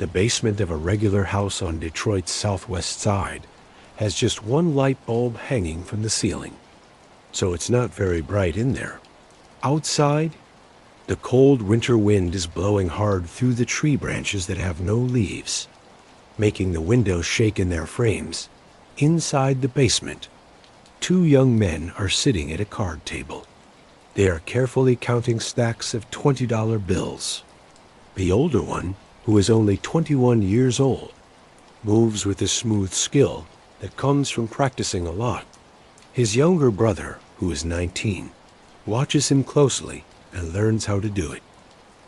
The basement of a regular house on Detroit's southwest side has just one light bulb hanging from the ceiling, so it's not very bright in there. Outside, the cold winter wind is blowing hard through the tree branches that have no leaves, making the windows shake in their frames. Inside the basement, two young men are sitting at a card table. They are carefully counting stacks of $20 bills. The older one, who is only 21 years old, moves with a smooth skill that comes from practicing a lot. His younger brother, who is 19, watches him closely and learns how to do it.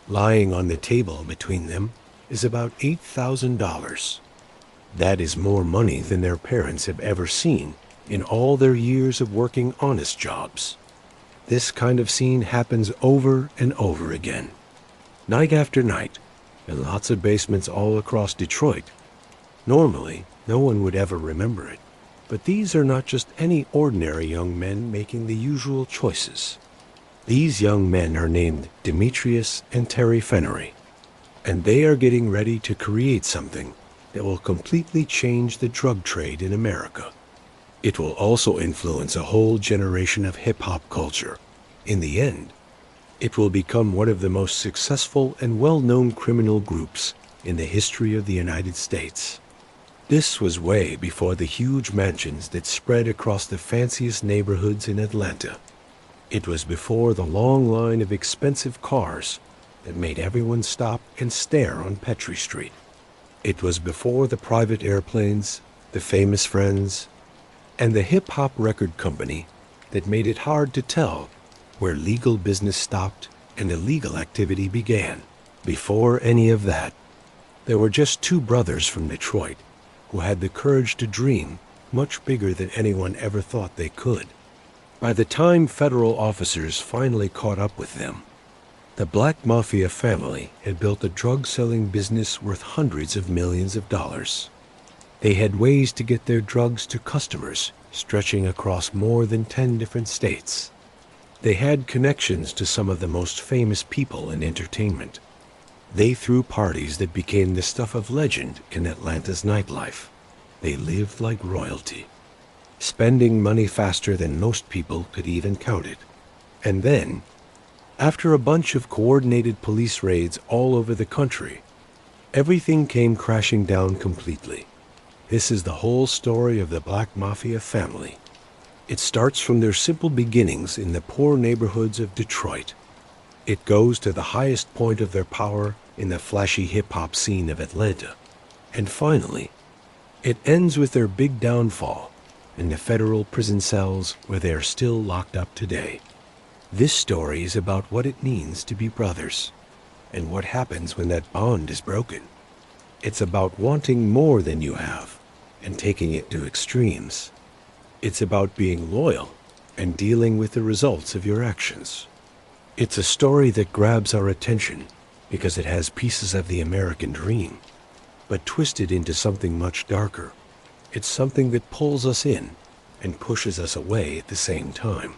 Lying on the table between them is about $8,000. That is more money than their parents have ever seen in all their years of working honest jobs. This kind of scene happens over and over again, night after night, in lots of basements all across Detroit. Normally, no one would ever remember it, but these are not just any ordinary young men making the usual choices. These young men are named Demetrius and Terry Flenory, and they are getting ready to create something that will completely change the drug trade in America. It will also influence a whole generation of hip-hop culture. In the end, it will become one of the most successful and well-known criminal groups in the history of the United States. This was way before the huge mansions that spread across the fanciest neighborhoods in Atlanta. It was before the long line of expensive cars that made everyone stop and stare on Petrie Street. It was before the private airplanes, the famous friends, and the hip-hop record company that made it hard to tell where legal business stopped and illegal activity began. Before any of that, there were just two brothers from Detroit who had the courage to dream much bigger than anyone ever thought they could. By the time federal officers finally caught up with them, the Black Mafia family had built a drug-selling business worth hundreds of millions of dollars. They had ways to get their drugs to customers stretching across more than 10 different states. They had connections to some of the most famous people in entertainment. They threw parties that became the stuff of legend in Atlanta's nightlife. They lived like royalty, spending money faster than most people could even count it. And then, after a bunch of coordinated police raids all over the country, everything came crashing down completely. This is the whole story of the Black Mafia family. It starts from their simple beginnings in the poor neighborhoods of Detroit. It goes to the highest point of their power in the flashy hip-hop scene of Atlanta. And finally, it ends with their big downfall in the federal prison cells where they are still locked up today. This story is about what it means to be brothers and what happens when that bond is broken. It's about wanting more than you have and taking it to extremes. It's about being loyal and dealing with the results of your actions. It's a story that grabs our attention because it has pieces of the American dream, but twisted into something much darker. It's something that pulls us in and pushes us away at the same time.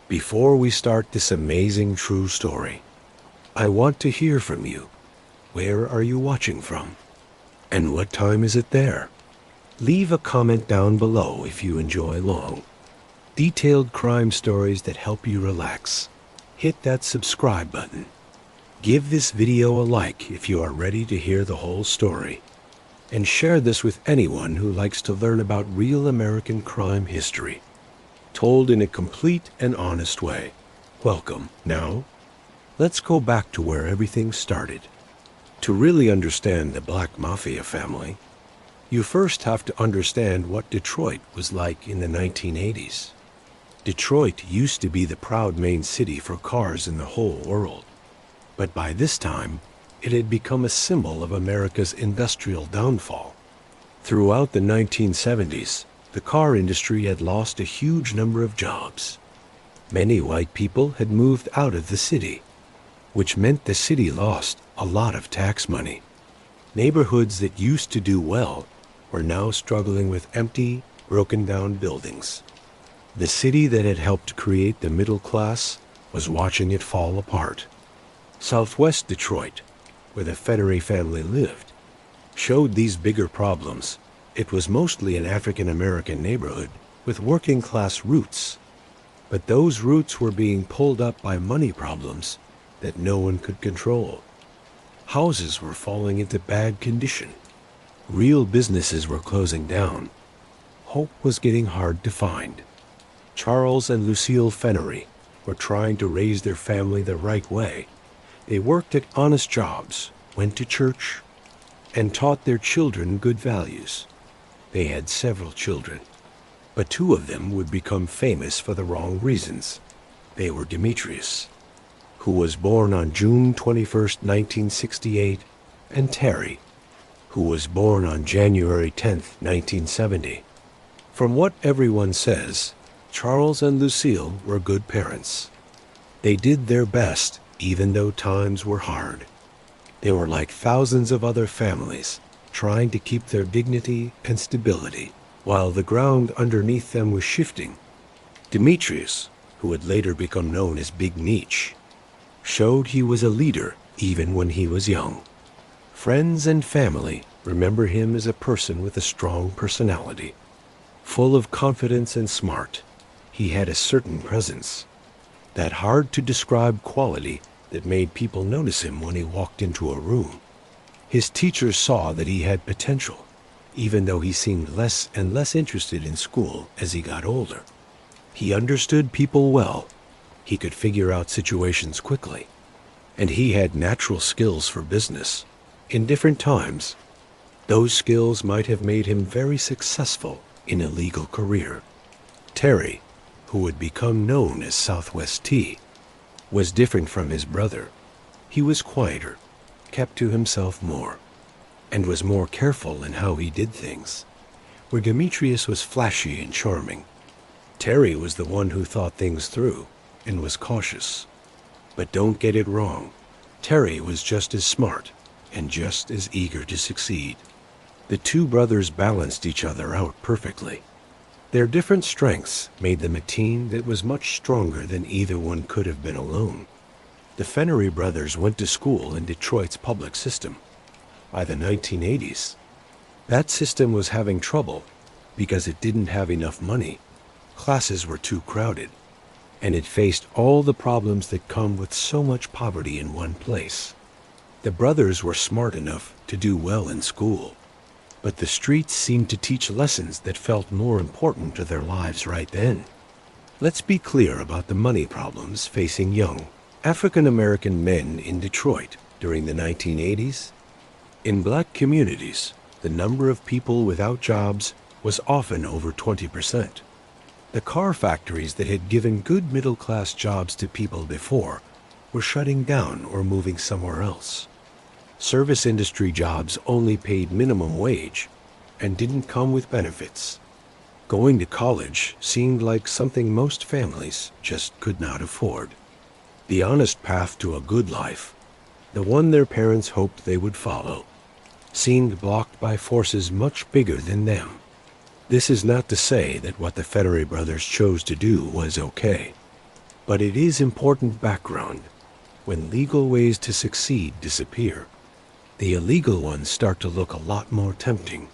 Before we start this amazing true story, I want to hear from you. Where are you watching from? And what time is it there? Leave a comment down below if you enjoy long, detailed crime stories that help you relax. Hit that subscribe button. Give this video a like if you are ready to hear the whole story. And share this with anyone who likes to learn about real American crime history, told in a complete and honest way. Welcome. Now, let's go back to where everything started. To really understand the Black Mafia family, you first have to understand what Detroit was like in the 1980s. Detroit used to be the proud main city for cars in the whole world. But by this time, it had become a symbol of America's industrial downfall. Throughout the 1970s, the car industry had lost a huge number of jobs. Many white people had moved out of the city, which meant the city lost a lot of tax money. Neighborhoods that used to do well were now struggling with empty, broken-down buildings. The city that had helped create the middle class was watching it fall apart. Southwest Detroit, where the Flenory family lived, showed these bigger problems. It was mostly an African American neighborhood with working class roots, but those roots were being pulled up by money problems that no one could control. Houses were falling into bad condition. Real businesses were closing down. Hope was getting hard to find. Charles and Lucille Flenory were trying to raise their family the right way. They worked at honest jobs, went to church, and taught their children good values. They had several children, but two of them would become famous for the wrong reasons. They were Demetrius, who was born on June 21st, 1968, and Terry, who was born on January 10th, 1970. From what everyone says, Charles and Lucille were good parents. They did their best, even though times were hard. They were like thousands of other families, trying to keep their dignity and stability, while the ground underneath them was shifting. Demetrius, who would later become known as Big Meech, showed he was a leader even when he was young. Friends and family remember him as a person with a strong personality. Full of confidence and smart, he had a certain presence, that hard-to-describe quality that made people notice him when he walked into a room. His teachers saw that he had potential, even though he seemed less and less interested in school as he got older. He understood people well. He could figure out situations quickly, and he had natural skills for business. In different times, those skills might have made him very successful in a legal career. Terry, who would become known as Southwest T, was different from his brother. He was quieter, kept to himself more, and was more careful in how he did things. Where Demetrius was flashy and charming, Terry was the one who thought things through and was cautious. But don't get it wrong, Terry was just as smart and just as eager to succeed. The two brothers balanced each other out perfectly. Their different strengths made them a team that was much stronger than either one could have been alone. The Flenory brothers went to school in Detroit's public system. By the 1980s, that system was having trouble because it didn't have enough money. Classes were too crowded, and it faced all the problems that come with so much poverty in one place. The brothers were smart enough to do well in school, but the streets seemed to teach lessons that felt more important to their lives right then. Let's be clear about the money problems facing young African-American men in Detroit during the 1980s. In black communities, the number of people without jobs was often over 20%. The car factories that had given good middle-class jobs to people before were shutting down or moving somewhere else. Service industry jobs only paid minimum wage and didn't come with benefits. Going to college seemed like something most families just could not afford. The honest path to a good life, the one their parents hoped they would follow, seemed blocked by forces much bigger than them. This is not to say that what the Flenory brothers chose to do was okay, but it is important background. When legal ways to succeed disappear, the illegal ones start to look a lot more tempting.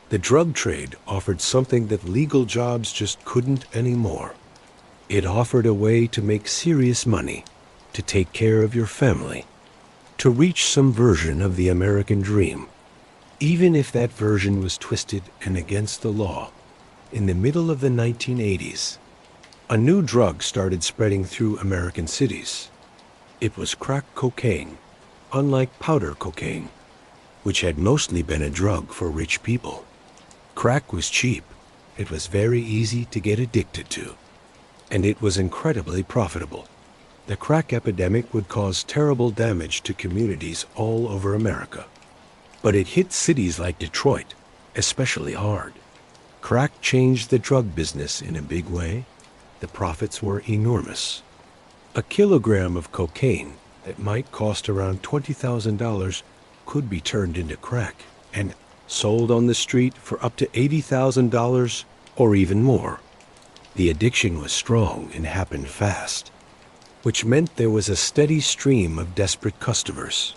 The drug trade offered something that legal jobs just couldn't anymore. It offered a way to make serious money, to take care of your family, to reach some version of the American dream, even if that version was twisted and against the law. In the middle of the 1980s, a new drug started spreading through American cities. It was crack cocaine, unlike powder cocaine, which had mostly been a drug for rich people. Crack was cheap, it was very easy to get addicted to, and it was incredibly profitable. The crack epidemic would cause terrible damage to communities all over America, but it hit cities like Detroit especially hard. Crack changed the drug business in a big way. The profits were enormous. A kilogram of cocaine that might cost around $20,000 could be turned into crack and sold on the street for up to $80,000 or even more. The addiction was strong and happened fast, which meant there was a steady stream of desperate customers.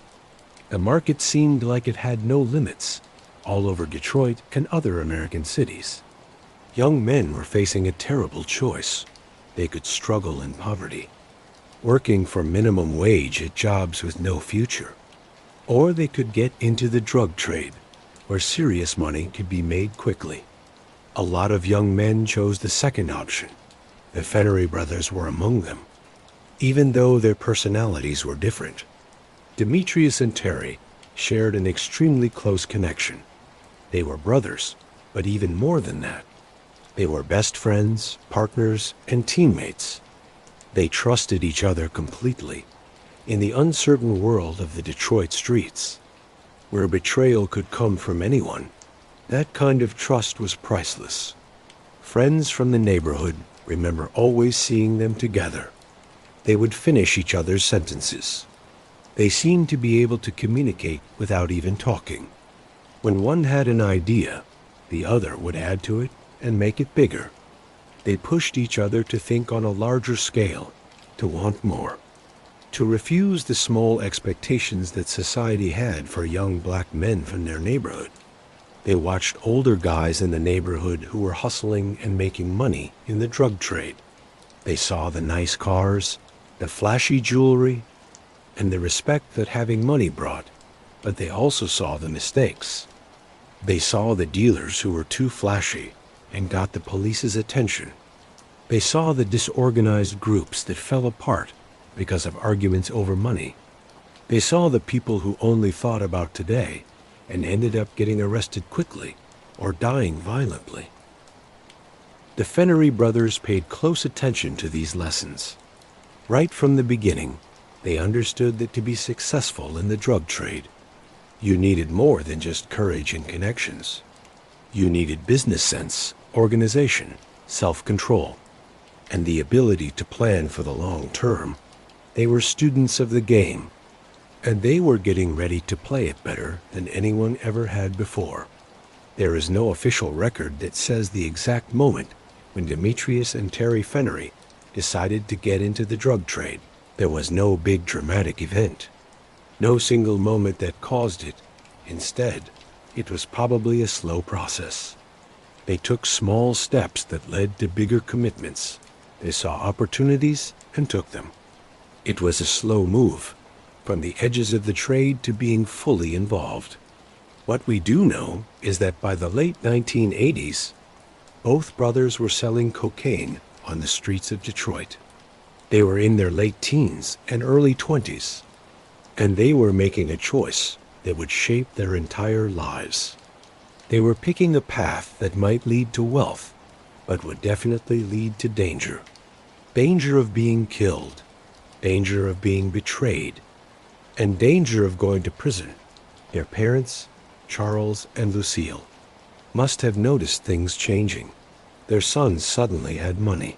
The market seemed like it had no limits, all over Detroit and other American cities. Young men were facing a terrible choice. They could struggle in poverty, working for minimum wage at jobs with no future. Or they could get into the drug trade, where serious money could be made quickly. A lot of young men chose the second option. The Flenory brothers were among them, even though their personalities were different. Demetrius and Terry shared an extremely close connection. They were brothers, but even more than that. They were best friends, partners, and teammates. They trusted each other completely in the uncertain world of the Detroit streets, where betrayal could come from anyone. That kind of trust was priceless. Friends from the neighborhood remember always seeing them together. They would finish each other's sentences. They seemed to be able to communicate without even talking. When one had an idea, the other would add to it and make it bigger. They pushed each other to think on a larger scale, to want more, to refuse the small expectations that society had for young black men from their neighborhood. They watched older guys in the neighborhood who were hustling and making money in the drug trade. They saw the nice cars, the flashy jewelry, and the respect that having money brought, but they also saw the mistakes. They saw the dealers who were too flashy and got the police's attention. They saw the disorganized groups that fell apart because of arguments over money. They saw the people who only thought about today and ended up getting arrested quickly or dying violently. The Flenory brothers paid close attention to these lessons. Right from the beginning, they understood that to be successful in the drug trade, you needed more than just courage and connections. You needed business sense, organization, self-control, and the ability to plan for the long term. They were students of the game, and they were getting ready to play it better than anyone ever had before. There is no official record that says the exact moment when Demetrius and Terry Flenory decided to get into the drug trade. There was no big dramatic event, no single moment that caused it. Instead, it was probably a slow process. They took small steps that led to bigger commitments. They saw opportunities and took them. It was a slow move, from the edges of the trade to being fully involved. What we do know is that by the late 1980s, both brothers were selling cocaine on the streets of Detroit. They were in their late teens and early 20s, and they were making a choice that would shape their entire lives. They were picking a path that might lead to wealth, but would definitely lead to danger. Danger of being killed, danger of being betrayed, and danger of going to prison. Their parents, Charles and Lucille, must have noticed things changing. Their sons suddenly had money.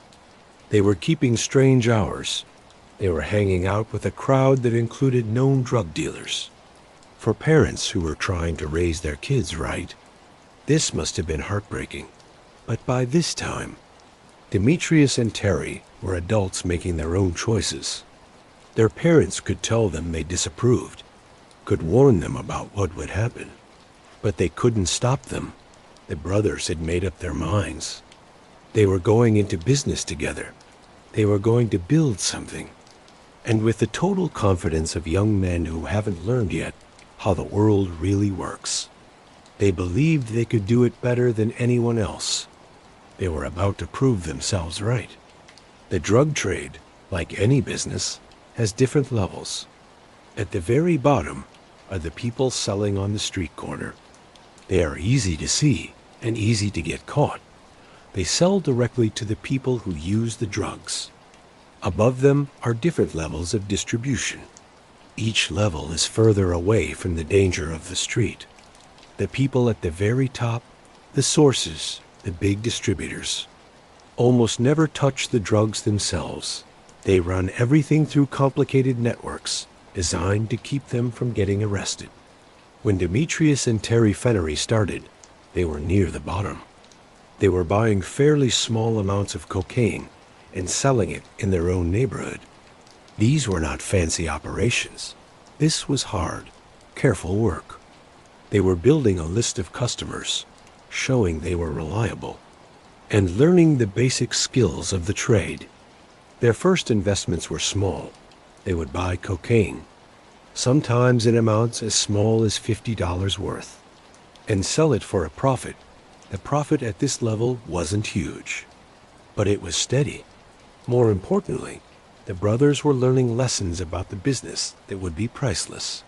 They were keeping strange hours. They were hanging out with a crowd that included known drug dealers. For parents who were trying to raise their kids right, this must have been heartbreaking. But by this time, Demetrius and Terry were adults making their own choices. Their parents could tell them they disapproved, could warn them about what would happen, but they couldn't stop them. The brothers had made up their minds. They were going into business together. They were going to build something. And with the total confidence of young men who haven't learned yet how the world really works, they believed they could do it better than anyone else. They were about to prove themselves right. The drug trade, like any business, has different levels. At the very bottom are the people selling on the street corner. They are easy to see and easy to get caught. They sell directly to the people who use the drugs. Above them are different levels of distribution. Each level is further away from the danger of the street. The people at the very top, the sources, the big distributors, almost never touch the drugs themselves. They run everything through complicated networks designed to keep them from getting arrested. When Demetrius and Terry Flenory started, they were near the bottom. They were buying fairly small amounts of cocaine and selling it in their own neighborhood. These were not fancy operations. This was hard, careful work. They were building a list of customers, showing they were reliable, and learning the basic skills of the trade. Their first investments were small. They would buy cocaine, sometimes in amounts as small as $50 worth, and sell it for a profit. The profit at this level wasn't huge, but it was steady. More importantly, the brothers were learning lessons about the business that would be priceless.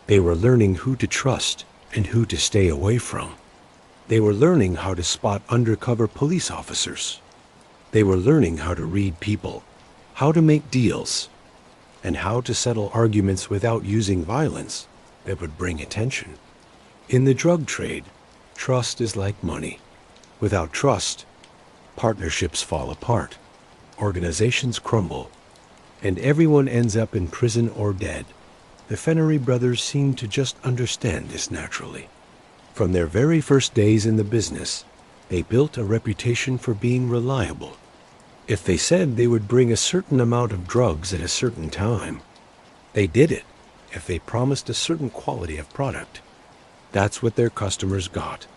They were learning who to trust and who to stay away from. They were learning how to spot undercover police officers. They were learning how to read people, how to make deals, and how to settle arguments without using violence that would bring attention. In the drug trade, trust is like money. Without trust, partnerships fall apart, organizations crumble, and everyone ends up in prison or dead. The Flenory brothers seemed to just understand this naturally. From their very first days in the business, they built a reputation for being reliable. If they said they would bring a certain amount of drugs at a certain time, they did it. If they promised a certain quality of product, that's what their customers got.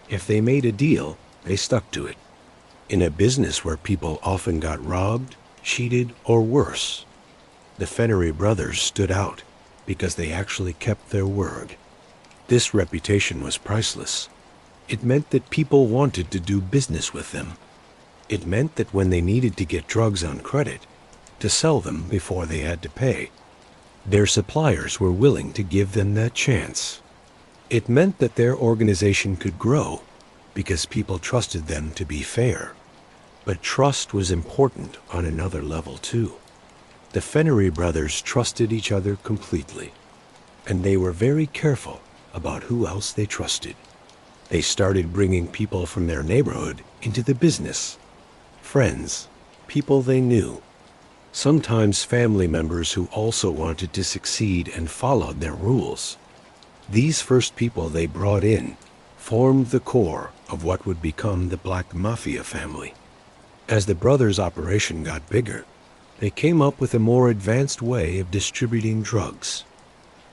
If they made a deal, they stuck to it. In a business where people often got robbed, cheated, or worse, the Flenory brothers stood out because they actually kept their word. This reputation was priceless. It meant that people wanted to do business with them. It meant that when they needed to get drugs on credit, to sell them before they had to pay, their suppliers were willing to give them that chance. It meant that their organization could grow because people trusted them to be fair. But trust was important on another level too. The Flenory brothers trusted each other completely, and they were very careful about who else they trusted. They started bringing people from their neighborhood into the business. Friends, people they knew, sometimes family members who also wanted to succeed and followed their rules. These first people they brought in formed the core of what would become the Black Mafia Family. As the brothers' operation got bigger, they came up with a more advanced way of distributing drugs.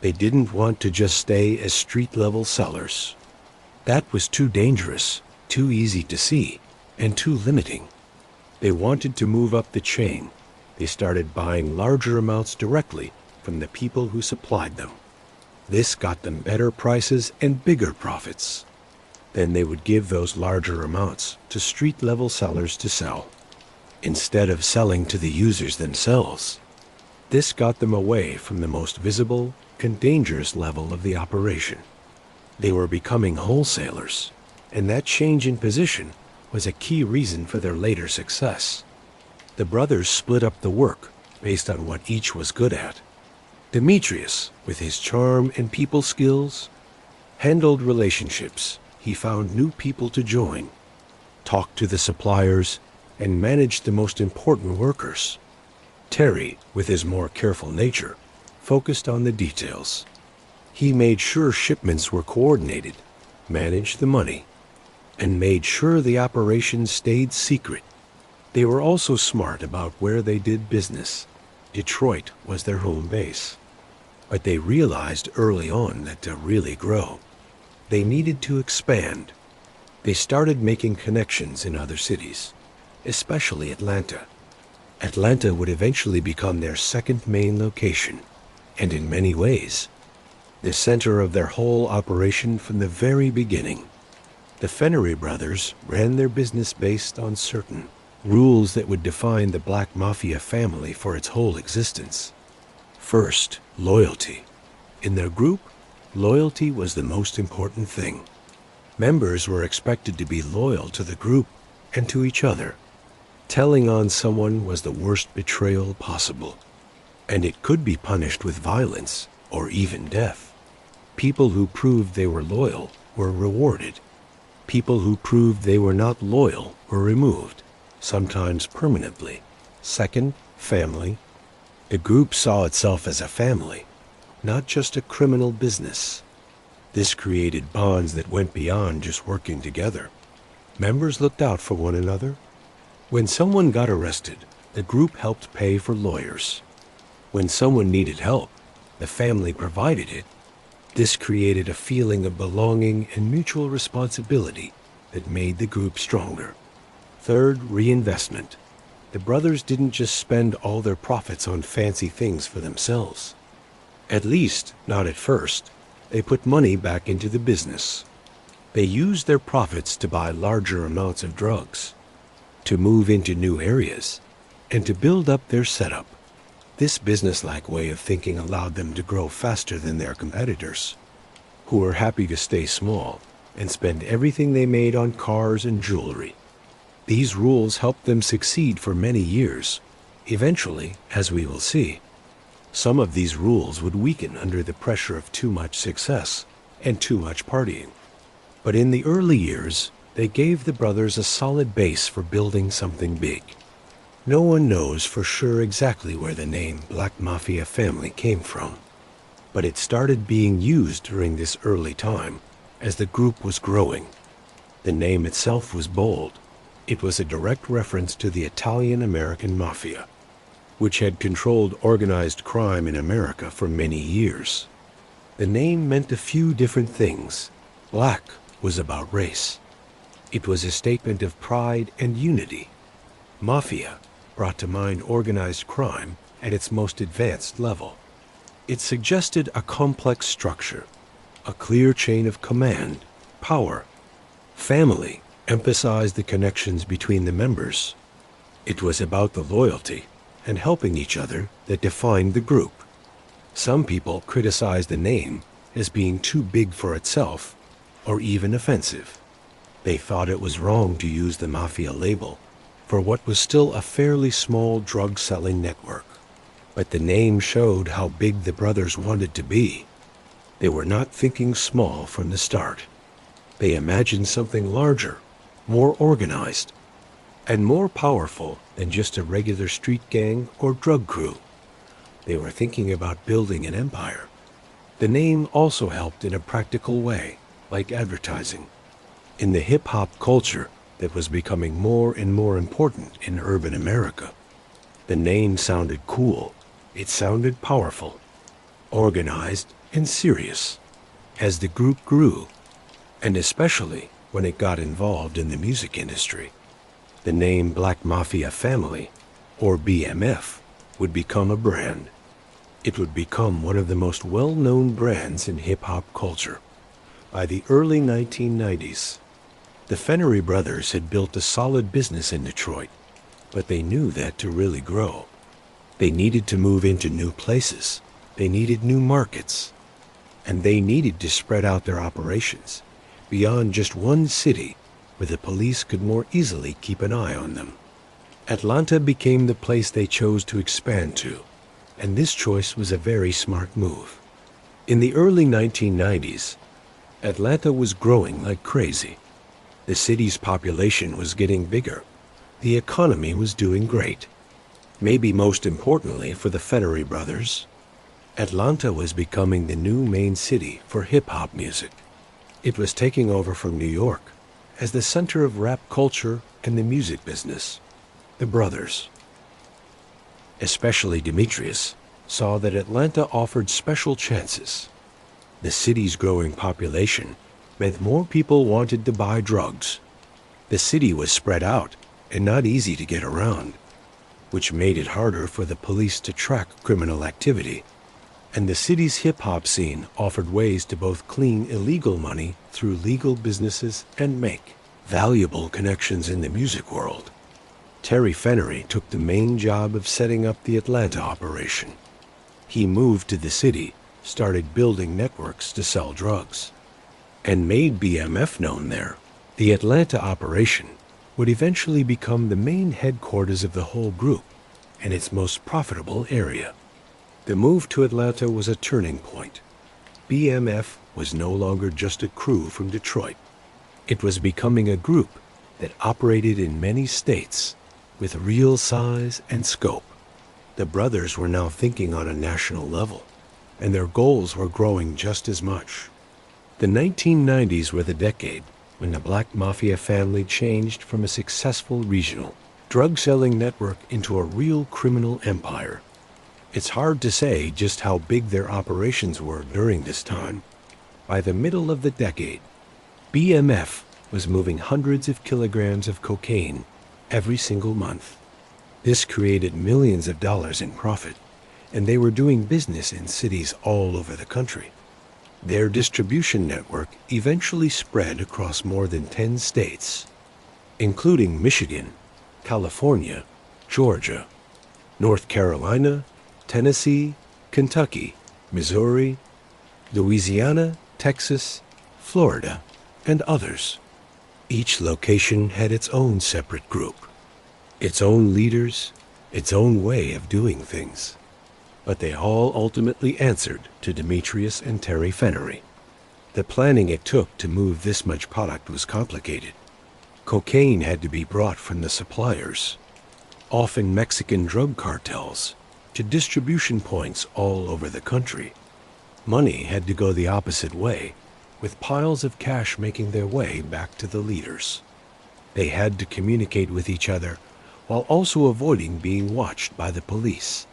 They didn't want to just stay as street-level sellers. That was too dangerous, too easy to see, and too limiting. They wanted to move up the chain. They started buying larger amounts directly from the people who supplied them. This got them better prices and bigger profits. Then they would give those larger amounts to street-level sellers to sell, instead of selling to the users themselves. This got them away from the most visible and dangerous level of the operation. They were becoming wholesalers, and that change in position was a key reason for their later success. The brothers split up the work based on what each was good at. Demetrius, with his charm and people skills, handled relationships. He found new people to join, talked to the suppliers, and managed the most important workers. Terry, with his more careful nature, focused on the details. He made sure shipments were coordinated, managed the money, and made sure the operations stayed secret. They were also smart about where they did business. Detroit was their home base. But they realized early on that to really grow, they needed to expand. They started making connections in other cities, especially Atlanta. Atlanta would eventually become their second main location, and in many ways, the center of their whole operation from the very beginning. The Flenory brothers ran their business based on certain rules that would define the Black Mafia family for its whole existence. First, loyalty. In their group, loyalty was the most important thing. Members were expected to be loyal to the group and to each other. Telling on someone was the worst betrayal possible, and it could be punished with violence or even death. People who proved they were loyal were rewarded. People who proved they were not loyal were removed, sometimes permanently. Second, family. The group saw itself as a family, not just a criminal business. This created bonds that went beyond just working together. Members looked out for one another. When someone got arrested, the group helped pay for lawyers. When someone needed help, the family provided it. This created a feeling of belonging and mutual responsibility that made the group stronger. Third, reinvestment. The brothers didn't just spend all their profits on fancy things for themselves. At least, not at first. They put money back into the business. They used their profits to buy larger amounts of drugs, to move into new areas, and to build up their setup. This businesslike way of thinking allowed them to grow faster than their competitors, who were happy to stay small and spend everything they made on cars and jewelry. These rules helped them succeed for many years. Eventually, as we will see, some of these rules would weaken under the pressure of too much success and too much partying. But in the early years, they gave the brothers a solid base for building something big. No one knows for sure exactly where the name Black Mafia Family came from, but it started being used during this early time as the group was growing. The name itself was bold. It was a direct reference to the Italian-American Mafia, which had controlled organized crime in America for many years. The name meant a few different things. Black was about race. It was a statement of pride and unity. Mafia brought to mind organized crime at its most advanced level. It suggested a complex structure, a clear chain of command, power. Family emphasized the connections between the members. It was about the loyalty and helping each other that defined the group. Some people criticized the name as being too big for itself or even offensive. They thought it was wrong to use the Mafia label for what was still a fairly small drug-selling network. But the name showed how big the brothers wanted to be. They were not thinking small from the start. They imagined something larger, more organized, and more powerful than just a regular street gang or drug crew. They were thinking about building an empire. The name also helped in a practical way, like advertising. In the hip-hop culture that was becoming more and more important in urban America, the name sounded cool. It sounded powerful, organized, and serious. As the group grew, and especially when it got involved in the music industry, the name Black Mafia Family, or BMF, would become a brand. It would become one of the most well-known brands in hip-hop culture. By the early 1990s, the Flenory brothers had built a solid business in Detroit, but they knew that to really grow, they needed to move into new places, they needed new markets, and they needed to spread out their operations beyond just one city where the police could more easily keep an eye on them. Atlanta became the place they chose to expand to, and this choice was a very smart move. In the early 1990s, Atlanta was growing like crazy. The city's population was getting bigger. The economy was doing great. Maybe most importantly for the Flenory brothers, Atlanta was becoming the new main city for hip-hop music. It was taking over from New York as the center of rap culture and the music business. The brothers, especially Demetrius, saw that Atlanta offered special chances. The city's growing population meant more people wanted to buy drugs. The city was spread out and not easy to get around, which made it harder for the police to track criminal activity. And the city's hip-hop scene offered ways to both clean illegal money through legal businesses and make valuable connections in the music world. Terry Flenory took the main job of setting up the Atlanta operation. He moved to the city, started building networks to sell drugs, and made BMF known there. The Atlanta operation would eventually become the main headquarters of the whole group and its most profitable area. The move to Atlanta was a turning point. BMF was no longer just a crew from Detroit. It was becoming a group that operated in many states with real size and scope. The brothers were now thinking on a national level, and their goals were growing just as much. The 1990s were the decade when the Black Mafia Family changed from a successful regional drug-selling network into a real criminal empire. It's hard to say just how big their operations were during this time. By the middle of the decade, BMF was moving hundreds of kilograms of cocaine every single month. This created millions of dollars in profit, and they were doing business in cities all over the country. Their distribution network eventually spread across more than 10 states, including Michigan, California, Georgia, North Carolina, Tennessee, Kentucky, Missouri, Louisiana, Texas, Florida, and others. Each location had its own separate group, its own leaders, its own way of doing things. But they all ultimately answered to Demetrius and Terry Flenory. The planning it took to move this much product was complicated. Cocaine had to be brought from the suppliers, often Mexican drug cartels, to distribution points all over the country. Money had to go the opposite way, with piles of cash making their way back to the leaders. They had to communicate with each other while also avoiding being watched by the police.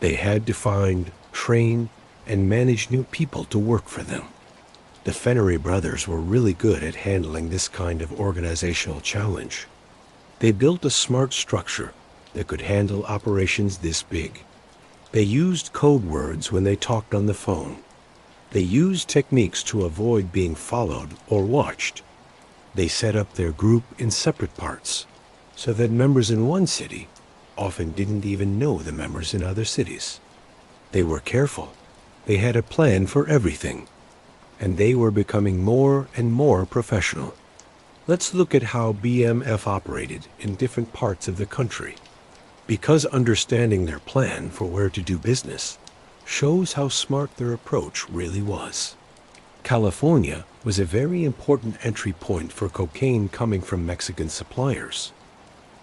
They had to find, train, and manage new people to work for them. The Flenory brothers were really good at handling this kind of organizational challenge. They built a smart structure that could handle operations this big. They used code words when they talked on the phone. They used techniques to avoid being followed or watched. They set up their group in separate parts, so that members in one city often didn't even know the members in other cities. They were careful. They had a plan for everything, and they were becoming more and more professional. Let's look at how BMF operated in different parts of the country, because understanding their plan for where to do business shows how smart their approach really was. California was a very important entry point for cocaine coming from Mexican suppliers.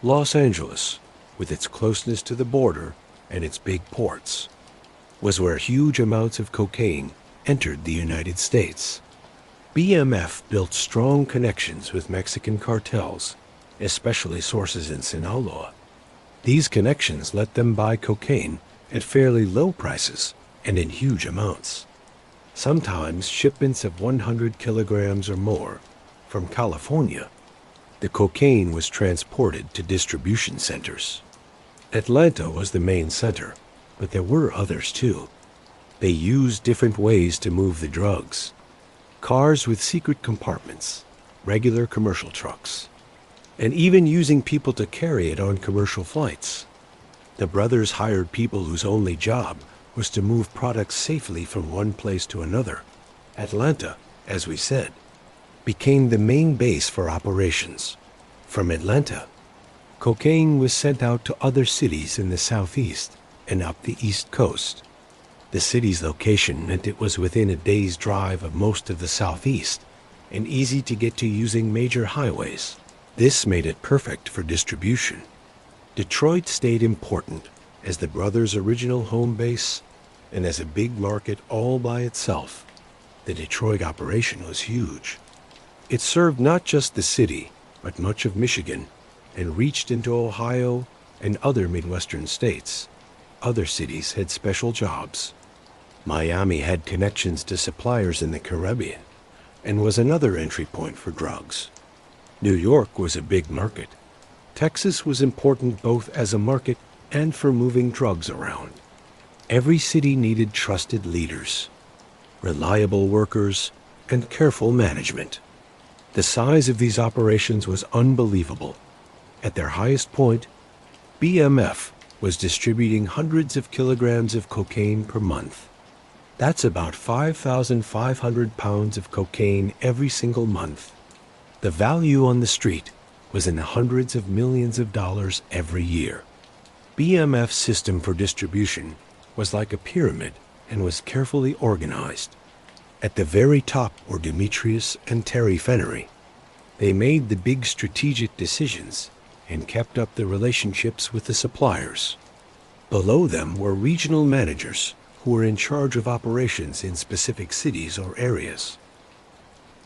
Los Angeles, with its closeness to the border and its big ports, was where huge amounts of cocaine entered the United States. BMF built strong connections with Mexican cartels, especially sources in Sinaloa. These connections let them buy cocaine at fairly low prices and in huge amounts. Sometimes shipments of 100 kilograms or more from California. The cocaine was transported to distribution centers. Atlanta was the main center, but there were others too. They used different ways to move the drugs. Cars with secret compartments, regular commercial trucks, and even using people to carry it on commercial flights. The brothers hired people whose only job was to move products safely from one place to another. Atlanta, as we said, became the main base for operations. From Atlanta, cocaine was sent out to other cities in the southeast and up the east coast. The city's location meant it was within a day's drive of most of the southeast and easy to get to using major highways. This made it perfect for distribution. Detroit stayed important as the brothers' original home base and as a big market all by itself. The Detroit operation was huge. It served not just the city, but much of Michigan, and reached into Ohio and other Midwestern states. Other cities had special jobs. Miami had connections to suppliers in the Caribbean and was another entry point for drugs. New York was a big market. Texas was important both as a market and for moving drugs around. Every city needed trusted leaders, reliable workers, and careful management. The size of these operations was unbelievable. At their highest point, BMF was distributing hundreds of kilograms of cocaine per month. That's about 5,500 pounds of cocaine every single month. The value on the street was in the hundreds of millions of dollars every year. BMF's system for distribution was like a pyramid and was carefully organized. At the very top were Demetrius and Terry Flenory. They made the big strategic decisions and kept up the relationships with the suppliers. Below them were regional managers who were in charge of operations in specific cities or areas.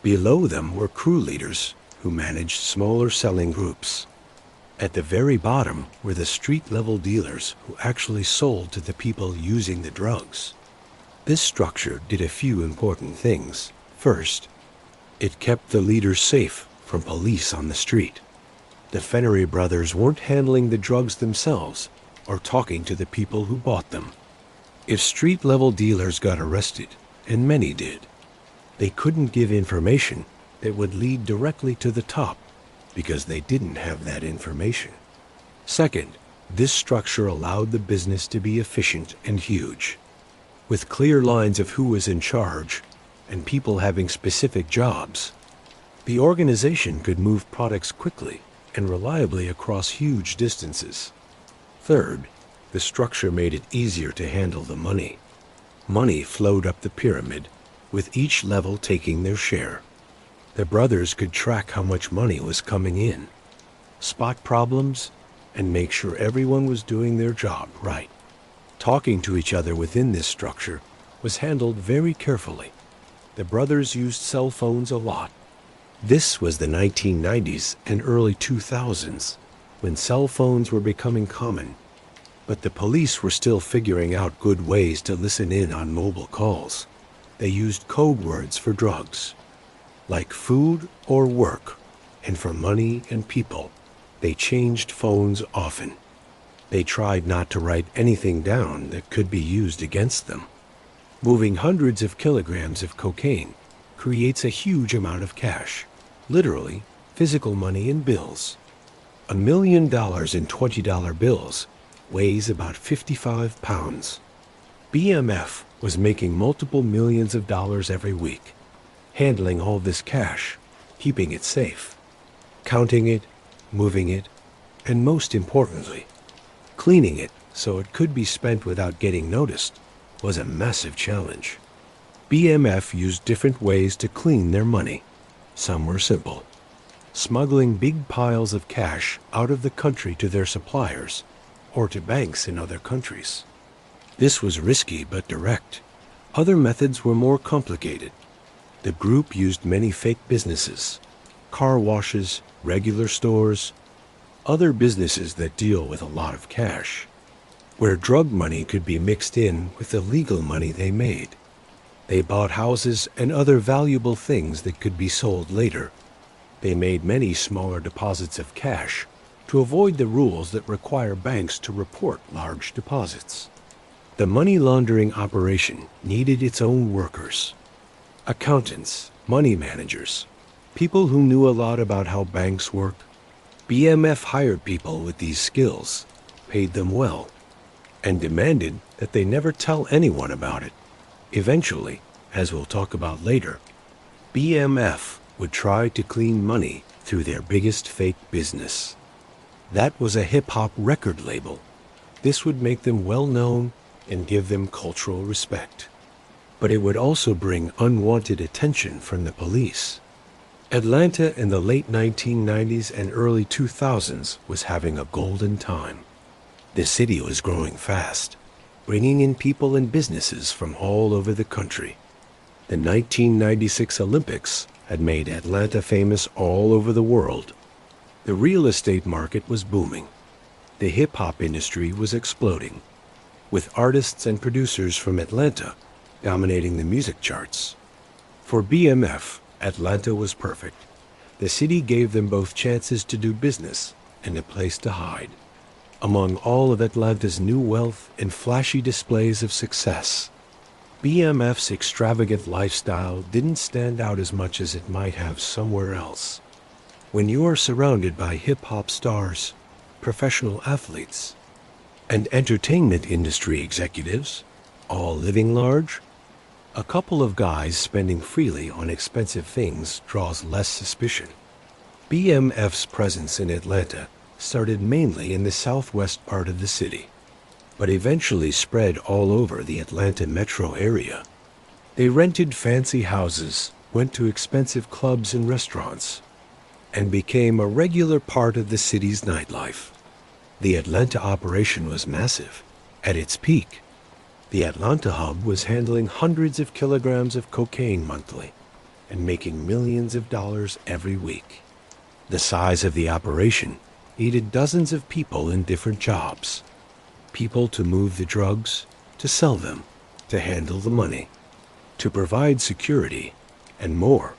Below them were crew leaders who managed smaller selling groups. At the very bottom were the street-level dealers who actually sold to the people using the drugs. This structure did a few important things. First, it kept the leaders safe from police on the street. The Flenory brothers weren't handling the drugs themselves or talking to the people who bought them. If street-level dealers got arrested, and many did, they couldn't give information that would lead directly to the top because they didn't have that information. Second, this structure allowed the business to be efficient and huge. With clear lines of who was in charge and people having specific jobs, the organization could move products quickly and reliably across huge distances. Third, the structure made it easier to handle the money. Money flowed up the pyramid, with each level taking their share. The brothers could track how much money was coming in, spot problems, and make sure everyone was doing their job right. Talking to each other within this structure was handled very carefully. The brothers used cell phones a lot. This was the 1990s and early 2000s, when cell phones were becoming common. But the police were still figuring out good ways to listen in on mobile calls. They used code words for drugs, like food or work, and for money and people. They changed phones often. They tried not to write anything down that could be used against them. Moving hundreds of kilograms of cocaine creates a huge amount of cash, literally physical money in bills. $1 million in $20 bills weighs about 55 pounds. BMF was making multiple millions of dollars every week, handling all this cash, keeping it safe, counting it, moving it, and most importantly, cleaning it so it could be spent without getting noticed was a massive challenge. BMF used different ways to clean their money. Some were simple: smuggling big piles of cash out of the country to their suppliers or to banks in other countries. This was risky but direct. Other methods were more complicated. The group used many fake businesses, car washes, regular stores, other businesses that deal with a lot of cash, where drug money could be mixed in with the legal money they made. They bought houses and other valuable things that could be sold later. They made many smaller deposits of cash to avoid the rules that require banks to report large deposits. The money laundering operation needed its own workers: accountants, money managers, people who knew a lot about how banks work. BMF hired people with these skills, paid them well, and demanded that they never tell anyone about it. Eventually, as we'll talk about later, BMF would try to clean money through their biggest fake business. That was a hip-hop record label. This would make them well-known and give them cultural respect. But it would also bring unwanted attention from the police. Atlanta in the late 1990s and early 2000s was having a golden time. The city was growing fast, bringing in people and businesses from all over the country. The 1996 Olympics had made Atlanta famous all over the world. The real estate market was booming. The hip-hop industry was exploding, with artists and producers from Atlanta dominating the music charts. For BMF, Atlanta was perfect. The city gave them both chances to do business and a place to hide. Among all of Atlanta's new wealth and flashy displays of success, BMF's extravagant lifestyle didn't stand out as much as it might have somewhere else. When you are surrounded by hip-hop stars, professional athletes, and entertainment industry executives, all living large, a couple of guys spending freely on expensive things draws less suspicion. BMF's presence in Atlanta started mainly in the southwest part of the city, but eventually spread all over the Atlanta metro area. They rented fancy houses, went to expensive clubs and restaurants, and became a regular part of the city's nightlife. The Atlanta operation was massive. At its peak, the Atlanta hub was handling hundreds of kilograms of cocaine monthly and making millions of dollars every week. The size of the operation needed dozens of people in different jobs. People to move the drugs, to sell them, to handle the money, to provide security, and more.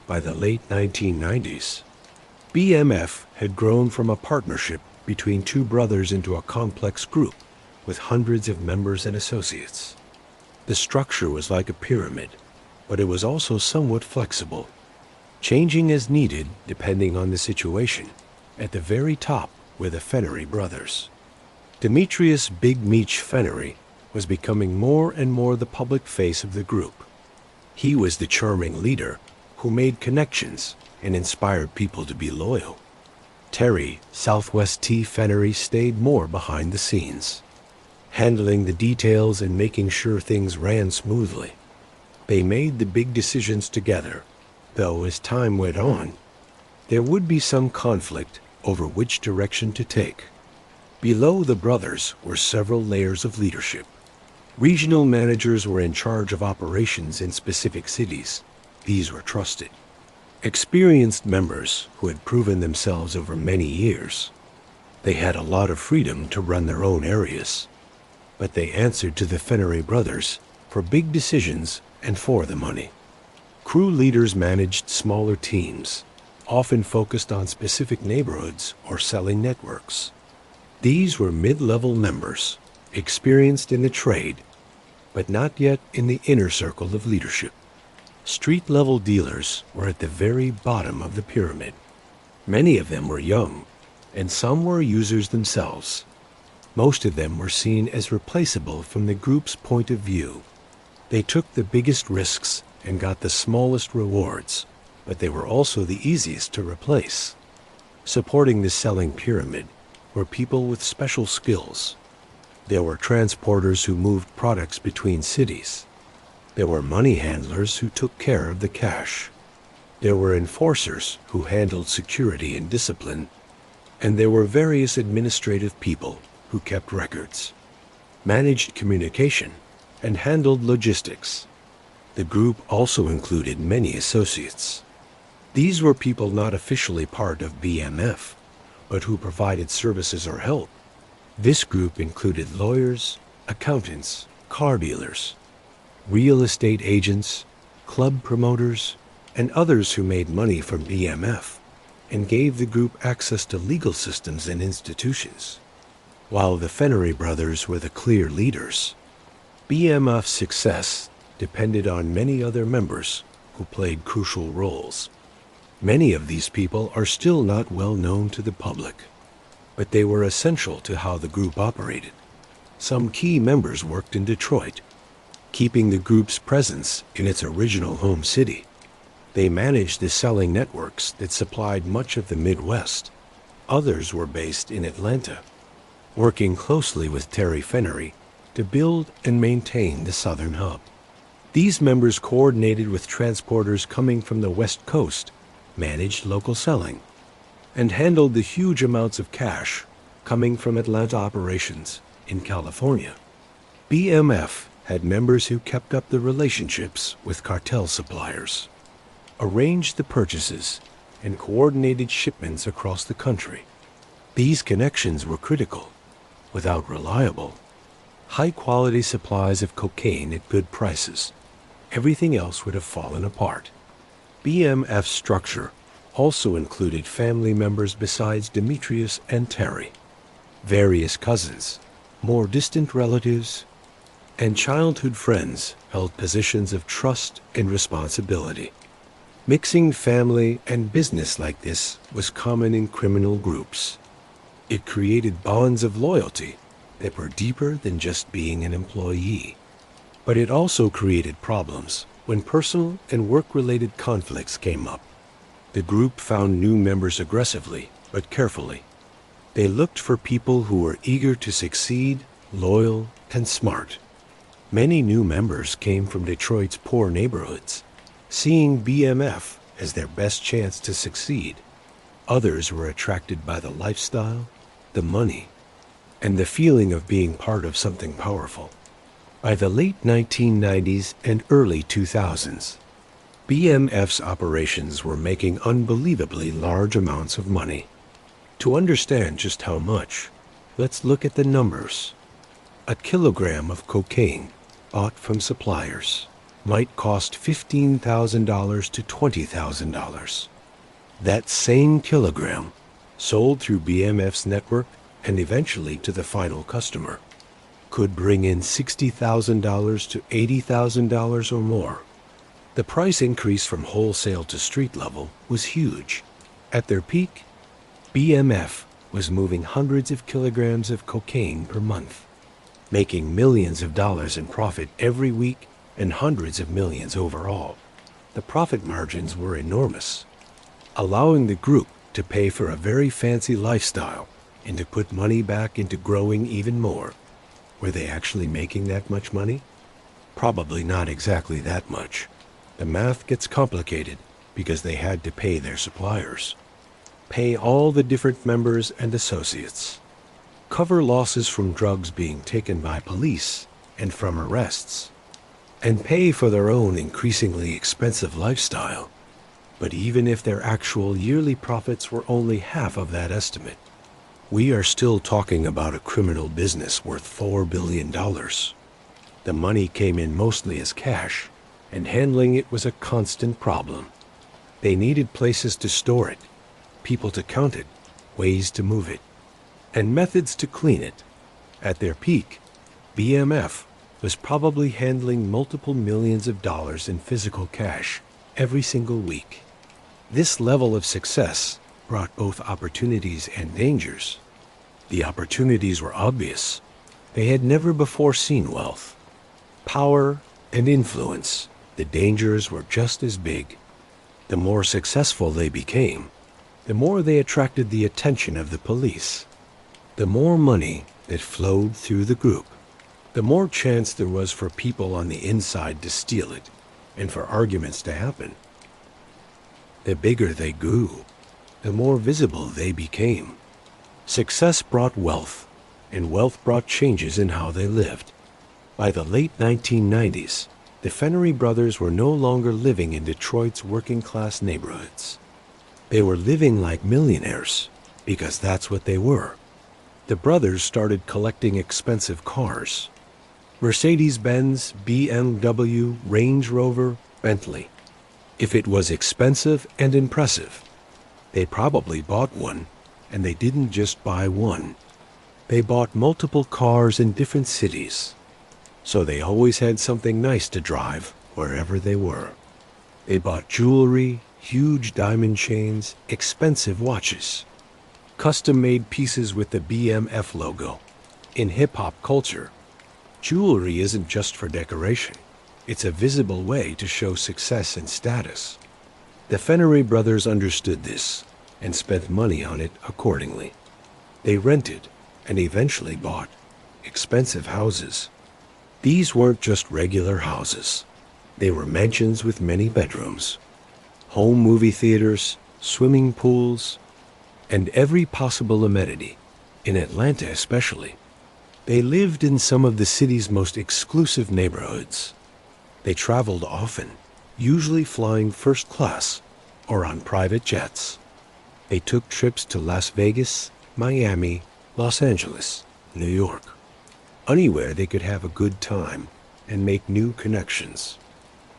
By the late 1990s, BMF had grown from a partnership between two brothers into a complex group with hundreds of members and associates. The structure was like a pyramid, but it was also somewhat flexible, changing as needed depending on the situation. At the very top were the Flenory brothers. Demetrius "Big Meech" Flenory was becoming more and more the public face of the group. He was the charming leader who made connections and inspired people to be loyal. Terry Southwest T Flenory stayed more behind the scenes, handling the details and making sure things ran smoothly. They made the big decisions together, though as time went on, there would be some conflict over which direction to take. Below the brothers were several layers of leadership. Regional managers were in charge of operations in specific cities. These were trusted, experienced members who had proven themselves over many years. They had a lot of freedom to run their own areas, but they answered to the Flenory brothers for big decisions and for the money. Crew leaders managed smaller teams, often focused on specific neighborhoods or selling networks. These were mid-level members, experienced in the trade, but not yet in the inner circle of leadership. Street-level dealers were at the very bottom of the pyramid. Many of them were young, and some were users themselves. Most of them were seen as replaceable from the group's point of view. They took the biggest risks and got the smallest rewards, but they were also the easiest to replace. Supporting the selling pyramid were people with special skills. There were transporters who moved products between cities. There were money handlers who took care of the cash. There were enforcers who handled security and discipline. And there were various administrative people who kept records, managed communication, and handled logistics. The group also included many associates. These were people not officially part of BMF, but who provided services or help. This group included lawyers, accountants, car dealers, real estate agents, club promoters, and others who made money from BMF and gave the group access to legal systems and institutions. While the Flenory brothers were the clear leaders, BMF's success depended on many other members who played crucial roles. Many of these people are still not well known to the public, but they were essential to how the group operated. Some key members worked in Detroit, keeping the group's presence in its original home city. They managed the selling networks that supplied much of the Midwest. Others were based in Atlanta, working closely with Terry Flenory to build and maintain the southern hub. These members coordinated with transporters coming from the West Coast, managed local selling, and handled the huge amounts of cash coming from Atlanta operations in California. BMF had members who kept up the relationships with cartel suppliers, arranged the purchases, and coordinated shipments across the country. These connections were critical. Without reliable, high-quality supplies of cocaine at good prices, everything else would have fallen apart. BMF's structure also included family members besides Demetrius and Terry, various cousins, more distant relatives, and childhood friends held positions of trust and responsibility. Mixing family and business like this was common in criminal groups. It created bonds of loyalty that were deeper than just being an employee. But it also created problems when personal and work-related conflicts came up. The group found new members aggressively, but carefully. They looked for people who were eager to succeed, loyal, and smart. Many new members came from Detroit's poor neighborhoods, seeing BMF as their best chance to succeed. Others were attracted by the lifestyle, the money, and the feeling of being part of something powerful. By the late 1990s and early 2000s, BMF's operations were making unbelievably large amounts of money. To understand just how much, let's look at the numbers. A kilogram of cocaine bought from suppliers might cost $15,000 to $20,000. That same kilogram, sold through BMF's network and eventually to the final customer, could bring in $60,000 to $80,000 or more. The price increase from wholesale to street level was huge. At their peak, BMF was moving hundreds of kilograms of cocaine per month, making millions of dollars in profit every week and hundreds of millions overall. The profit margins were enormous, allowing the group to pay for a very fancy lifestyle and to put money back into growing even more. Were they actually making that much money? Probably not exactly that much. The math gets complicated because they had to pay their suppliers, pay all the different members and associates, cover losses from drugs being taken by police and from arrests, and pay for their own increasingly expensive lifestyle. But even if their actual yearly profits were only half of that estimate, we are still talking about a criminal business worth $4 billion. The money came in mostly as cash, and handling it was a constant problem. They needed places to store it, people to count it, ways to move it, and methods to clean it. At their peak, BMF was probably handling multiple millions of dollars in physical cash every single week. This level of success brought both opportunities and dangers. The opportunities were obvious. They had never before seen wealth, power, and influence. The dangers were just as big. The more successful they became, the more they attracted the attention of the police. The more money that flowed through the group, the more chance there was for people on the inside to steal it and for arguments to happen. The bigger they grew, the more visible they became. Success brought wealth, and wealth brought changes in how they lived. By the late 1990s, the Flenory brothers were no longer living in Detroit's working-class neighborhoods. They were living like millionaires, because that's what they were. The brothers started collecting expensive cars: Mercedes-Benz, BMW, Range Rover, Bentley. If it was expensive and impressive, they probably bought one, and they didn't just buy one. They bought multiple cars in different cities, so they always had something nice to drive wherever they were. They bought jewelry, huge diamond chains, expensive watches, custom-made pieces with the BMF logo. In hip-hop culture, jewelry isn't just for decoration. It's a visible way to show success and status. The Flenory brothers understood this and spent money on it accordingly. They rented and eventually bought expensive houses. These weren't just regular houses. They were mansions with many bedrooms, home movie theaters, swimming pools, and every possible amenity, in Atlanta especially. They lived in some of the city's most exclusive neighborhoods. They traveled often, usually flying first class or on private jets. They took trips to Las Vegas, Miami, Los Angeles, New York. Anywhere they could have a good time and make new connections.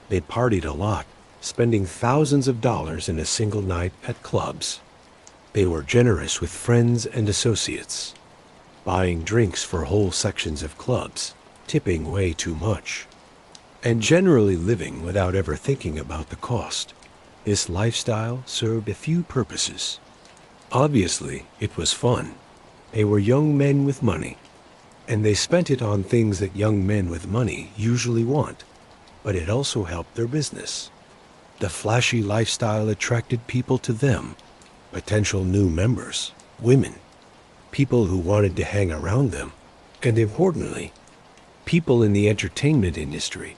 They partied a lot, spending thousands of dollars in a single night at clubs. They were generous with friends and associates, buying drinks for whole sections of clubs, tipping way too much, and generally living without ever thinking about the cost. This lifestyle served a few purposes. Obviously, it was fun. They were young men with money, and they spent it on things that young men with money usually want, but it also helped their business. The flashy lifestyle attracted people to them, potential new members, women, people who wanted to hang around them, and importantly, people in the entertainment industry.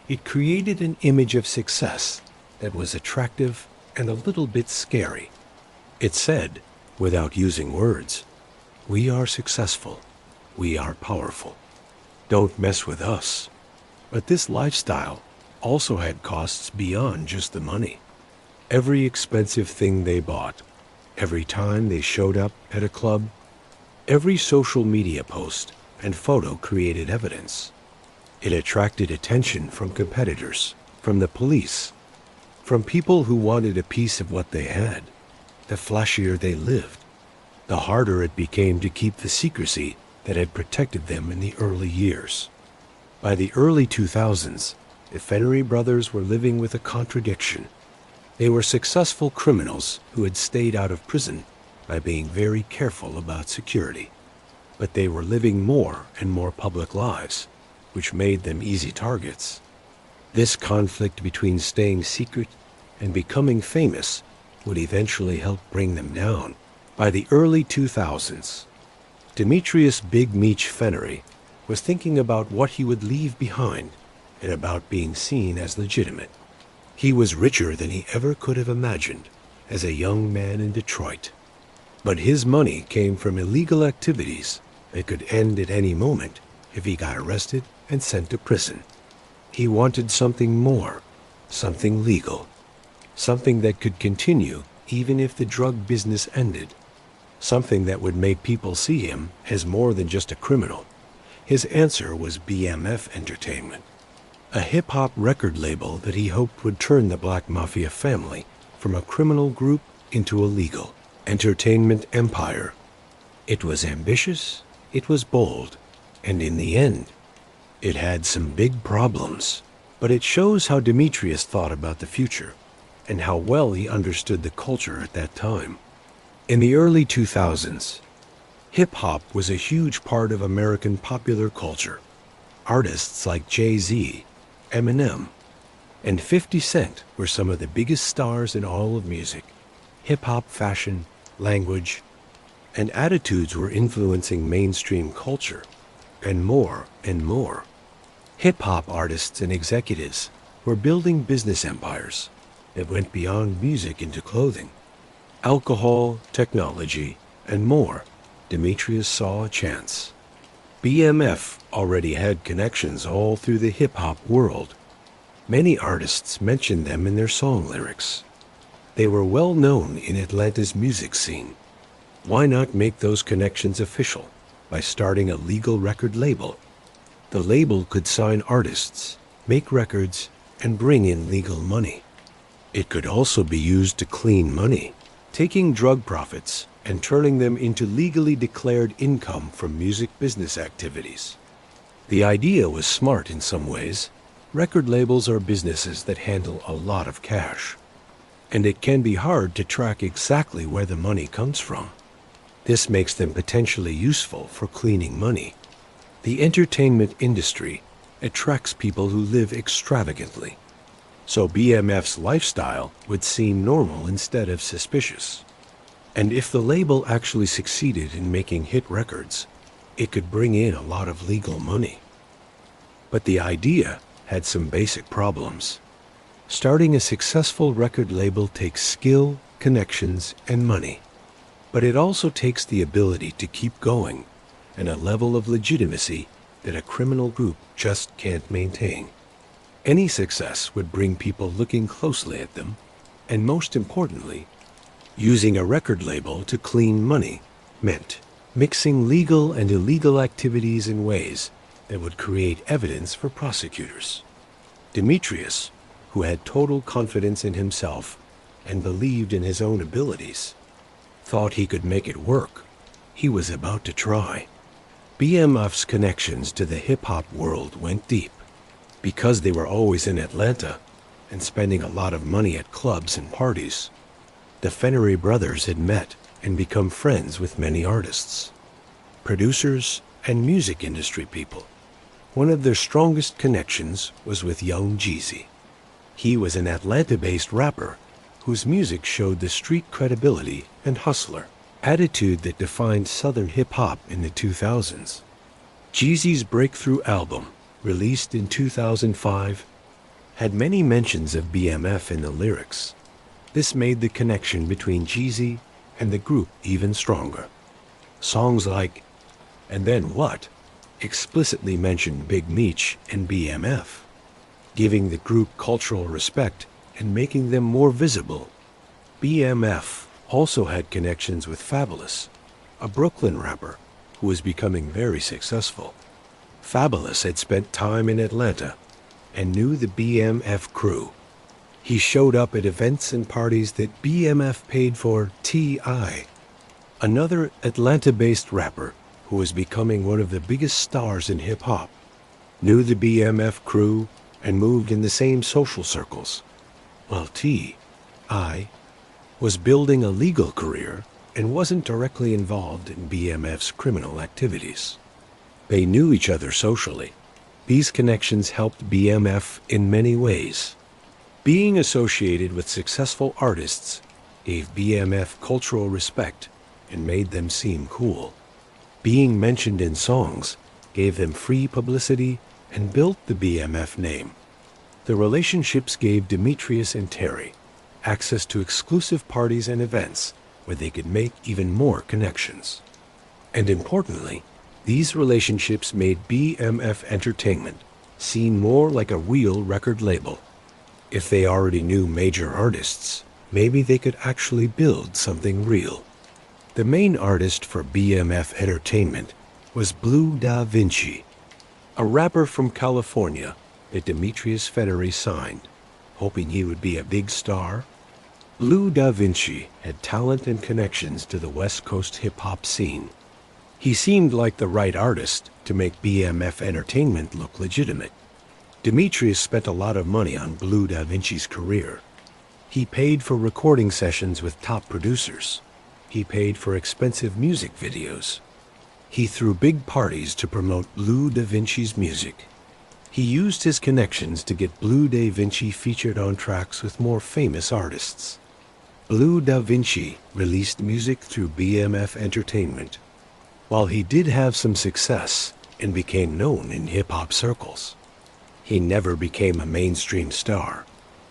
It created an image of success that was attractive and a little bit scary. It said, without using words, "We are successful. We are powerful. Don't mess with us." But this lifestyle also had costs beyond just the money. Every expensive thing they bought, every time they showed up at a club, every social media post and photo created evidence. It attracted attention from competitors, from the police, from people who wanted a piece of what they had. The flashier they lived, the harder it became to keep the secrecy that had protected them in the early years. By the early 2000s, the Flenory brothers were living with a contradiction. They were successful criminals who had stayed out of prison by being very careful about security. But they were living more and more public lives, which made them easy targets. This conflict between staying secret and becoming famous would eventually help bring them down. By the early 2000s, Demetrius Big Meech Flenory was thinking about what he would leave behind and about being seen as legitimate. He was richer than he ever could have imagined as a young man in Detroit. But his money came from illegal activities that could end at any moment if he got arrested and sent to prison. He wanted something more, something legal, something that could continue even if the drug business ended, something that would make people see him as more than just a criminal. His answer was BMF Entertainment, a hip-hop record label that he hoped would turn the Black Mafia Family from a criminal group into a legal entertainment empire. It was ambitious, it was bold, and in the end, it had some big problems. But it shows how Demetrius thought about the future and how well he understood the culture at that time. In the early 2000s, hip-hop was a huge part of American popular culture. Artists like Jay-Z, Eminem, and 50 Cent were some of the biggest stars in all of music. Hip-hop fashion, language, and attitudes were influencing mainstream culture, and more and more. Hip-hop artists and executives were building business empires that went beyond music into clothing, alcohol, technology, and more. Demetrius saw a chance. BMF already had connections all through the hip-hop world. Many artists mentioned them in their song lyrics. They were well known in Atlanta's music scene. Why not make those connections official by starting a legal record label? The label could sign artists, make records, and bring in legal money. It could also be used to clean money, taking drug profits and turning them into legally declared income from music business activities. The idea was smart in some ways. Record labels are businesses that handle a lot of cash, and it can be hard to track exactly where the money comes from. This makes them potentially useful for cleaning money. The entertainment industry attracts people who live extravagantly, so BMF's lifestyle would seem normal instead of suspicious. And if the label actually succeeded in making hit records, it could bring in a lot of legal money. But the idea had some basic problems. Starting a successful record label takes skill, connections, and money. But it also takes the ability to keep going and a level of legitimacy that a criminal group just can't maintain. Any success would bring people looking closely at them, and most importantly, using a record label to clean money meant mixing legal and illegal activities in ways that would create evidence for prosecutors. Demetrius, who had total confidence in himself and believed in his own abilities, thought he could make it work. He was about to try. BMF's connections to the hip-hop world went deep. Because they were always in Atlanta and spending a lot of money at clubs and parties, the Flenory brothers had met and become friends with many artists, producers, and music industry people. One of their strongest connections was with young Jeezy. He was an Atlanta-based rapper whose music showed the street credibility and hustler attitude that defined Southern hip-hop in the 2000s. Jeezy's breakthrough album, released in 2005, had many mentions of BMF in the lyrics. This made the connection between Jeezy and the group even stronger. Songs like "And Then What" explicitly mentioned Big Meech and BMF, giving the group cultural respect and making them more visible. BMF also had connections with Fabulous, a Brooklyn rapper who was becoming very successful. Fabulous had spent time in Atlanta and knew the BMF crew. He showed up at events and parties that BMF paid for. T.I., another Atlanta-based rapper who was becoming one of the biggest stars in hip-hop, knew the BMF crew and moved in the same social circles, while T.I. was building a legal career and wasn't directly involved in BMF's criminal activities. They knew each other socially. These connections helped BMF in many ways. Being associated with successful artists gave BMF cultural respect and made them seem cool. Being mentioned in songs gave them free publicity and built the BMF name. The relationships gave Demetrius and Terry access to exclusive parties and events where they could make even more connections. And importantly, these relationships made BMF Entertainment seem more like a real record label. If they already knew major artists, maybe they could actually build something real. The main artist for BMF Entertainment was Blue Da Vinci, a rapper from California that Demetrius Flenory signed, hoping he would be a big star. Blue Da Vinci had talent and connections to the West Coast hip-hop scene. He seemed like the right artist to make BMF Entertainment look legitimate. Demetrius spent a lot of money on Blue Da Vinci's career. He paid for recording sessions with top producers. He paid for expensive music videos. He threw big parties to promote Blue Da Vinci's music. He used his connections to get Blue Da Vinci featured on tracks with more famous artists. Blue Da Vinci released music through BMF Entertainment. While he did have some success and became known in hip-hop circles, he never became a mainstream star.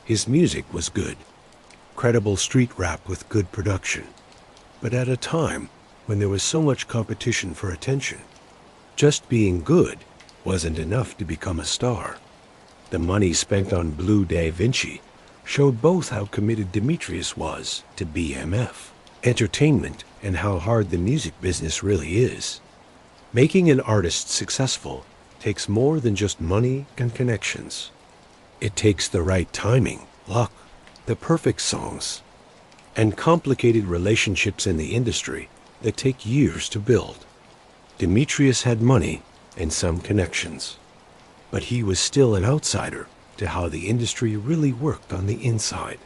His music was good, credible street rap with good production, but at a time when there was so much competition for attention, just being good wasn't enough to become a star. The money spent on Blue Da Vinci showed both how committed Demetrius was to BMF Entertainment and how hard the music business really is. Making an artist successful takes more than just money and connections. It takes the right timing, luck, the perfect songs, and complicated relationships in the industry that take years to build. Demetrius had money and some connections, but he was still an outsider to how the industry really worked on the inside.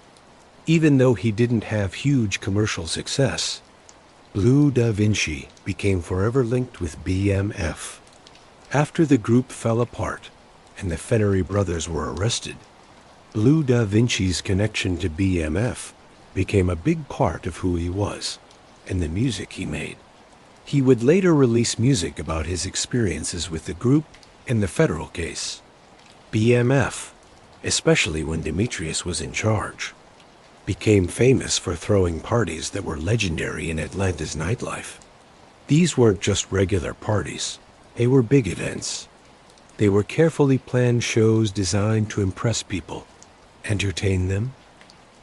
Even though he didn't have huge commercial success, Blue Da Vinci became forever linked with BMF. After the group fell apart and the Flenory brothers were arrested, Blue Da Vinci's connection to BMF became a big part of who he was and the music he made. He would later release music about his experiences with the group and the federal case. BMF, especially when Demetrius was in charge, became famous for throwing parties that were legendary in Atlanta's nightlife. These weren't just regular parties, they were big events. They were carefully planned shows designed to impress people, entertain them,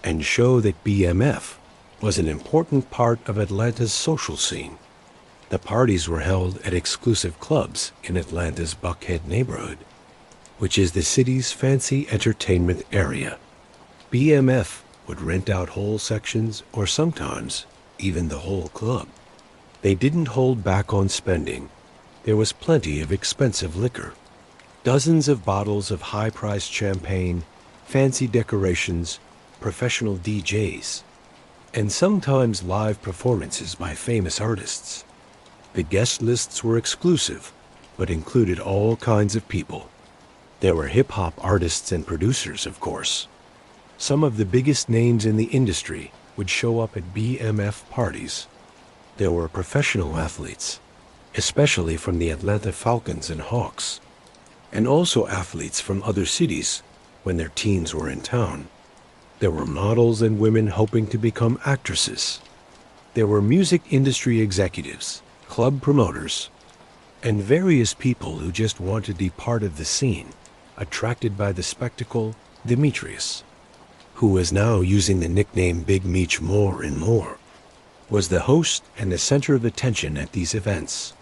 and show that BMF was an important part of Atlanta's social scene. The parties were held at exclusive clubs in Atlanta's Buckhead neighborhood, which is the city's fancy entertainment area. BMF would rent out whole sections or sometimes even the whole club. They didn't hold back on spending. There was plenty of expensive liquor, dozens of bottles of high-priced champagne, fancy decorations, professional DJs, and sometimes live performances by famous artists. The guest lists were exclusive, but included all kinds of people. There were hip-hop artists and producers, of course. Some of the biggest names in the industry would show up at BMF parties. There were professional athletes, especially from the Atlanta Falcons and Hawks, and also athletes from other cities when their teams were in town. There were models and women hoping to become actresses. There were music industry executives, club promoters, and various people who just wanted to be part of the scene, attracted by the spectacle. Demetrius, who was now using the nickname Big Meech more and more, was the host and the center of attention at these events.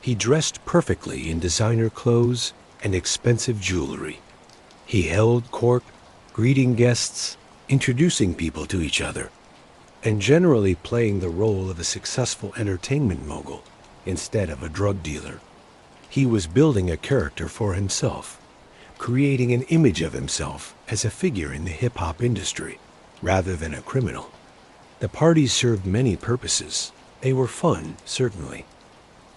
He dressed perfectly in designer clothes and expensive jewelry. He held court, greeting guests, introducing people to each other, and generally playing the role of a successful entertainment mogul instead of a drug dealer. He was building a character for himself, creating an image of himself as a figure in the hip-hop industry, rather than a criminal. The parties served many purposes. They were fun, certainly,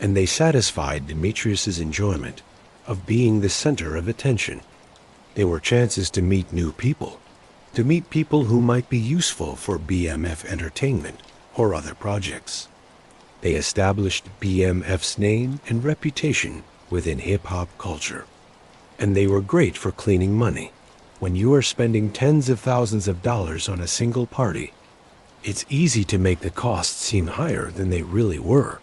and they satisfied Demetrius's enjoyment of being the center of attention. They were chances to meet new people, to meet people who might be useful for BMF Entertainment or other projects. They established BMF's name and reputation within hip-hop culture. And they were great for cleaning money. When you are spending tens of thousands of dollars on a single party, it's easy to make the costs seem higher than they really were,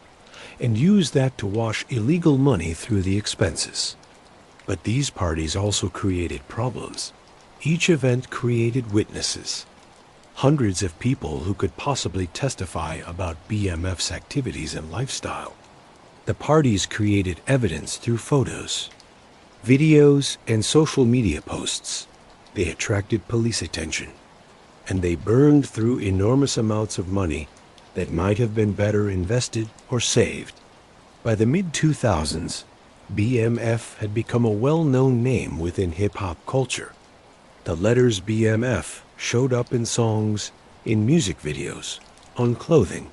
and use that to wash illegal money through the expenses. But these parties also created problems. Each event created witnesses, hundreds of people who could possibly testify about BMF's activities and lifestyle. The parties created evidence through photos, videos, and social media posts. They attracted police attention, and they burned through enormous amounts of money that might have been better invested or saved. By the mid-2000s, BMF had become a well-known name within hip-hop culture. The letters BMF showed up in songs, in music videos, on clothing.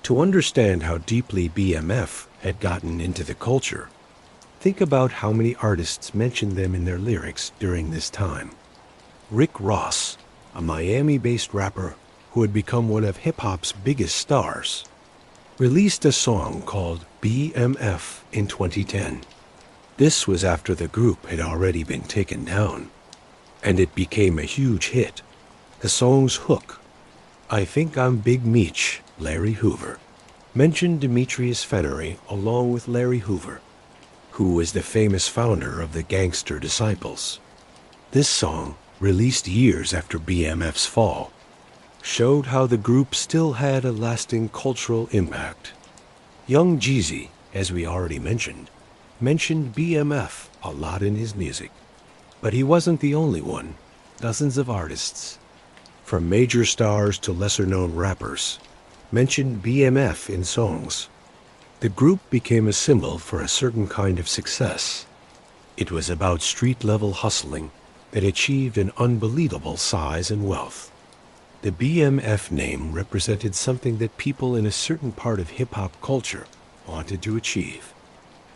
To understand how deeply BMF had gotten into the culture, think about how many artists mentioned them in their lyrics during this time. Rick Ross, a Miami-based rapper who had become one of hip-hop's biggest stars, released a song called BMF in 2010. This was after the group had already been taken down, and it became a huge hit. The song's hook, "I Think I'm Big Meech, Larry Hoover," mentioned Demetrius Flenory along with Larry Hoover, who was the famous founder of the Gangster disciples. This song, released years after BMF's fall, showed how the group still had a lasting cultural impact. Young Jeezy, as we already mentioned BMF a lot in his music. But he wasn't the only one. Dozens of artists, from major stars to lesser-known rappers, mentioned BMF in songs. The group became a symbol for a certain kind of success. It was about street-level hustling that achieved an unbelievable size and wealth. The BMF name represented something that people in a certain part of hip-hop culture wanted to achieve.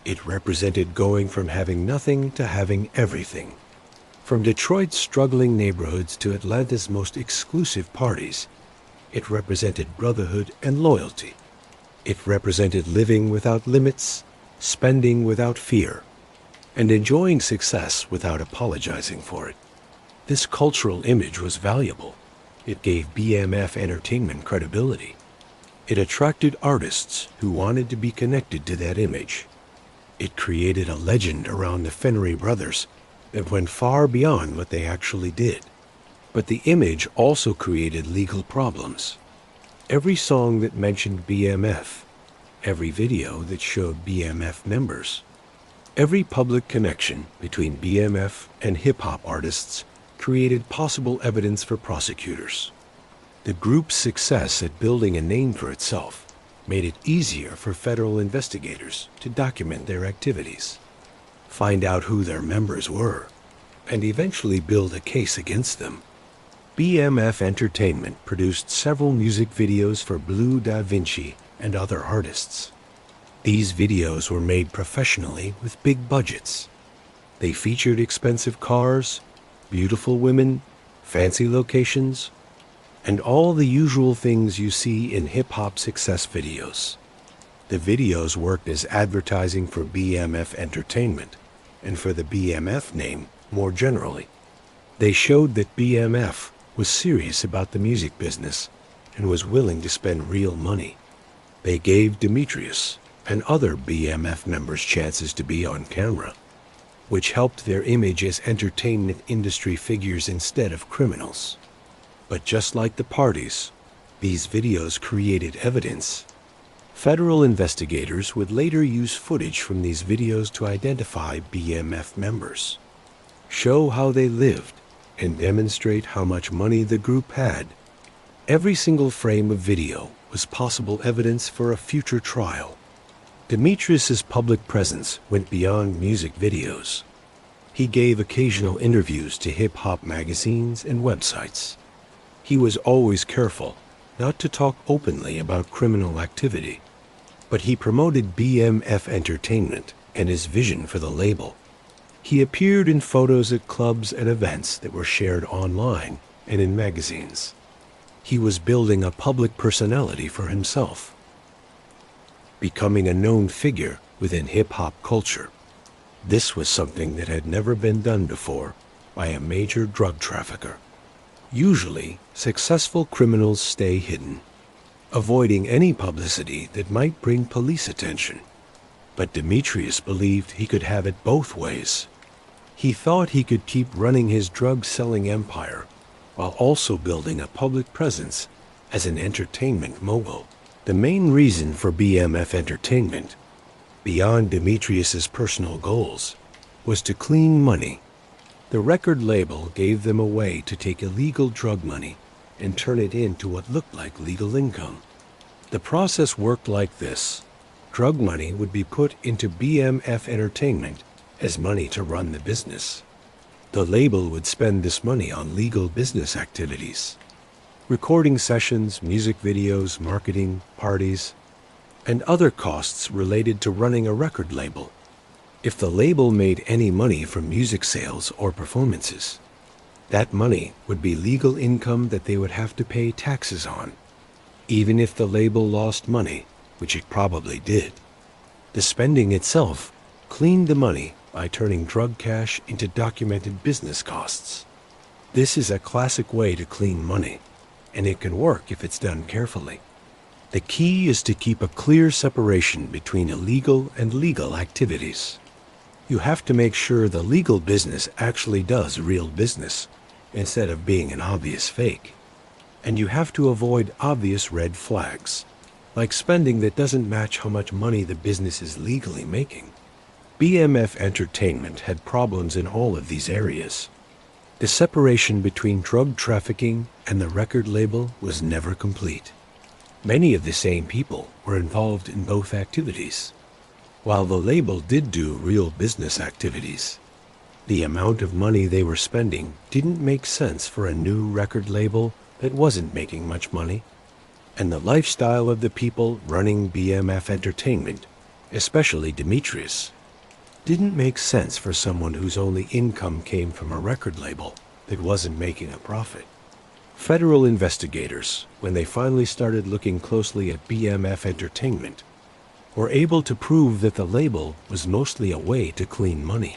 It represented going from having nothing to having everything. From Detroit's struggling neighborhoods to Atlanta's most exclusive parties, it represented brotherhood and loyalty. It represented living without limits, spending without fear, and enjoying success without apologizing for it. This cultural image was valuable. It gave BMF Entertainment credibility. It attracted artists who wanted to be connected to that image. It created a legend around the Flenory brothers that went far beyond what they actually did. But the image also created legal problems. Every song that mentioned BMF, every video that showed BMF members, every public connection between BMF and hip-hop artists created possible evidence for prosecutors. The group's success at building a name for itself made it easier for federal investigators to document their activities, find out who their members were, and eventually build a case against them. BMF Entertainment produced several music videos for Blue Da Vinci and other artists. These videos were made professionally with big budgets. They featured expensive cars, beautiful women, fancy locations, and all the usual things you see in hip-hop success videos. The videos worked as advertising for BMF Entertainment and for the BMF name more generally. They showed that BMF was serious about the music business and was willing to spend real money. They gave Demetrius and other BMF members chances to be on camera, which helped their image as entertainment industry figures instead of criminals. But just like the parties, these videos created evidence. Federal investigators would later use footage from these videos to identify BMF members, show how they lived, and demonstrate how much money the group had. Every single frame of video was possible evidence for a future trial. Demetrius's public presence went beyond music videos. He gave occasional interviews to hip-hop magazines and websites. He was always careful not to talk openly about criminal activity, but he promoted BMF Entertainment and his vision for the label. He appeared in photos at clubs and events that were shared online and in magazines. He was building a public personality for himself, becoming a known figure within hip-hop culture. This was something that had never been done before by a major drug trafficker. Usually, successful criminals stay hidden, avoiding any publicity that might bring police attention. But Demetrius believed he could have it both ways. He thought he could keep running his drug-selling empire while also building a public presence as an entertainment mogul. The main reason for BMF Entertainment, beyond Demetrius's personal goals, was to clean money. The record label gave them a way to take illegal drug money and turn it into what looked like legal income. The process worked like this. Drug money would be put into BMF Entertainment as money to run the business. The label would spend this money on legal business activities, recording sessions, music videos, marketing, parties, and other costs related to running a record label. If the label made any money from music sales or performances, that money would be legal income that they would have to pay taxes on. Even if the label lost money, which it probably did, the spending itself cleaned the money by turning drug cash into documented business costs. This is a classic way to clean money, and it can work if it's done carefully. The key is to keep a clear separation between illegal and legal activities. You have to make sure the legal business actually does real business, instead of being an obvious fake. And you have to avoid obvious red flags, like spending that doesn't match how much money the business is legally making. BMF Entertainment had problems in all of these areas. The separation between drug trafficking and the record label was never complete. Many of the same people were involved in both activities. While the label did do real business activities, the amount of money they were spending didn't make sense for a new record label that wasn't making much money. And the lifestyle of the people running BMF Entertainment, especially Demetrius, didn't make sense for someone whose only income came from a record label that wasn't making a profit. Federal investigators, when they finally started looking closely at BMF Entertainment, were able to prove that the label was mostly a way to clean money.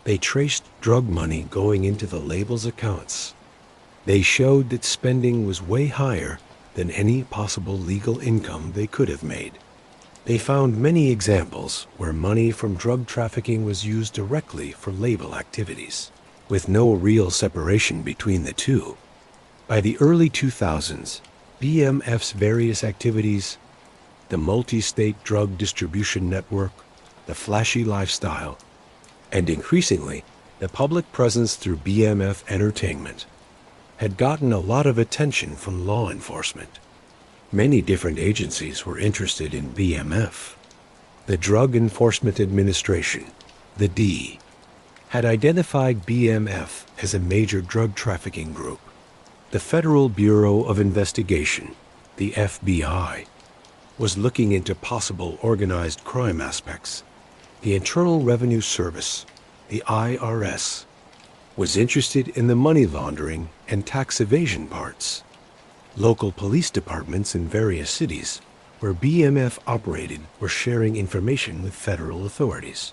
They traced drug money going into the label's accounts. They showed that spending was way higher than any possible legal income they could have made. They found many examples where money from drug trafficking was used directly for label activities, with no real separation between the two. By the early 2000s, BMF's various activities, the multi-state drug distribution network, the flashy lifestyle, and increasingly, the public presence through BMF Entertainment, had gotten a lot of attention from law enforcement. Many different agencies were interested in BMF. The Drug Enforcement Administration, the D, had identified BMF as a major drug trafficking group. The Federal Bureau of Investigation, the FBI, was looking into possible organized crime aspects. The Internal Revenue Service, the IRS, was interested in the money laundering and tax evasion parts. Local police departments in various cities where BMF operated were sharing information with federal authorities.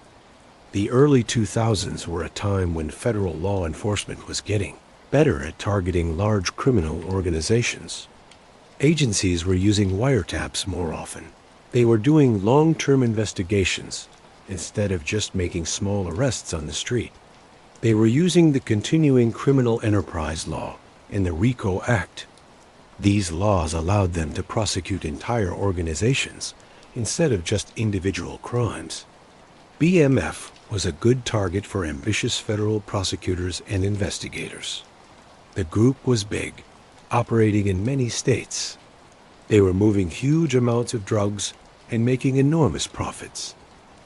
The early 2000s were a time when federal law enforcement was getting better at targeting large criminal organizations. Agencies were using wiretaps more often. They were doing long-term investigations instead of just making small arrests on the street. They were using the continuing criminal enterprise law and the RICO Act, These laws allowed them to prosecute entire organizations instead of just individual crimes. BMF was a good target for ambitious federal prosecutors and investigators. The group was big, operating in many states. They were moving huge amounts of drugs and making enormous profits.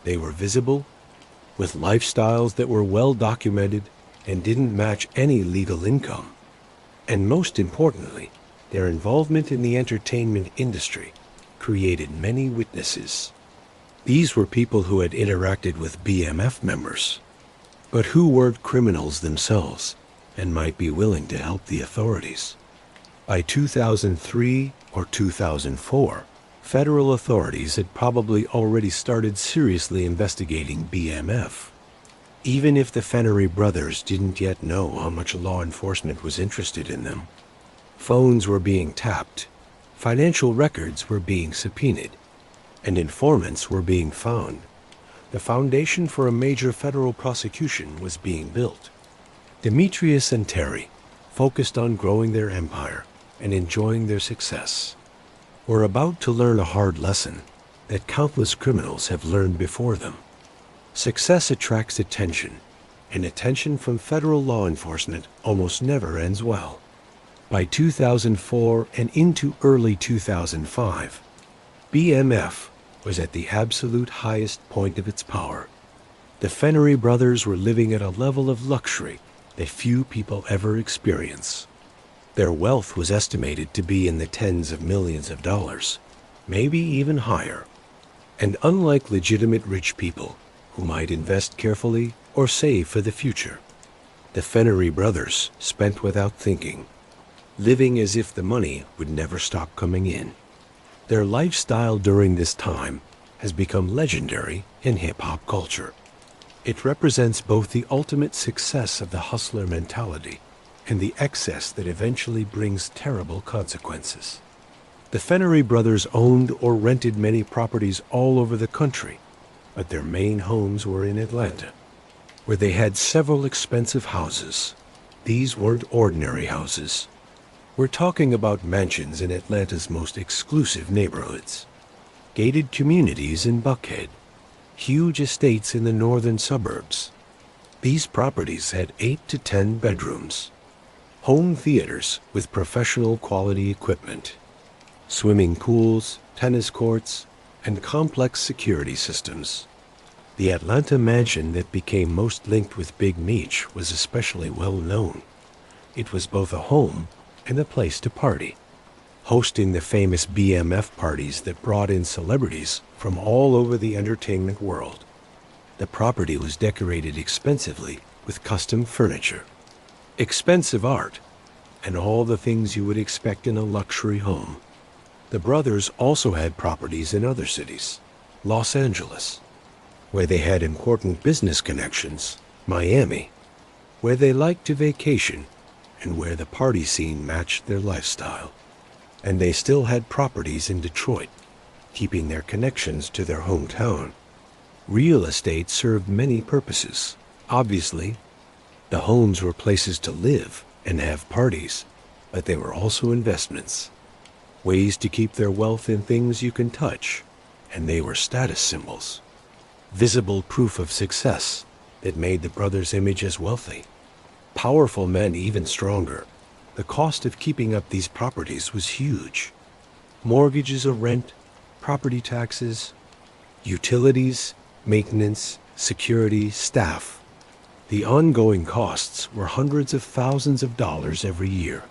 They were visible, with lifestyles that were well documented and didn't match any legal income. And most importantly, their involvement in the entertainment industry created many witnesses. These were people who had interacted with BMF members, but who weren't criminals themselves and might be willing to help the authorities. By 2003 or 2004, federal authorities had probably already started seriously investigating BMF. Even if the Flenory brothers didn't yet know how much law enforcement was interested in them. Phones were being tapped, financial records were being subpoenaed, and informants were being found. The foundation for a major federal prosecution was being built. Demetrius and Terry focused on growing their empire and enjoying their success. Were about to learn a hard lesson that countless criminals have learned before them. Success attracts attention, and attention from federal law enforcement almost never ends well. By 2004 and into early 2005, BMF was at the absolute highest point of its power. The Flenory brothers were living at a level of luxury that few people ever experience. Their wealth was estimated to be in the tens of millions of dollars, maybe even higher. And unlike legitimate rich people who might invest carefully or save for the future, the Flenory brothers spent without thinking, living as if the money would never stop coming in. Their lifestyle during this time has become legendary in hip-hop culture. It represents both the ultimate success of the hustler mentality and the excess that eventually brings terrible consequences. The Flenory brothers owned or rented many properties all over the country, but their main homes were in Atlanta, where they had several expensive houses. These weren't ordinary houses. We're talking about mansions in Atlanta's most exclusive neighborhoods, gated communities in Buckhead, huge estates in the northern suburbs. These properties had 8 to 10 bedrooms, home theaters with professional quality equipment, swimming pools, tennis courts, and complex security systems. The Atlanta mansion that became most linked with Big Meech was especially well known. It was both a home and a place to party, hosting the famous BMF parties that brought in celebrities from all over the entertainment world. The property was decorated expensively with custom furniture, expensive art, and all the things you would expect in a luxury home. The brothers also had properties in other cities, Los Angeles, where they had important business connections, Miami, where they liked to vacation, and where the party scene matched their lifestyle. And they still had properties in Detroit, keeping their connections to their hometown. Real estate served many purposes. Obviously, the homes were places to live and have parties, but they were also investments, ways to keep their wealth in things you can touch, and they were status symbols, visible proof of success that made the brothers' image as wealthy. Powerful men even stronger. The cost of keeping up these properties was huge. Mortgages of rent, property taxes, utilities, maintenance, security, staff. The ongoing costs were hundreds of thousands of dollars every year.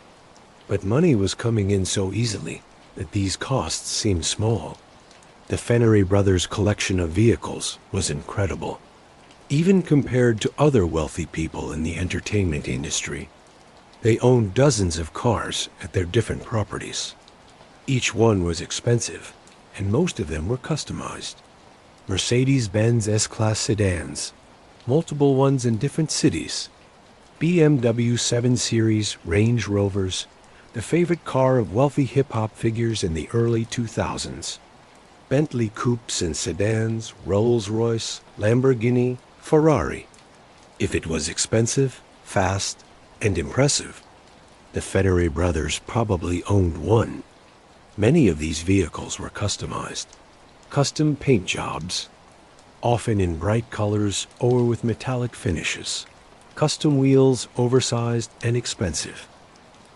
But money was coming in so easily that these costs seemed small. The Flenory brothers' collection of vehicles was incredible, even compared to other wealthy people in the entertainment industry. They owned dozens of cars at their different properties. Each one was expensive, and most of them were customized. Mercedes-Benz S-Class sedans, multiple ones in different cities, BMW 7 Series Range Rovers, the favorite car of wealthy hip-hop figures in the early 2000s, Bentley coupes and sedans, Rolls-Royce, Lamborghini, Ferrari. If it was expensive, fast, and impressive, The Flenory brothers probably owned one. Many of these vehicles were customized. Custom paint jobs, often in bright colors or with metallic finishes. Custom wheels, oversized and expensive.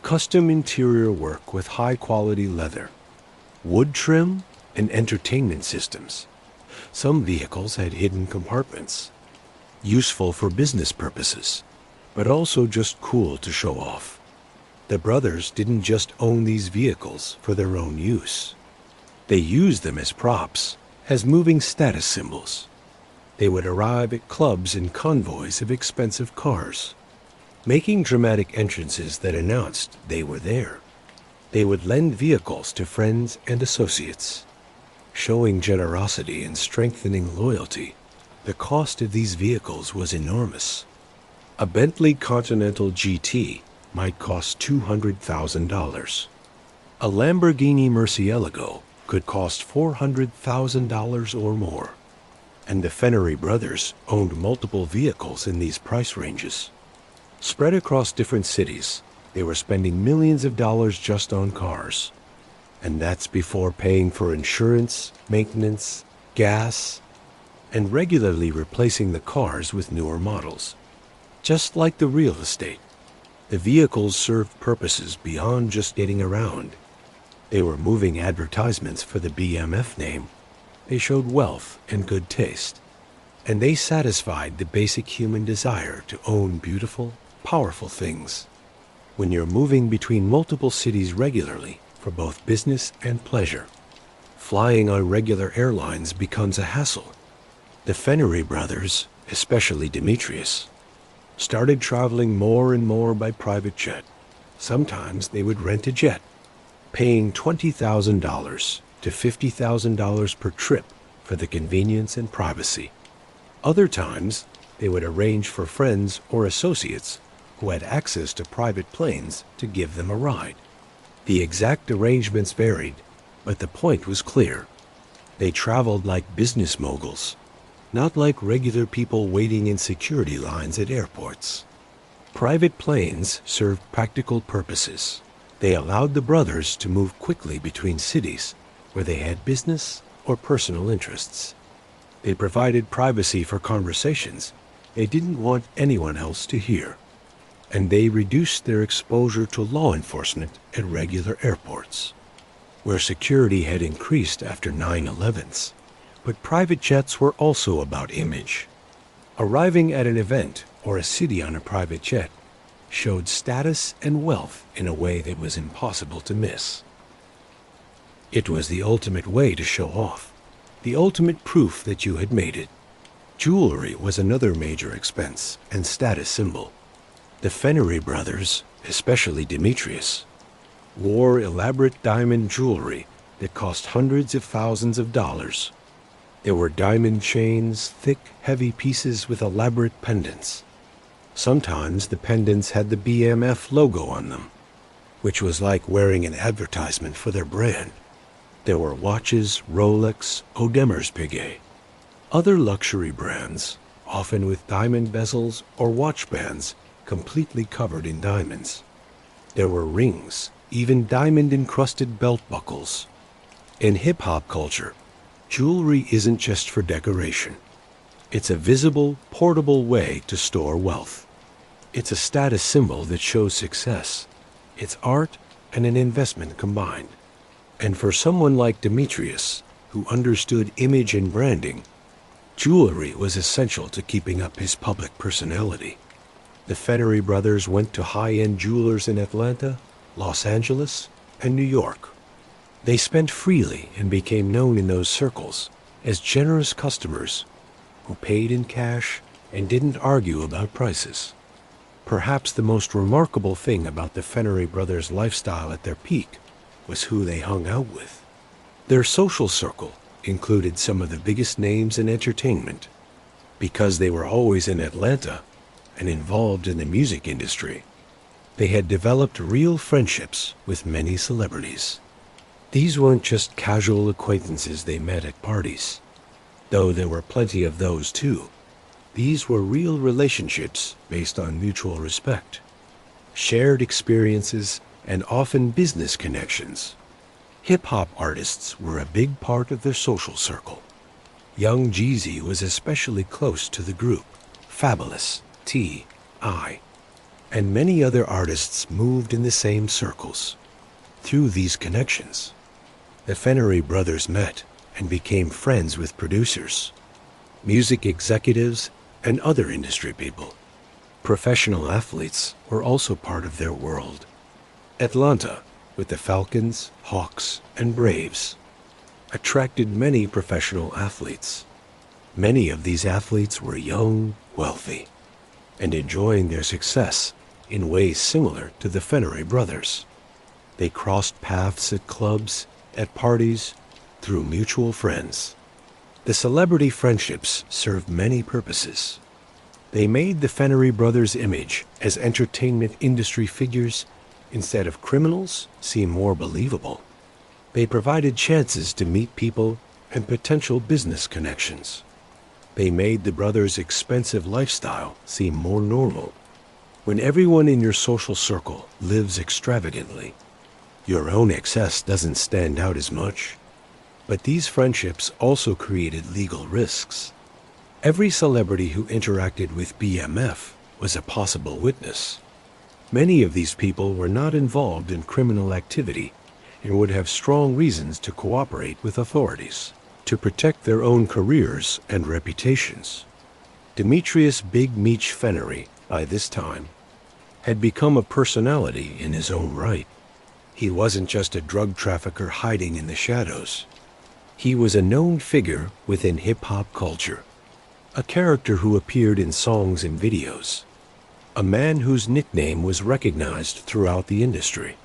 Custom interior work with high-quality leather. Wood trim and entertainment systems. Some vehicles had hidden compartments, useful for business purposes, but also just cool to show off. The brothers didn't just own these vehicles for their own use. They used them as props, as moving status symbols. They would arrive at clubs in convoys of expensive cars, making dramatic entrances that announced they were there. They would lend vehicles to friends and associates, showing generosity and strengthening loyalty. The cost of these vehicles was enormous. A Bentley Continental GT might cost $200,000. A Lamborghini Murcielago could cost $400,000 or more. And the Flenory brothers owned multiple vehicles in these price ranges. Spread across different cities, they were spending millions of dollars just on cars. And that's before paying for insurance, maintenance, gas, and regularly replacing the cars with newer models. Just like the real estate, the vehicles served purposes beyond just getting around. They were moving advertisements for the BMF name. They showed wealth and good taste. And they satisfied the basic human desire to own beautiful, powerful things. When you're moving between multiple cities regularly for both business and pleasure, flying on regular airlines becomes a hassle. The Flenory brothers, especially Demetrius, started traveling more and more by private jet. Sometimes they would rent a jet, paying $20,000 to $50,000 per trip for the convenience and privacy. Other times, they would arrange for friends or associates who had access to private planes to give them a ride. The exact arrangements varied, but the point was clear. They traveled like business moguls, not like regular people waiting in security lines at airports. Private planes served practical purposes. They allowed the brothers to move quickly between cities where they had business or personal interests. They provided privacy for conversations they didn't want anyone else to hear. And they reduced their exposure to law enforcement at regular airports, where security had increased after 9/11s. But private jets were also about image. Arriving at an event or a city on a private jet showed status and wealth in a way that was impossible to miss. It was the ultimate way to show off, the ultimate proof that you had made it. Jewelry was another major expense and status symbol. The Flenory brothers, especially Demetrius, wore elaborate diamond jewelry that cost hundreds of thousands of dollars. There were diamond chains, thick, heavy pieces with elaborate pendants. Sometimes the pendants had the BMF logo on them, which was like wearing an advertisement for their brand. There were watches, Rolex, Audemars Piguet. Other luxury brands, often with diamond bezels or watch bands completely covered in diamonds. There were rings, even diamond-encrusted belt buckles. In hip-hop culture, jewelry isn't just for decoration. It's a visible, portable way to store wealth. It's a status symbol that shows success. It's art and an investment combined. And for someone like Demetrius, who understood image and branding, jewelry was essential to keeping up his public personality. The Flenory brothers went to high-end jewelers in Atlanta, Los Angeles, and New York. They spent freely and became known in those circles as generous customers who paid in cash and didn't argue about prices. Perhaps the most remarkable thing about the Flenory brothers' lifestyle at their peak was who they hung out with. Their social circle included some of the biggest names in entertainment. Because they were always in Atlanta and involved in the music industry, they had developed real friendships with many celebrities. These weren't just casual acquaintances they met at parties, though there were plenty of those too. These were real relationships based on mutual respect. shared experiences, and often business connections. Hip-hop artists were a big part of their social circle. Young Jeezy was especially close to the group, Fabulous, T.I., and many other artists moved in the same circles. Through these connections, the Flenory brothers met and became friends with producers, music executives, and other industry people. Professional athletes were also part of their world. Atlanta, with the Falcons, Hawks, and Braves, attracted many professional athletes. Many of these athletes were young, wealthy, and enjoying their success in ways similar to the Flenory brothers. They crossed paths at clubs, at parties, through mutual friends. The celebrity friendships served many purposes. They made the Flenory brothers' image as entertainment industry figures instead of criminals seem more believable. They provided chances to meet people and potential business connections. They made the brothers' expensive lifestyle seem more normal. When everyone in your social circle lives extravagantly, your own excess doesn't stand out as much. But these friendships also created legal risks. Every celebrity who interacted with BMF was a possible witness. Many of these people were not involved in criminal activity and would have strong reasons to cooperate with authorities to protect their own careers and reputations. Demetrius Big Meech Flenory, by this time, had become a personality in his own right. He wasn't just a drug trafficker hiding in the shadows. He was a known figure within hip-hop culture, a character who appeared in songs and videos, a man whose nickname was recognized throughout the industry.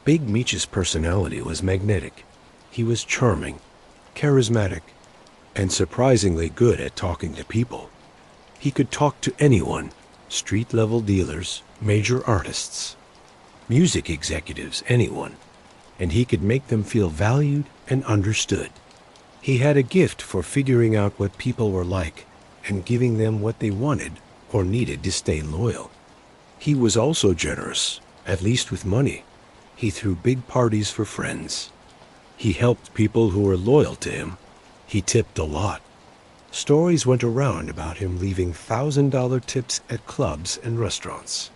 Big Meech's personality was magnetic. He was charming, charismatic, and surprisingly good at talking to people. He could talk to anyone, street-level dealers, major artists, music executives, anyone, and he could make them feel valued and understood. He had a gift for figuring out what people were like and giving them what they wanted or needed to stay loyal. He was also generous, at least with money. He threw big parties for friends. He helped people who were loyal to him. He tipped a lot. Stories went around about him leaving $1,000 tips at clubs and restaurants.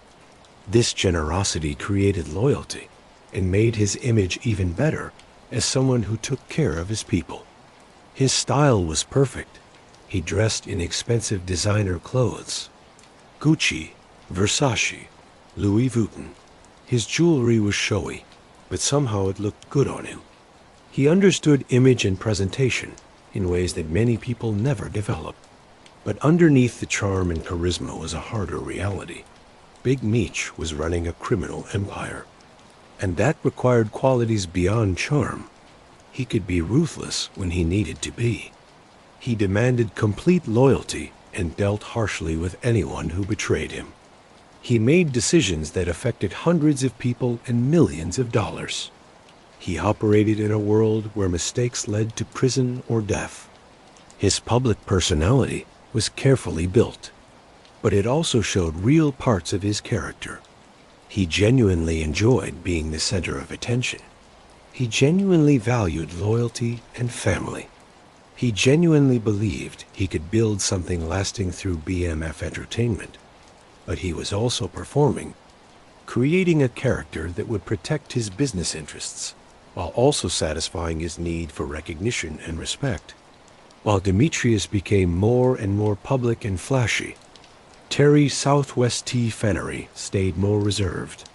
This generosity created loyalty and made his image even better as someone who took care of his people. His style was perfect. He dressed in expensive designer clothes. Gucci, Versace, Louis Vuitton. His jewelry was showy, but somehow it looked good on him. He understood image and presentation in ways that many people never develop. But underneath the charm and charisma was a harder reality. Big Meech was running a criminal empire, and that required qualities beyond charm. He could be ruthless when he needed to be. He demanded complete loyalty and dealt harshly with anyone who betrayed him. He made decisions that affected hundreds of people and millions of dollars. He operated in a world where mistakes led to prison or death. His public personality was carefully built, but it also showed real parts of his character. He genuinely enjoyed being the center of attention. He genuinely valued loyalty and family. He genuinely believed he could build something lasting through BMF entertainment. But he was also performing, creating a character that would protect his business interests, while also satisfying his need for recognition and respect. While Demetrius became more and more public and flashy, Terry Southwest T. Flenory stayed more reserved.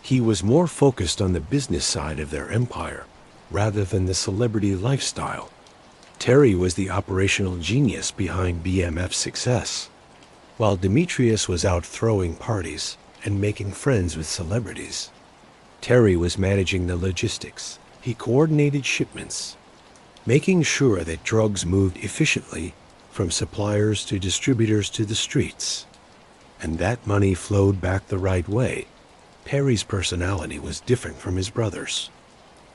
He was more focused on the business side of their empire, rather than the celebrity lifestyle. Terry was the operational genius behind BMF's success, while Demetrius was out throwing parties and making friends with celebrities. Terry was managing the logistics. He coordinated shipments, making sure that drugs moved efficiently from suppliers to distributors to the streets. And that money flowed back the right way. Terry's personality was different from his brother's.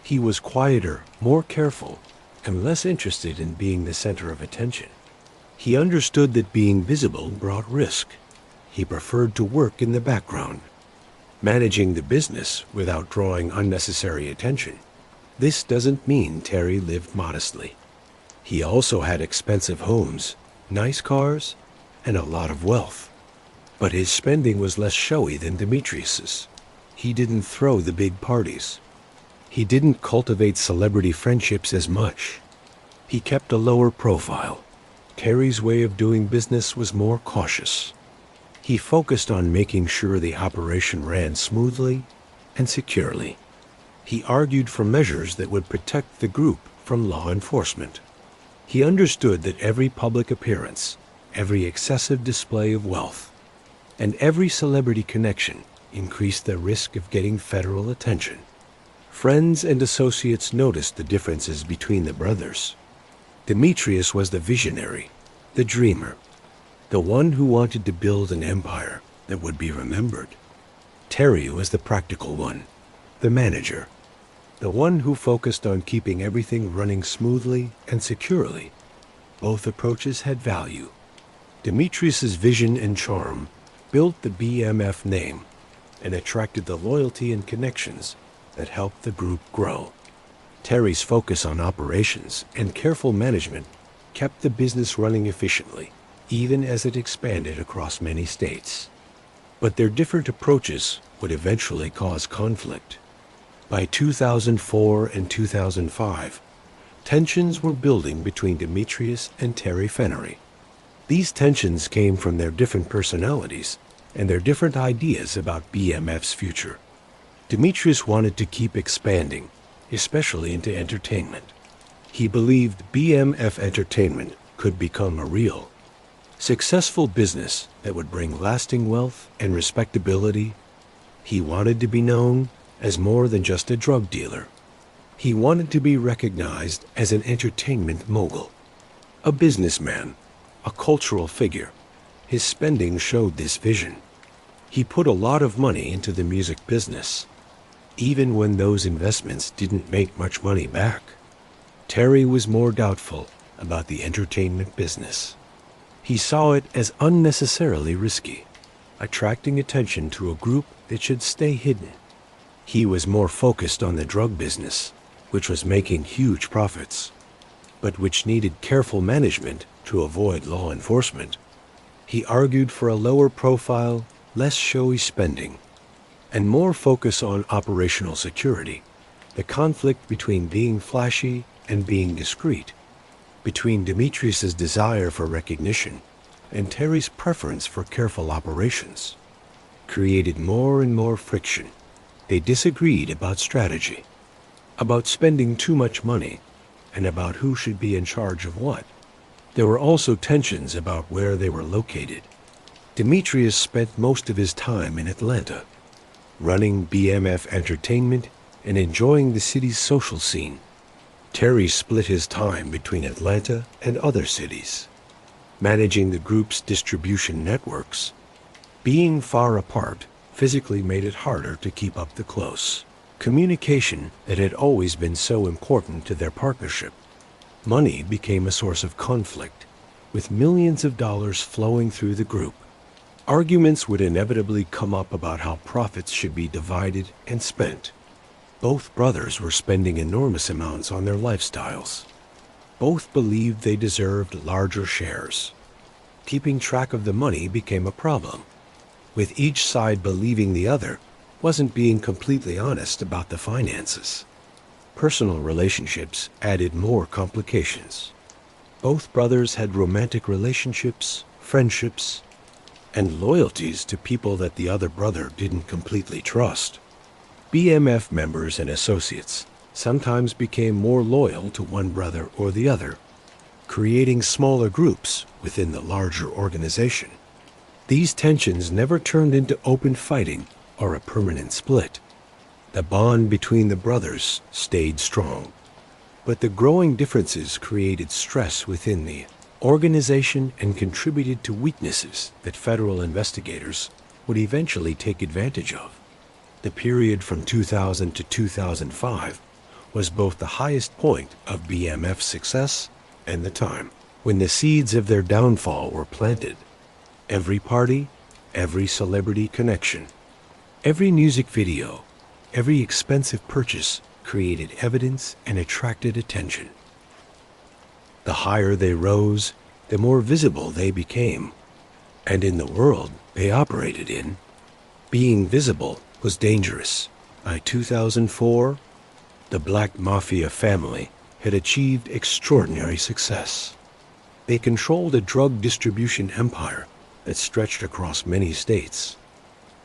He was quieter, more careful, and less interested in being the center of attention. He understood that being visible brought risk. He preferred to work in the background, managing the business without drawing unnecessary attention. This doesn't mean Terry lived modestly. He also had expensive homes, nice cars, and a lot of wealth. But his spending was less showy than Demetrius's. He didn't throw the big parties. He didn't cultivate celebrity friendships as much. He kept a lower profile. Terry's way of doing business was more cautious. He focused on making sure the operation ran smoothly and securely. He argued for measures that would protect the group from law enforcement. He understood that every public appearance, every excessive display of wealth, and every celebrity connection increased the risk of getting federal attention. Friends and associates noticed the differences between the brothers. Demetrius was the visionary, the dreamer, the one who wanted to build an empire that would be remembered. Terry was the practical one, the manager, the one who focused on keeping everything running smoothly and securely. Both approaches had value. Demetrius's vision and charm built the BMF name and attracted the loyalty and connections that helped the group grow. Terry's focus on operations and careful management kept the business running efficiently, even as it expanded across many states. But their different approaches would eventually cause conflict. By 2004 and 2005, tensions were building between Demetrius and Terry Flenory. These tensions came from their different personalities and their different ideas about BMF's future. Demetrius wanted to keep expanding, especially into entertainment. He believed BMF Entertainment could become a real, successful business that would bring lasting wealth and respectability. He wanted to be known as more than just a drug dealer. He wanted to be recognized as an entertainment mogul, a businessman, a cultural figure. His spending showed this vision. He put a lot of money into the music business, even when those investments didn't make much money back. Terry was more doubtful about the entertainment business. He saw it as unnecessarily risky, attracting attention to a group that should stay hidden. He was more focused on the drug business, which was making huge profits, but which needed careful management to avoid law enforcement. He argued for a lower profile, less showy spending, and more focus on operational security. The conflict between being flashy and being discreet, between Demetrius's desire for recognition and Terry's preference for careful operations, created more and more friction. They disagreed about strategy, about spending too much money, and about who should be in charge of what. There were also tensions about where they were located. Demetrius spent most of his time in Atlanta, running BMF Entertainment and enjoying the city's social scene. Terry split his time between Atlanta and other cities, managing the group's distribution networks. Being far apart physically made it harder to keep up the close communication that had always been so important to their partnership. Money became a source of conflict, with millions of dollars flowing through the group. Arguments would inevitably come up about how profits should be divided and spent. Both brothers were spending enormous amounts on their lifestyles. Both believed they deserved larger shares. Keeping track of the money became a problem, with each side believing the other wasn't being completely honest about the finances. Personal relationships added more complications. Both brothers had romantic relationships, friendships, and loyalties to people that the other brother didn't completely trust. BMF members and associates sometimes became more loyal to one brother or the other, creating smaller groups within the larger organization. These tensions never turned into open fighting or a permanent split. The bond between the brothers stayed strong, but the growing differences created stress within the organization and contributed to weaknesses that federal investigators would eventually take advantage of. The period from 2000 to 2005 was both the highest point of BMF's success and the time when the seeds of their downfall were planted. Every party, every celebrity connection, Every music video, every expensive purchase created evidence and attracted attention. The higher they rose, the more visible they became. And in the world they operated in, being visible was dangerous. By 2004, the Black Mafia Family had achieved extraordinary success. They controlled a drug distribution empire that stretched across many states.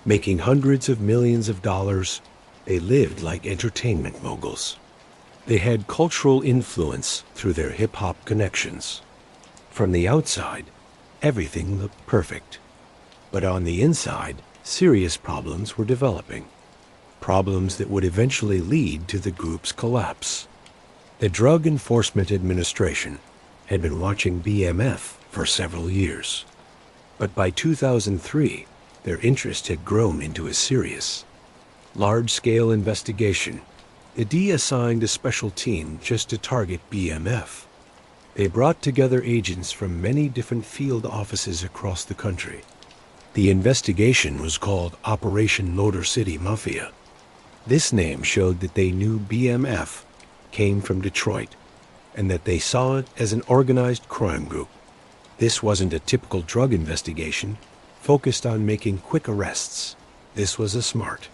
Making hundreds of millions of dollars, they lived like entertainment moguls. They had cultural influence through their hip-hop connections. From the outside, everything looked perfect. But on the inside, serious problems were developing. Problems that would eventually lead to the group's collapse. The Drug Enforcement Administration had been watching BMF for several years. But by 2003, their interest had grown into a serious, large-scale investigation. The D assigned a special team just to target BMF. They brought together agents from many different field offices across the country. The investigation was called Operation Motor City Mafia. This name showed that they knew BMF came from Detroit, and that they saw it as an organized crime group. This wasn't a typical drug investigation focused on making quick arrests. This was a smart,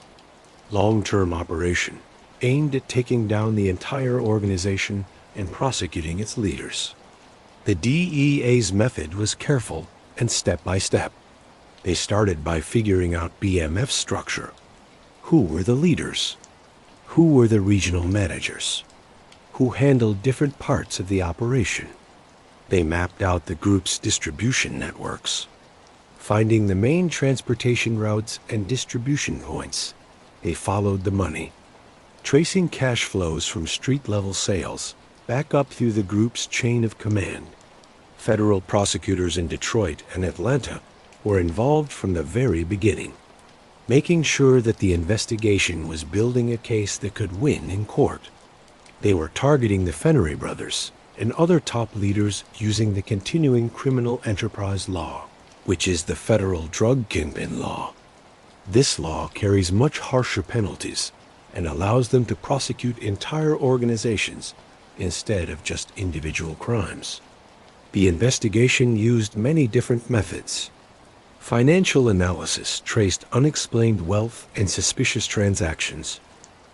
long-term operation aimed at taking down the entire organization and prosecuting its leaders. The DEA's method was careful and step-by-step. They started by figuring out BMF's structure. Who were the leaders? Who were the regional managers? Who handled different parts of the operation? They mapped out the group's distribution networks. Finding the main transportation routes and distribution points, they followed the money, tracing cash flows from street-level sales back up through the group's chain of command. Federal prosecutors in Detroit and Atlanta were involved from the very beginning, making sure that the investigation was building a case that could win in court. They were targeting the Flenory brothers and other top leaders using the continuing criminal enterprise law, which is the federal drug kingpin law. This law carries much harsher penalties and allows them to prosecute entire organizations instead of just individual crimes. The investigation used many different methods. Financial analysis traced unexplained wealth and suspicious transactions.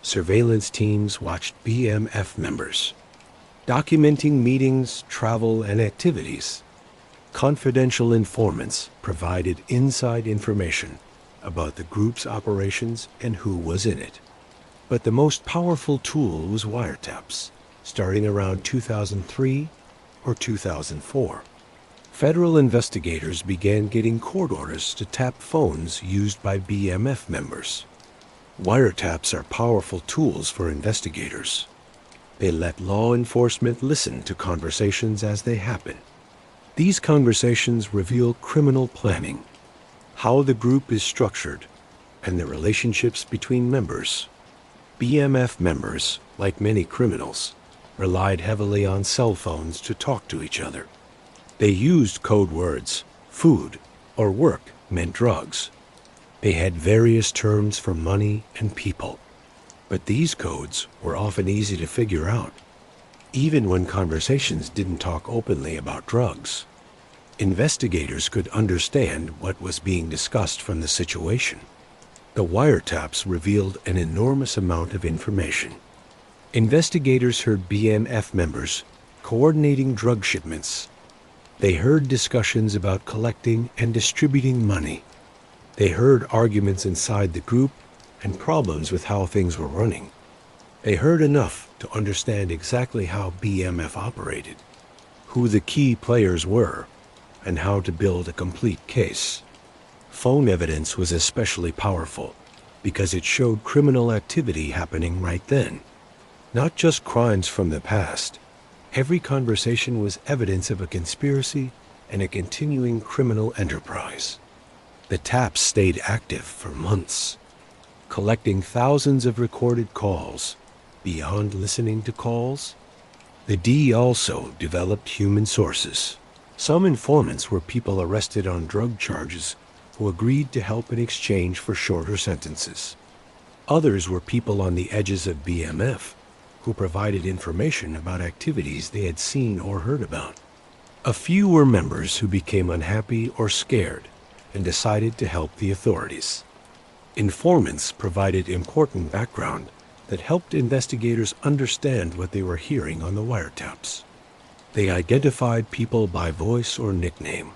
Surveillance teams watched BMF members, documenting meetings, travel, and activities. Confidential informants provided inside information about the group's operations and who was in it. But the most powerful tool was wiretaps, starting around 2003 or 2004. Federal investigators began getting court orders to tap phones used by BMF members. Wiretaps are powerful tools for investigators. They let law enforcement listen to conversations as they happen. These conversations reveal criminal planning, how the group is structured, and the relationships between members. BMF members, like many criminals, relied heavily on cell phones to talk to each other. They used code words. Food or work meant drugs. They had various terms for money and people. But these codes were often easy to figure out, even when conversations didn't talk openly about drugs. Investigators could understand what was being discussed from the situation. The wiretaps revealed an enormous amount of information. Investigators heard BMF members coordinating drug shipments. They heard discussions about collecting and distributing money. They heard arguments inside the group and problems with how things were running. They heard enough to understand exactly how BMF operated, who the key players were, and how to build a complete case. Phone evidence was especially powerful because it showed criminal activity happening right then, not just crimes from the past. Every conversation was evidence of a conspiracy and a continuing criminal enterprise. The taps stayed active for months, collecting thousands of recorded calls. Beyond listening to calls, the D also developed human sources. Some informants were people arrested on drug charges who agreed to help in exchange for shorter sentences. Others were people on the edges of BMF, who provided information about activities they had seen or heard about. A few were members who became unhappy or scared and decided to help the authorities. Informants provided important background that helped investigators understand what they were hearing on the wiretaps. They identified people by voice or nickname.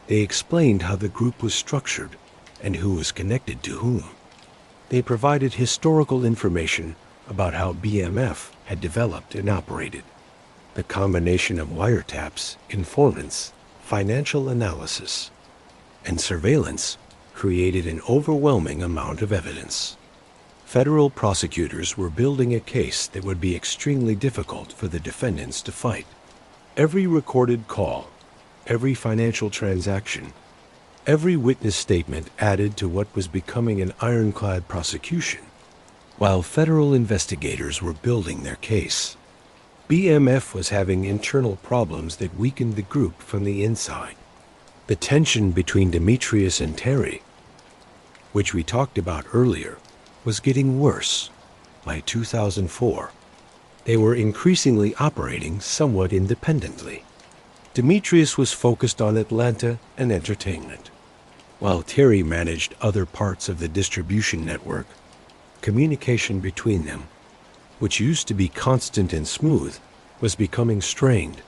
They explained how the group was structured and who was connected to whom. They provided historical information about how BMF had developed and operated. The combination of wiretaps, informants, financial analysis, and surveillance created an overwhelming amount of evidence. Federal prosecutors were building a case that would be extremely difficult for the defendants to fight. Every recorded call, every financial transaction, every witness statement added to what was becoming an ironclad prosecution. While federal investigators were building their case, BMF was having internal problems that weakened the group from the inside. The tension between Demetrius and Terry, which we talked about earlier, was getting worse. By 2004, they were increasingly operating somewhat independently. Demetrius was focused on Atlanta and entertainment, while Terry managed other parts of the distribution network. Communication between them, which used to be constant and smooth, was becoming strained.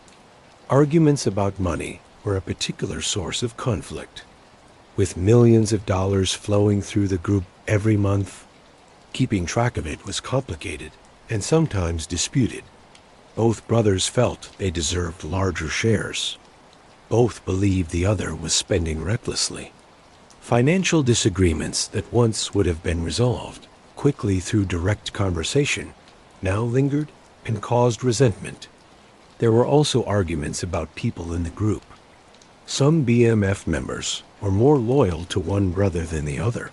Arguments about money were a particular source of conflict. With millions of dollars flowing through the group every month, keeping track of it was complicated and sometimes disputed. Both brothers felt they deserved larger shares. Both believed the other was spending recklessly. Financial disagreements that once would have been resolved quickly through direct conversation now lingered and caused resentment. There were also arguments about people in the group. Some BMF members were more loyal to one brother than the other.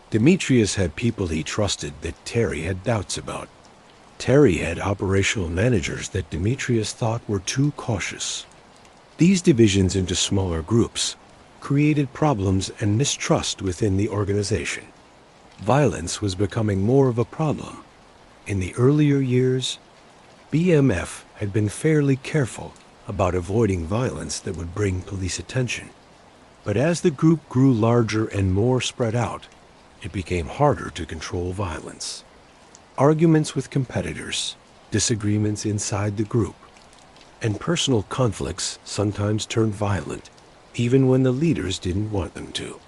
Demetrius had people he trusted that Terry had doubts about. Terry had operational managers that Demetrius thought were too cautious. These divisions into smaller groups created problems and mistrust within the organization. Violence was becoming more of a problem. In the earlier years, BMF had been fairly careful about avoiding violence that would bring police attention. But as the group grew larger and more spread out, it became harder to control violence. Arguments with competitors, disagreements inside the group, and personal conflicts sometimes turned violent, even when the leaders didn't want them to.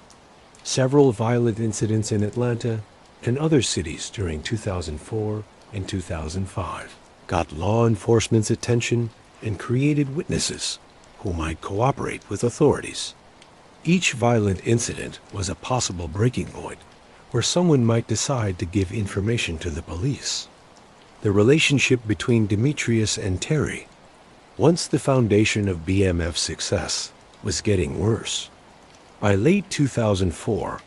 Several violent incidents in Atlanta and other cities during 2004 and 2005 got law enforcement's attention and created witnesses who might cooperate with authorities. Each violent incident was a possible breaking point where someone might decide to give information to the police. The relationship between Demetrius and Terry, once the foundation of BMF's success, was getting worse. By late 2004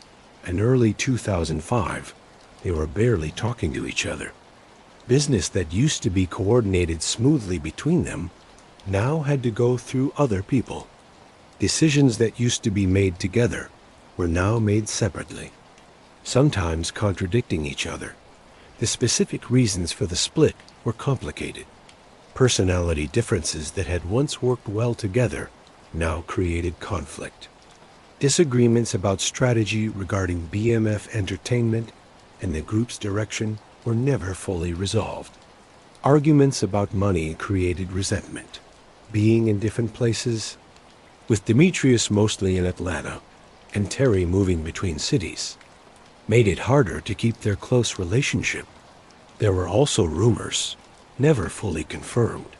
and early 2005, they were barely talking to each other. Business that used to be coordinated smoothly between them now had to go through other people. Decisions that used to be made together were now made separately, sometimes contradicting each other. The specific reasons for the split were complicated. Personality differences that had once worked well together now created conflict. Disagreements about strategy regarding BMF entertainment and the group's direction were never fully resolved. Arguments about money created resentment. Being in different places, with Demetrius mostly in Atlanta and Terry moving between cities, made it harder to keep their close relationship. There were also rumors, never fully confirmed,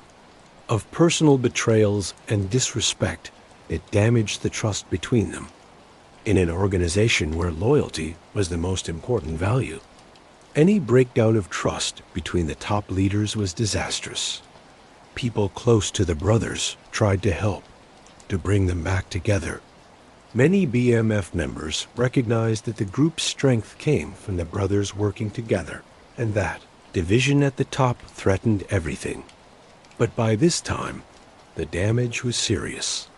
of personal betrayals and disrespect that damaged the trust between them. In an organization where loyalty was the most important value, any breakdown of trust between the top leaders was disastrous. People close to the brothers tried to help, to bring them back together. Many BMF members recognized that the group's strength came from the brothers working together, and that division at the top threatened everything. But by this time, the damage was serious.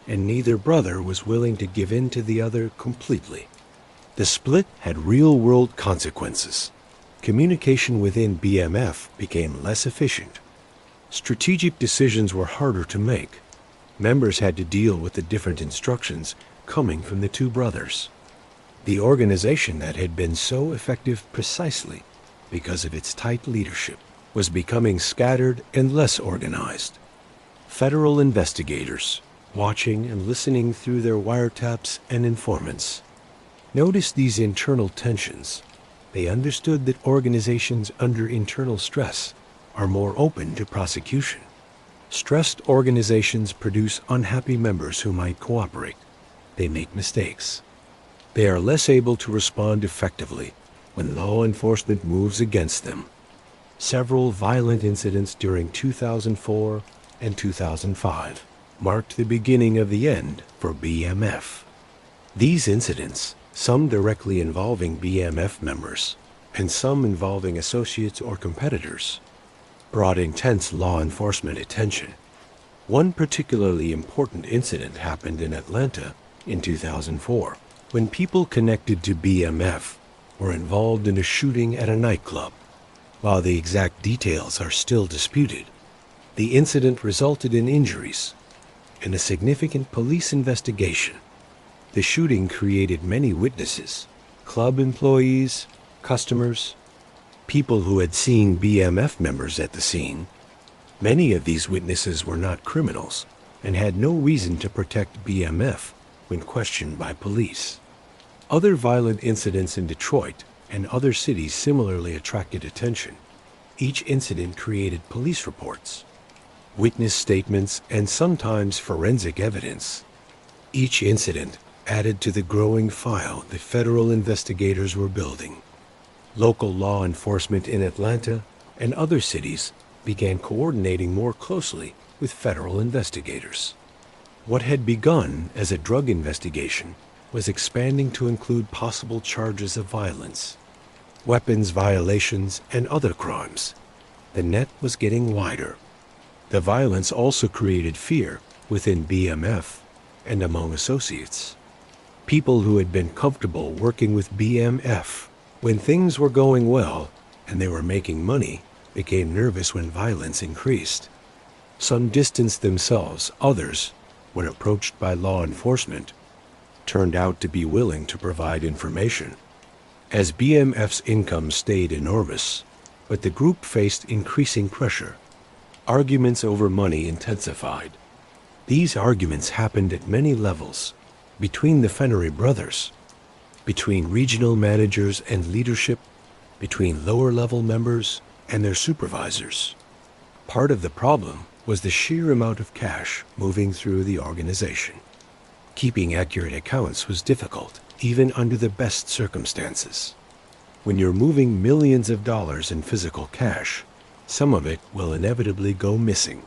and neither brother was willing to give in to the other completely. The split had real-world consequences. Communication within BMF became less efficient. Strategic decisions were harder to make. Members had to deal with the different instructions coming from the two brothers. The organization that had been so effective precisely because of its tight leadership was becoming scattered and less organized. Federal investigators, watching and listening through their wiretaps and informants, noticed these internal tensions. They understood that organizations under internal stress are more open to prosecution. Stressed organizations produce unhappy members who might cooperate. They make mistakes. They are less able to respond effectively when law enforcement moves against them. Several violent incidents during 2004 and 2005 marked the beginning of the end for BMF. These incidents, some directly involving BMF members and some involving associates or competitors, brought intense law enforcement attention. One particularly important incident happened in Atlanta in 2004, when people connected to BMF were involved in a shooting at a nightclub. While the exact details are still disputed, the incident resulted in injuries and a significant police investigation. The shooting created many witnesses, club employees, customers, people who had seen BMF members at the scene. Many of these witnesses were not criminals and had no reason to protect BMF when questioned by police. Other violent incidents in Detroit and other cities similarly attracted attention. Each incident created police reports, witness statements, and sometimes forensic evidence. Each incident added to the growing file the federal investigators were building. Local law enforcement in Atlanta and other cities began coordinating more closely with federal investigators. What had begun as a drug investigation was expanding to include possible charges of violence, weapons violations, and other crimes. The net was getting wider. The violence also created fear within BMF and among associates. People who had been comfortable working with BMF when things were going well and they were making money became nervous when violence increased. Some distanced themselves. Others, when approached by law enforcement, turned out to be willing to provide information. As BMF's income stayed enormous, but the group faced increasing pressure. Arguments over money intensified. These arguments happened at many levels, between the Flenory brothers, between regional managers and leadership, between lower-level members and their supervisors. Part of the problem was the sheer amount of cash moving through the organization. Keeping accurate accounts was difficult, even under the best circumstances. When you're moving millions of dollars in physical cash, some of it will inevitably go missing.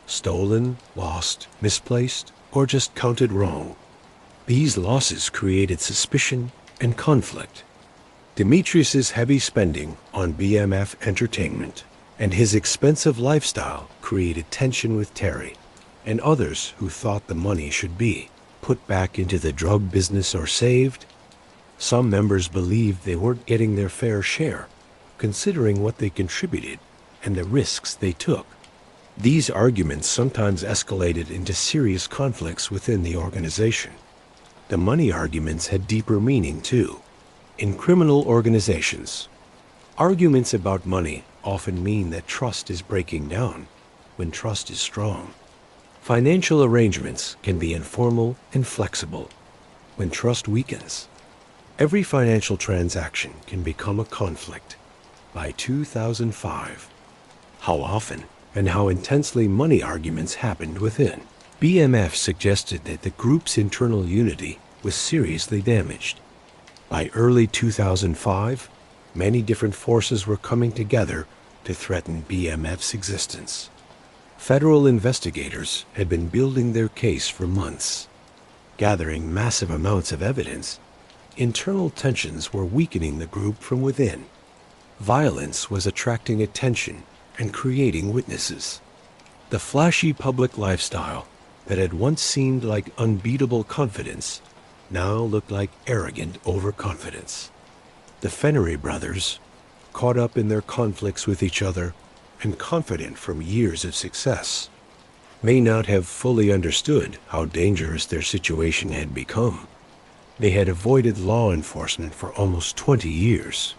Stolen, lost, misplaced, or just counted wrong. These losses created suspicion and conflict. Demetrius's heavy spending on BMF entertainment and his expensive lifestyle created tension with Terry and others who thought the money should be put back into the drug business or saved. Some members believed they weren't getting their fair share, considering what they contributed and the risks they took. These arguments sometimes escalated into serious conflicts within the organization. The money arguments had deeper meaning, too. In criminal organizations, arguments about money often mean that trust is breaking down when trust is strong. Financial arrangements can be informal and flexible. When trust weakens, every financial transaction can become a conflict. By 2005, how often and how intensely money arguments happened within. BMF suggested that the group's internal unity was seriously damaged. By early 2005, many different forces were coming together to threaten BMF's existence. Federal investigators had been building their case for months, gathering massive amounts of evidence. Internal tensions were weakening the group from within. Violence was attracting attention and creating witnesses. The flashy public lifestyle, that had once seemed like unbeatable confidence now looked like arrogant overconfidence. The Flenory brothers, caught up in their conflicts with each other and confident from years of success, may not have fully understood how dangerous their situation had become. They had avoided law enforcement for almost 20 years.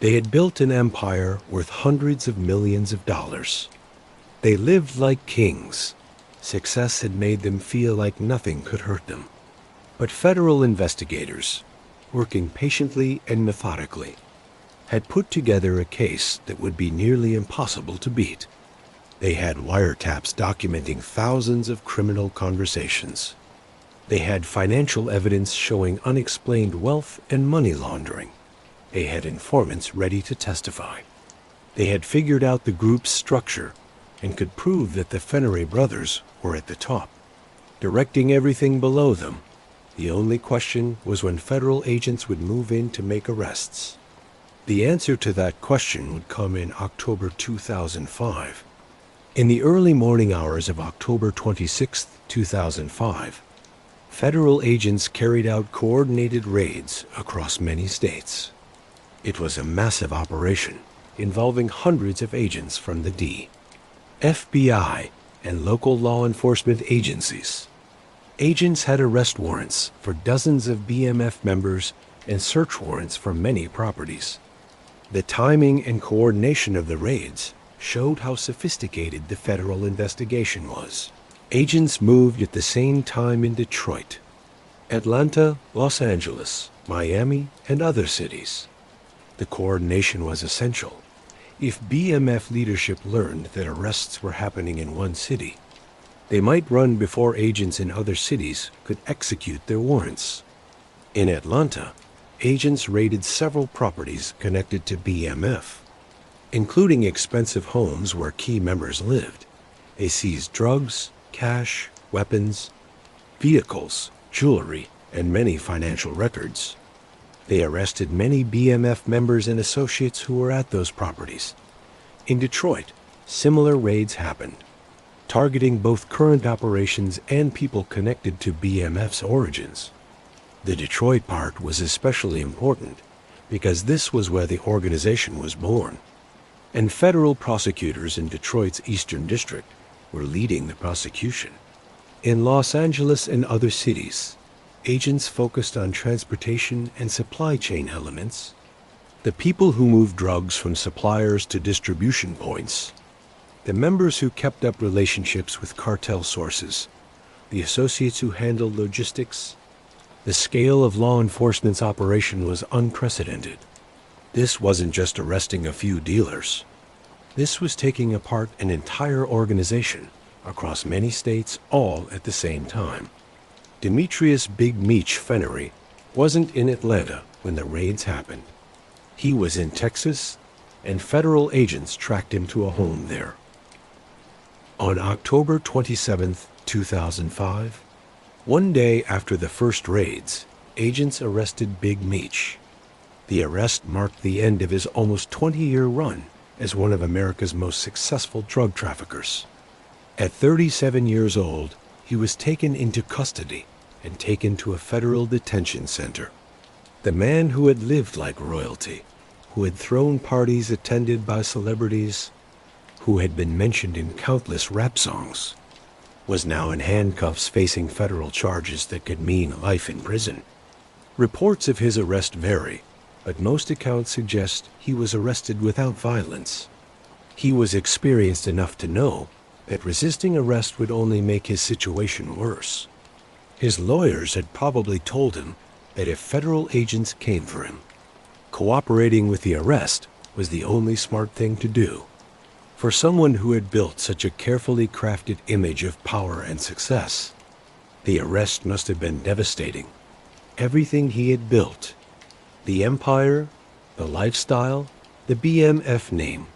They had built an empire worth hundreds of millions of dollars. They lived like kings. Success had made them feel like nothing could hurt them. But federal investigators, working patiently and methodically, had put together a case that would be nearly impossible to beat. They had wiretaps documenting thousands of criminal conversations. They had financial evidence showing unexplained wealth and money laundering. They had informants ready to testify. They had figured out the group's structure and could prove that the Flenory brothers were at the top, directing everything below them. The only question was when federal agents would move in to make arrests. The answer to that question would come in October 2005. In the early morning hours of October 26, 2005, federal agents carried out coordinated raids across many states. It was a massive operation involving hundreds of agents from the D, FBI, and local law enforcement agencies. Agents had arrest warrants for dozens of BMF members and search warrants for many properties. The timing and coordination of the raids showed how sophisticated the federal investigation was. Agents moved at the same time in Detroit, Atlanta, Los Angeles, Miami, and other cities. The coordination was essential. If BMF leadership learned that arrests were happening in one city, they might run before agents in other cities could execute their warrants. In Atlanta, agents raided several properties connected to BMF, including expensive homes where key members lived. They seized drugs, cash, weapons, vehicles, jewelry, and many financial records. They arrested many BMF members and associates who were at those properties. In Detroit, similar raids happened, targeting both current operations and people connected to BMF's origins. The Detroit part was especially important because this was where the organization was born, and federal prosecutors in Detroit's Eastern District were leading the prosecution. In Los Angeles and other cities, agents focused on transportation and supply chain elements, the people who moved drugs from suppliers to distribution points, the members who kept up relationships with cartel sources, the associates who handled logistics. The scale of law enforcement's operation was unprecedented. This wasn't just arresting a few dealers. This was taking apart an entire organization across many states all at the same time. Demetrius Big Meech Flenory wasn't in Atlanta when the raids happened. He was in Texas, and federal agents tracked him to a home there. On October 27, 2005, one day after the first raids, agents arrested Big Meech. The arrest marked the end of his almost 20-year run as one of America's most successful drug traffickers. At 37 years old, he was taken into custody and taken to a federal detention center. The man who had lived like royalty, who had thrown parties attended by celebrities, who had been mentioned in countless rap songs, was now in handcuffs facing federal charges that could mean life in prison. Reports of his arrest vary, but most accounts suggest he was arrested without violence. He was experienced enough to know that resisting arrest would only make his situation worse. His lawyers had probably told him that if federal agents came for him, cooperating with the arrest was the only smart thing to do. For someone who had built such a carefully crafted image of power and success, the arrest must have been devastating. Everything he had built, the empire, the lifestyle, the BMF name,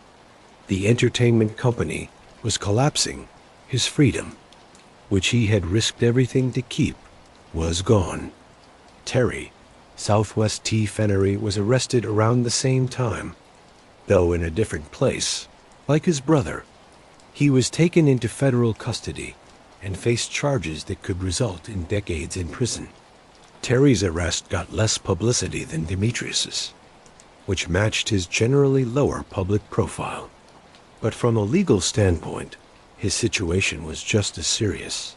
the entertainment company, was collapsing. His freedom, which he had risked everything to keep, was gone. Terry, Southwest T. Flenory, was arrested around the same time, though in a different place. Like his brother, he was taken into federal custody and faced charges that could result in decades in prison. Terry's arrest got less publicity than Demetrius's, which matched his generally lower public profile. But from a legal standpoint, his situation was just as serious.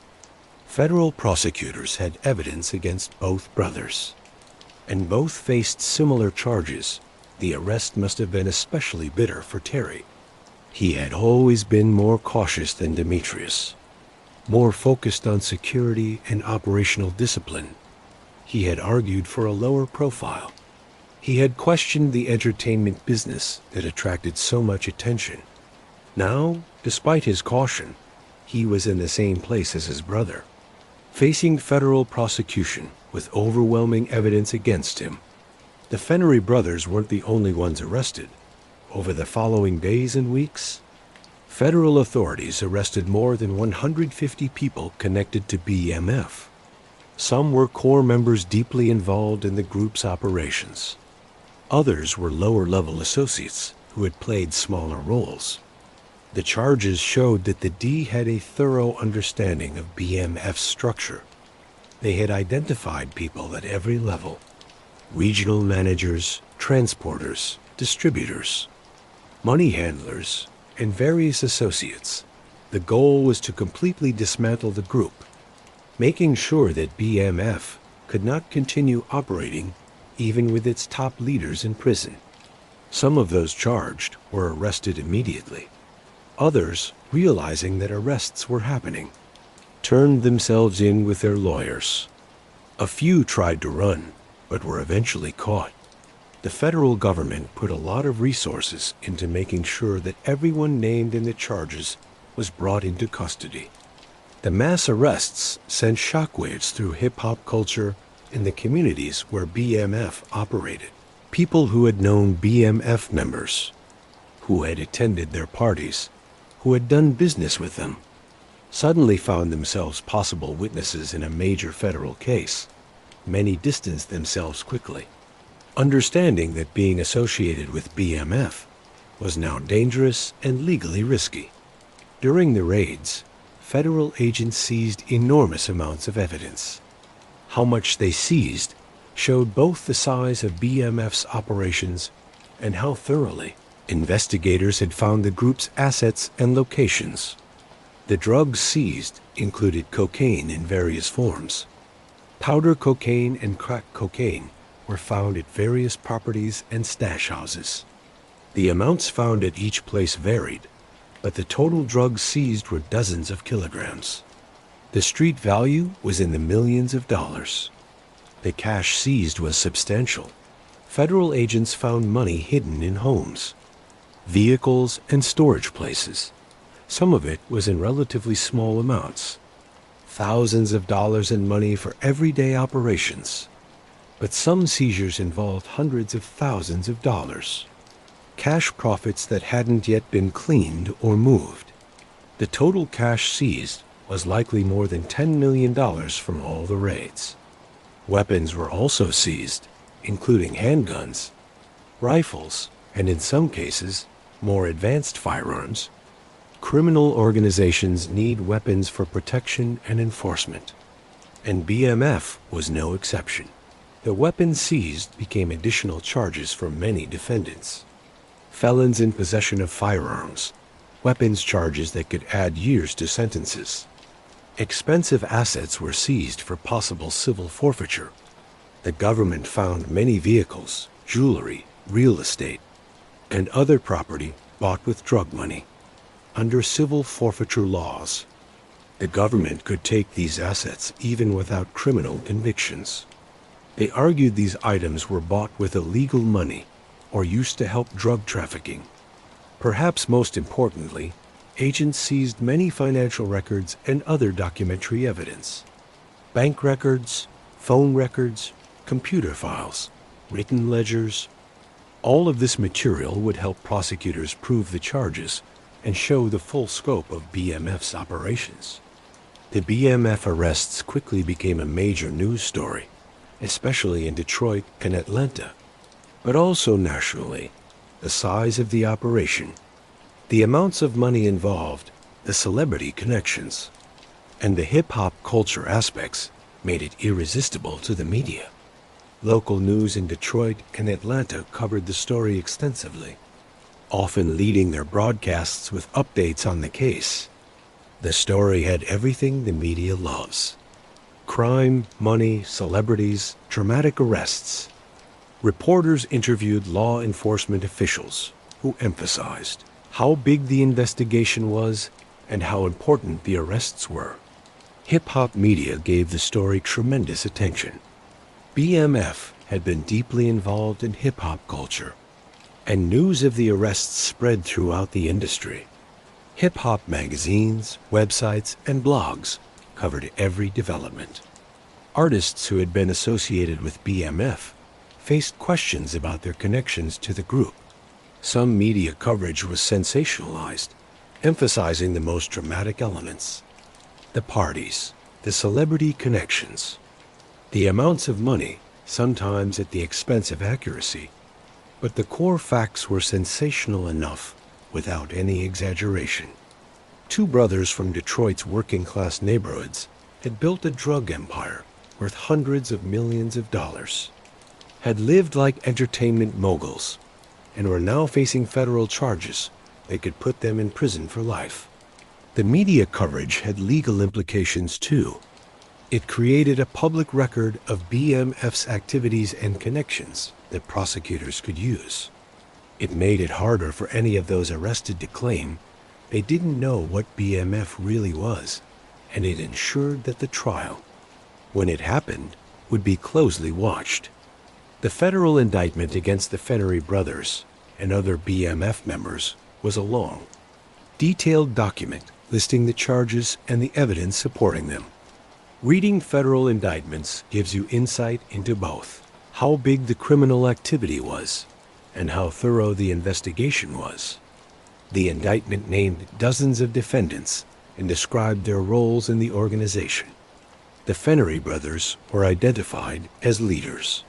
Federal prosecutors had evidence against both brothers, and both faced similar charges. The arrest must have been especially bitter for Terry. He had always been more cautious than Demetrius, more focused on security and operational discipline. He had argued for a lower profile. He had questioned the entertainment business that attracted so much attention. Now, despite his caution, he was in the same place as his brother, facing federal prosecution with overwhelming evidence against him. The Flenory brothers weren't the only ones arrested. Over the following days and weeks, federal authorities arrested more than 150 people connected to BMF. Some were core members deeply involved in the group's operations. Others were lower-level associates who had played smaller roles. The charges showed that the D had a thorough understanding of BMF's structure. They had identified people at every level: regional managers, transporters, distributors, money handlers, and various associates. The goal was to completely dismantle the group, making sure that BMF could not continue operating even with its top leaders in prison. Some of those charged were arrested immediately. Others, realizing that arrests were happening, turned themselves in with their lawyers. A few tried to run, but were eventually caught. The federal government put a lot of resources into making sure that everyone named in the charges was brought into custody. The mass arrests sent shockwaves through hip-hop culture in the communities where BMF operated. People who had known BMF members, who had attended their parties, who had done business with them, suddenly found themselves possible witnesses in a major federal case. Many distanced themselves quickly, understanding that being associated with BMF was now dangerous and legally risky. During the raids, federal agents seized enormous amounts of evidence. How much they seized showed both the size of BMF's operations and how thoroughly investigators had found the group's assets and locations. The drugs seized included cocaine in various forms. Powder cocaine and crack cocaine were found at various properties and stash houses. The amounts found at each place varied, but the total drugs seized were dozens of kilograms. The street value was in the millions of dollars. The cash seized was substantial. Federal agents found money hidden in homes, vehicles, and storage places. Some of it was in relatively small amounts, thousands of dollars in money for everyday operations. But some seizures involved hundreds of thousands of dollars, cash profits that hadn't yet been cleaned or moved. The total cash seized was likely more than $10 million from all the raids. Weapons were also seized, including handguns, rifles, and in some cases, more advanced firearms. Criminal organizations need weapons for protection and enforcement, and BMF was no exception. The weapons seized became additional charges for many defendants. Felons in possession of firearms, weapons charges that could add years to sentences. Expensive assets were seized for possible civil forfeiture. The government found many vehicles, jewelry, real estate, and other property bought with drug money. Under civil forfeiture laws, the government could take these assets even without criminal convictions. They argued these items were bought with illegal money or used to help drug trafficking. Perhaps most importantly, agents seized many financial records and other documentary evidence. Bank records, phone records, computer files, written ledgers. All of this material would help prosecutors prove the charges and show the full scope of BMF's operations. The BMF arrests quickly became a major news story, especially in Detroit and Atlanta, but also nationally. The size of the operation, the amounts of money involved, the celebrity connections. and the hip-hop culture aspects made it irresistible to the media. Local news in Detroit and Atlanta covered the story extensively, often leading their broadcasts with updates on the case. The story had everything the media loves: crime, money, celebrities, dramatic arrests. Reporters interviewed law enforcement officials who emphasized how big the investigation was and how important the arrests were. Hip-hop media gave the story tremendous attention. BMF had been deeply involved in hip-hop culture, and news of the arrests spread throughout the industry. Hip-hop magazines, websites, and blogs covered every development. Artists who had been associated with BMF faced questions about their connections to the group. Some media coverage was sensationalized, emphasizing the most dramatic elements: the parties, the celebrity connections, the amounts of money, sometimes at the expense of accuracy. But the core facts were sensational enough without any exaggeration. Two brothers from Detroit's working-class neighborhoods had built a drug empire worth hundreds of millions of dollars, had lived like entertainment moguls, and were now facing federal charges that could put them in prison for life. The media coverage had legal implications too. It created a public record of BMF's activities and connections that prosecutors could use. It made it harder for any of those arrested to claim they didn't know what BMF really was, and it ensured that the trial, when it happened, would be closely watched. The federal indictment against the Flenory brothers and other BMF members was a long, detailed document listing the charges and the evidence supporting them. Reading federal indictments gives you insight into both how big the criminal activity was and how thorough the investigation was. The indictment named dozens of defendants and described their roles in the organization. The Flenory brothers were identified as leaders.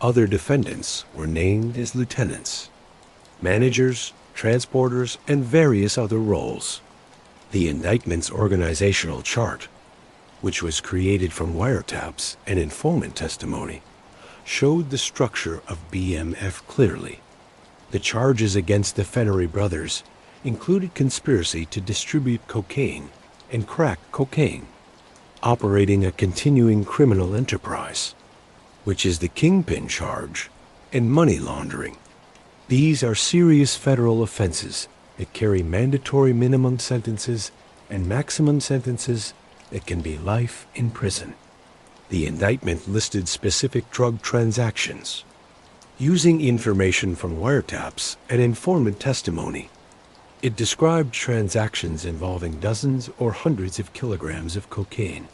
Other defendants were named as lieutenants, managers, transporters, and various other roles. The indictment's organizational chart, which was created from wiretaps and informant testimony, showed the structure of BMF clearly. The charges against the Flenory brothers included conspiracy to distribute cocaine and crack cocaine, operating a continuing criminal enterprise, which is the kingpin charge, and money laundering. These are serious federal offenses that carry mandatory minimum sentences and maximum sentences that can be life in prison. The indictment listed specific drug transactions. Using information from wiretaps and informant testimony, it described transactions involving dozens or hundreds of kilograms of cocaine.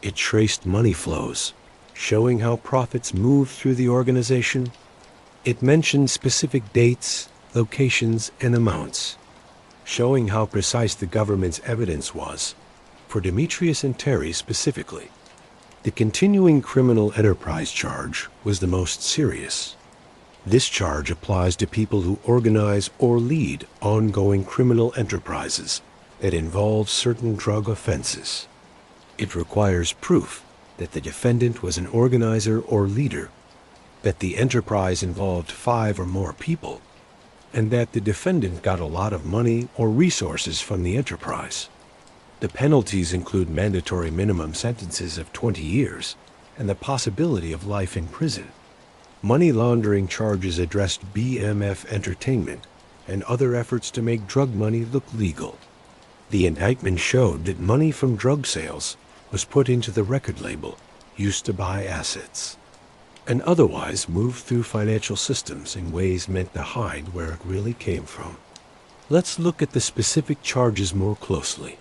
It traced money flows, showing how profits moved through the organization. It mentioned specific dates, locations, and amounts, showing how precise the government's evidence was. For Demetrius and Terry specifically, the continuing criminal enterprise charge was the most serious. This charge applies to people who organize or lead ongoing criminal enterprises that involve certain drug offenses. It requires proof that the defendant was an organizer or leader, that the enterprise involved 5 or more people, and that the defendant got a lot of money or resources from the enterprise. The penalties include mandatory minimum sentences of 20 years and the possibility of life in prison. Money laundering charges addressed BMF entertainment and other efforts to make drug money look legal. The indictment showed that money from drug sales was put into the record label used to buy assets, and otherwise moved through financial systems in ways meant to hide where it really came from. Let's look at the specific charges more closely,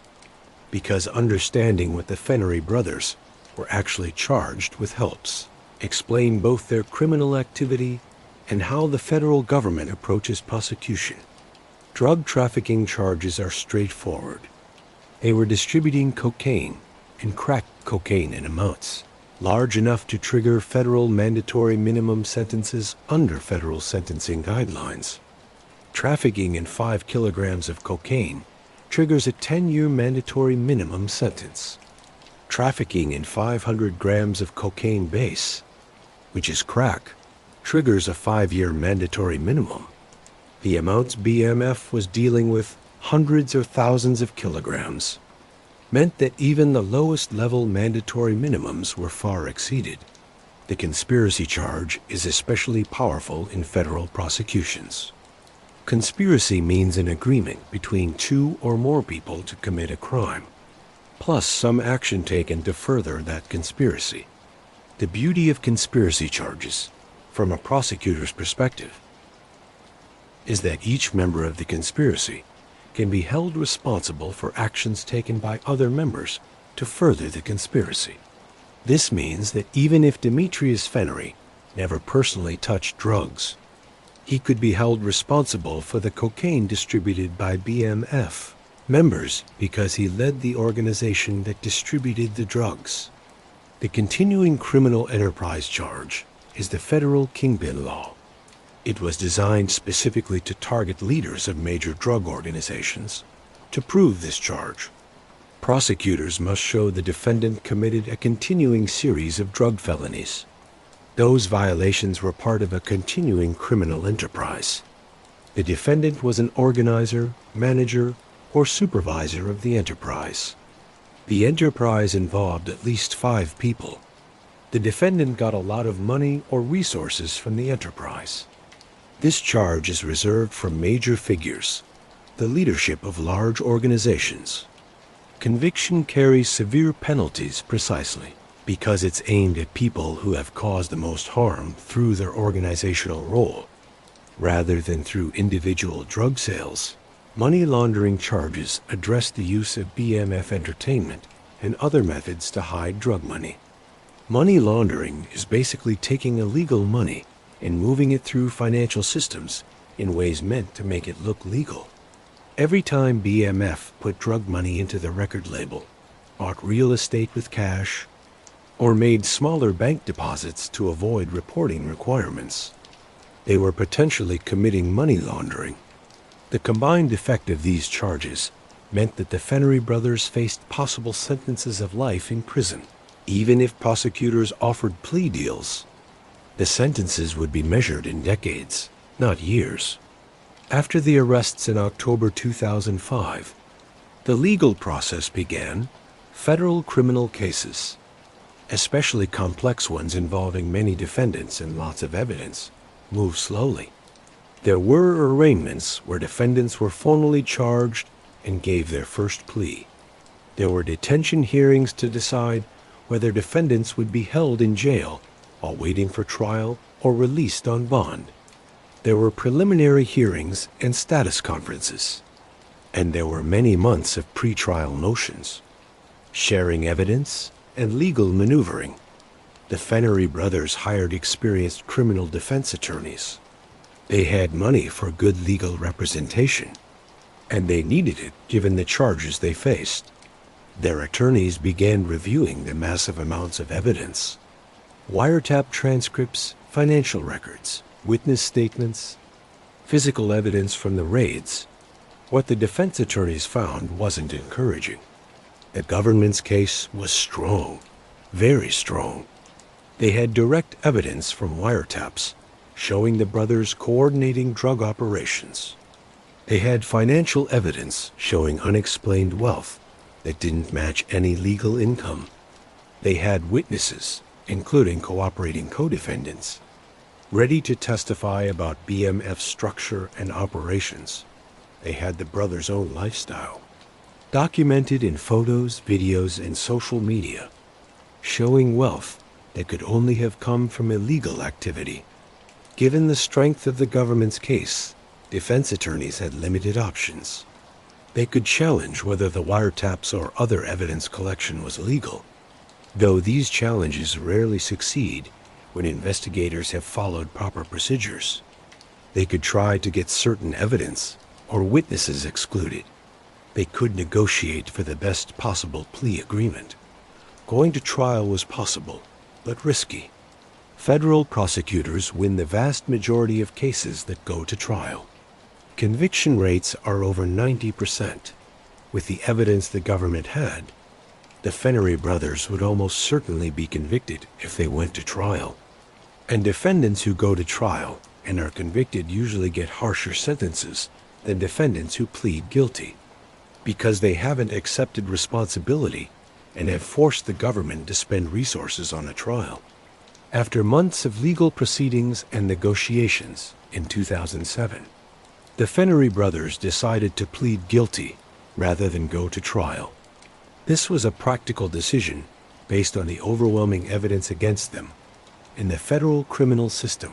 because understanding what the Flenory brothers were actually charged with helps explain both their criminal activity and how the federal government approaches prosecution. Drug trafficking charges are straightforward. They were distributing cocaine and crack cocaine in amounts large enough to trigger federal mandatory minimum sentences under federal sentencing guidelines. Trafficking in 5 kilograms of cocaine triggers a 10-year mandatory minimum sentence. Trafficking in 500 grams of cocaine base, which is crack, triggers a 5-year mandatory minimum. The amounts BMF was dealing with, hundreds or thousands of kilograms, meant that even the lowest level mandatory minimums were far exceeded. The conspiracy charge is especially powerful in federal prosecutions. Conspiracy means an agreement between 2 or more people to commit a crime, plus some action taken to further that conspiracy. The beauty of conspiracy charges, from a prosecutor's perspective, is that each member of the conspiracy can be held responsible for actions taken by other members to further the conspiracy. This means that even if Demetrius Flenory never personally touched drugs, he could be held responsible for the cocaine distributed by BMF members because he led the organization that distributed the drugs. The continuing criminal enterprise charge is the federal kingpin law. It was designed specifically to target leaders of major drug organizations. To prove this charge, prosecutors must show the defendant committed a continuing series of drug felonies. Those violations were part of a continuing criminal enterprise. The defendant was an organizer, manager, or supervisor of the enterprise. The enterprise involved at least 5 people. The defendant got a lot of money or resources from the enterprise. This charge is reserved for major figures, the leadership of large organizations. Conviction carries severe penalties precisely because it's aimed at people who have caused the most harm through their organizational role, rather than through individual drug sales. Money laundering charges address the use of BMF entertainment and other methods to hide drug money. Money laundering is basically taking illegal money and moving it through financial systems in ways meant to make it look legal. Every time BMF put drug money into the record label, bought real estate with cash, or made smaller bank deposits to avoid reporting requirements, they were potentially committing money laundering. The combined effect of these charges meant that the Flenory brothers faced possible sentences of life in prison. Even if prosecutors offered plea deals, the sentences would be measured in decades, not years. After the arrests in October 2005, the legal process began. Federal criminal cases, especially complex ones involving many defendants and lots of evidence, move slowly. There were arraignments where defendants were formally charged and gave their first plea. There were detention hearings to decide whether defendants would be held in jail while waiting for trial or released on bond. There were preliminary hearings and status conferences. And there were many months of pre-trial motions, sharing evidence, and legal maneuvering. The Flenory brothers hired experienced criminal defense attorneys. They had money for good legal representation, and they needed it given the charges they faced. Their attorneys began reviewing the massive amounts of evidence: wiretap transcripts, financial records, witness statements, physical evidence from the raids. What the defense attorneys found wasn't encouraging. The government's case was strong, very strong. They had direct evidence from wiretaps showing the brothers coordinating drug operations. They had financial evidence showing unexplained wealth that didn't match any legal income. They had witnesses, including cooperating co-defendants, ready to testify about BMF's structure and operations. They had the brothers' own lifestyle, documented in photos, videos, and social media, showing wealth that could only have come from illegal activity. Given the strength of the government's case, defense attorneys had limited options. They could challenge whether the wiretaps or other evidence collection was legal, though these challenges rarely succeed when investigators have followed proper procedures. They could try to get certain evidence or witnesses excluded. They could negotiate for the best possible plea agreement. Going to trial was possible, but risky. Federal prosecutors win the vast majority of cases that go to trial. Conviction rates are over 90%, With the evidence the government had, the Flenory brothers would almost certainly be convicted if they went to trial. And defendants who go to trial and are convicted usually get harsher sentences than defendants who plead guilty, because they haven't accepted responsibility and have forced the government to spend resources on a trial. After months of legal proceedings and negotiations in 2007, the Flenory brothers decided to plead guilty rather than go to trial. This was a practical decision based on the overwhelming evidence against them. In the federal criminal system,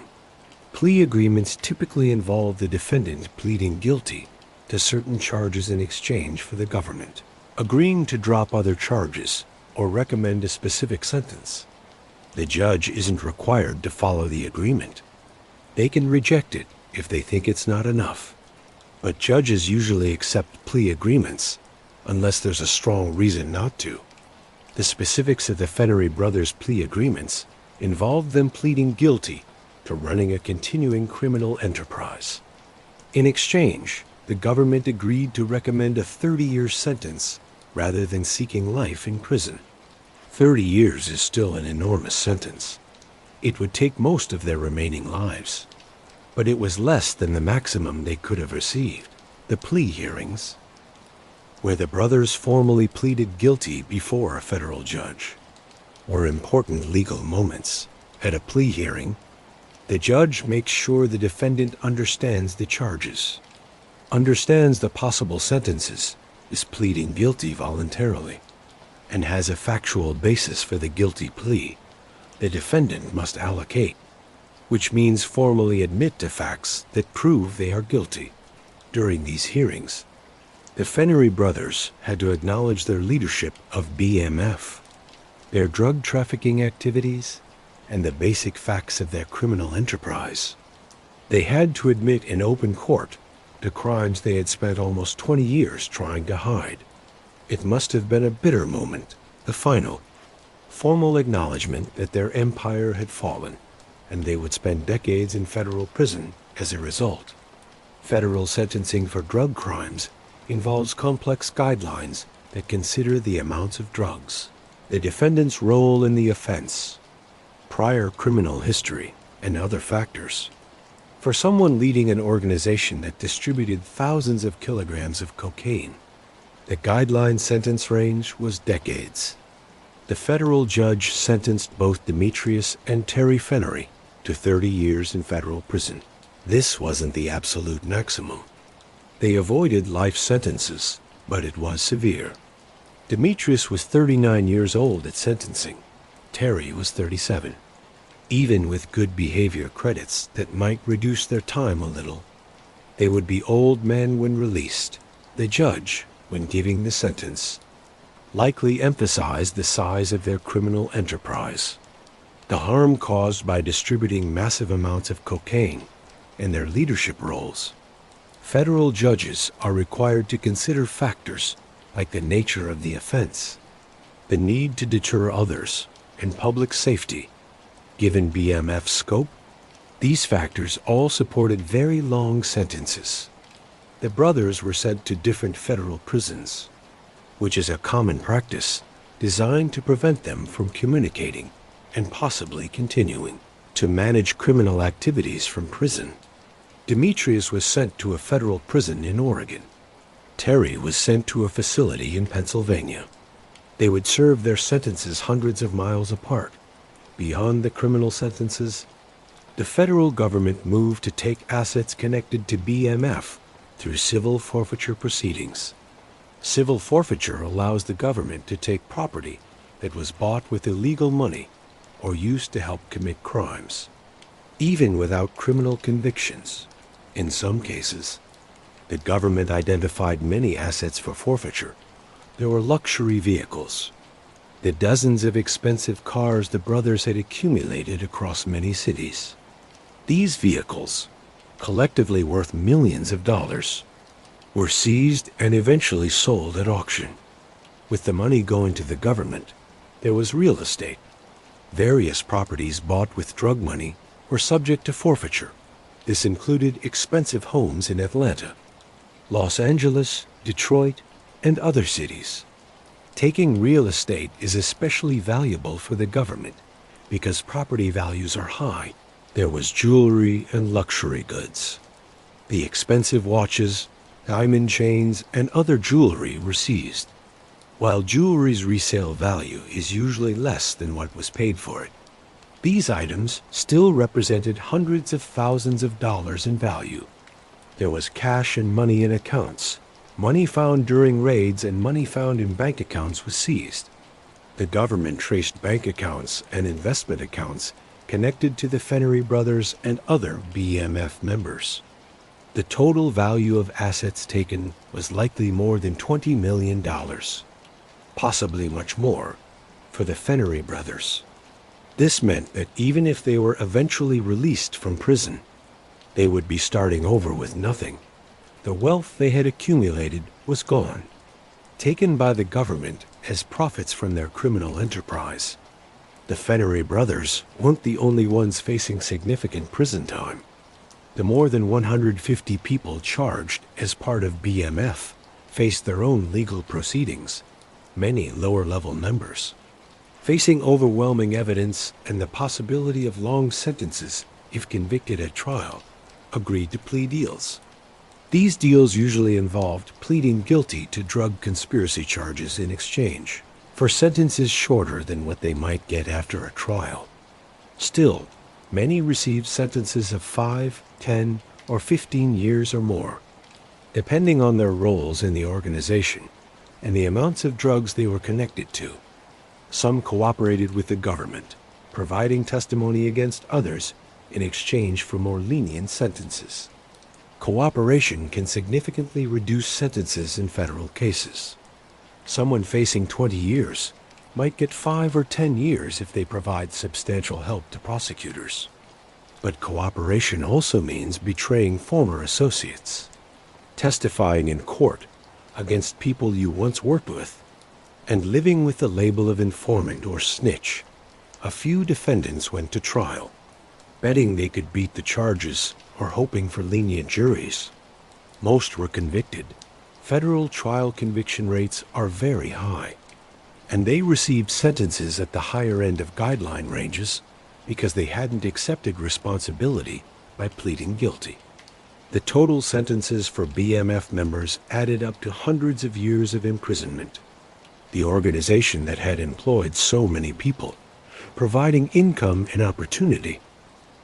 plea agreements typically involve the defendant pleading guilty to certain charges in exchange for the government agreeing to drop other charges or recommend a specific sentence. The judge isn't required to follow the agreement. They can reject it if they think it's not enough. But judges usually accept plea agreements unless there's a strong reason not to. The specifics of the Flenory brothers' plea agreements involved them pleading guilty to running a continuing criminal enterprise. In exchange, the government agreed to recommend a 30-year sentence rather than seeking life in prison. 30 years is still an enormous sentence. It would take most of their remaining lives. But it was less than the maximum they could have received. The plea hearings, where the brothers formally pleaded guilty before a federal judge, were important legal moments. At a plea hearing, the judge makes sure the defendant understands the charges, understands the possible sentences, is pleading guilty voluntarily, and has a factual basis for the guilty plea the defendant must allocate, which means formally admit to facts that prove they are guilty. During these hearings, the Flenory brothers had to acknowledge their leadership of BMF, their drug trafficking activities, and the basic facts of their criminal enterprise. They had to admit in open court to crimes they had spent almost 20 years trying to hide. It must have been a bitter moment, the final, formal acknowledgement that their empire had fallen, and they would spend decades in federal prison as a result. Federal sentencing for drug crimes involves complex guidelines that consider the amounts of drugs, the defendant's role in the offense, prior criminal history, and other factors. For someone leading an organization that distributed thousands of kilograms of cocaine, the guideline sentence range was decades. The federal judge sentenced both Demetrius and Terry Flenory to 30 years in federal prison. This wasn't the absolute maximum. They avoided life sentences, but it was severe. Demetrius was 39 years old at sentencing. Terry was 37. Even with good behavior credits that might reduce their time a little, they would be old men when released. The judge, when giving the sentence, likely emphasized the size of their criminal enterprise, the harm caused by distributing massive amounts of cocaine, and their leadership roles. Federal judges are required to consider factors like the nature of the offense, the need to deter others, and public safety. Given BMF's scope, these factors all supported very long sentences. The brothers were sent to different federal prisons, which is a common practice designed to prevent them from communicating and possibly continuing to manage criminal activities from prison. Demetrius was sent to a federal prison in Oregon. Terry was sent to a facility in Pennsylvania. They would serve their sentences hundreds of miles apart. Beyond the criminal sentences, the federal government moved to take assets connected to BMF through civil forfeiture proceedings. Civil forfeiture allows the government to take property that was bought with illegal money or used to help commit crimes, even without criminal convictions. In some cases, the government identified many assets for forfeiture. There were luxury vehicles, the dozens of expensive cars the brothers had accumulated across many cities. These vehicles, collectively worth millions of dollars, were seized and eventually sold at auction. With the money going to the government, there was real estate. Various properties bought with drug money were subject to forfeiture. This included expensive homes in Atlanta, Los Angeles, Detroit, and other cities. Taking real estate is especially valuable for the government because property values are high. There was jewelry and luxury goods. The expensive watches, diamond chains, and other jewelry were seized. While jewelry's resale value is usually less than what was paid for it, these items still represented hundreds of thousands of dollars in value. There was cash and money in accounts. Money found during raids and money found in bank accounts was seized. The government traced bank accounts and investment accounts connected to the Flenory brothers and other BMF members. The total value of assets taken was likely more than $20 million, possibly much more, for the Flenory brothers. This meant that even if they were eventually released from prison, they would be starting over with nothing. The wealth they had accumulated was gone, taken by the government as profits from their criminal enterprise. The Flenory brothers weren't the only ones facing significant prison time. The more than 150 people charged as part of BMF faced their own legal proceedings, many lower-level members, facing overwhelming evidence and the possibility of long sentences if convicted at trial, agreed to plea deals. These deals usually involved pleading guilty to drug conspiracy charges in exchange for sentences shorter than what they might get after a trial. Still, many received sentences of 5, 10, or 15 years or more, depending on their roles in the organization and the amounts of drugs they were connected to. Some cooperated with the government, providing testimony against others in exchange for more lenient sentences. Cooperation can significantly reduce sentences in federal cases. Someone facing 20 years might get 5 or 10 years if they provide substantial help to prosecutors. But cooperation also means betraying former associates, testifying in court against people you once worked with, and living with the label of informant or snitch. A few defendants went to trial, betting they could beat the charges or hoping for lenient juries. Most were convicted. Federal trial conviction rates are very high, and they received sentences at the higher end of guideline ranges because they hadn't accepted responsibility by pleading guilty. The total sentences for BMF members added up to hundreds of years of imprisonment. The organization that had employed so many people, providing income and opportunity,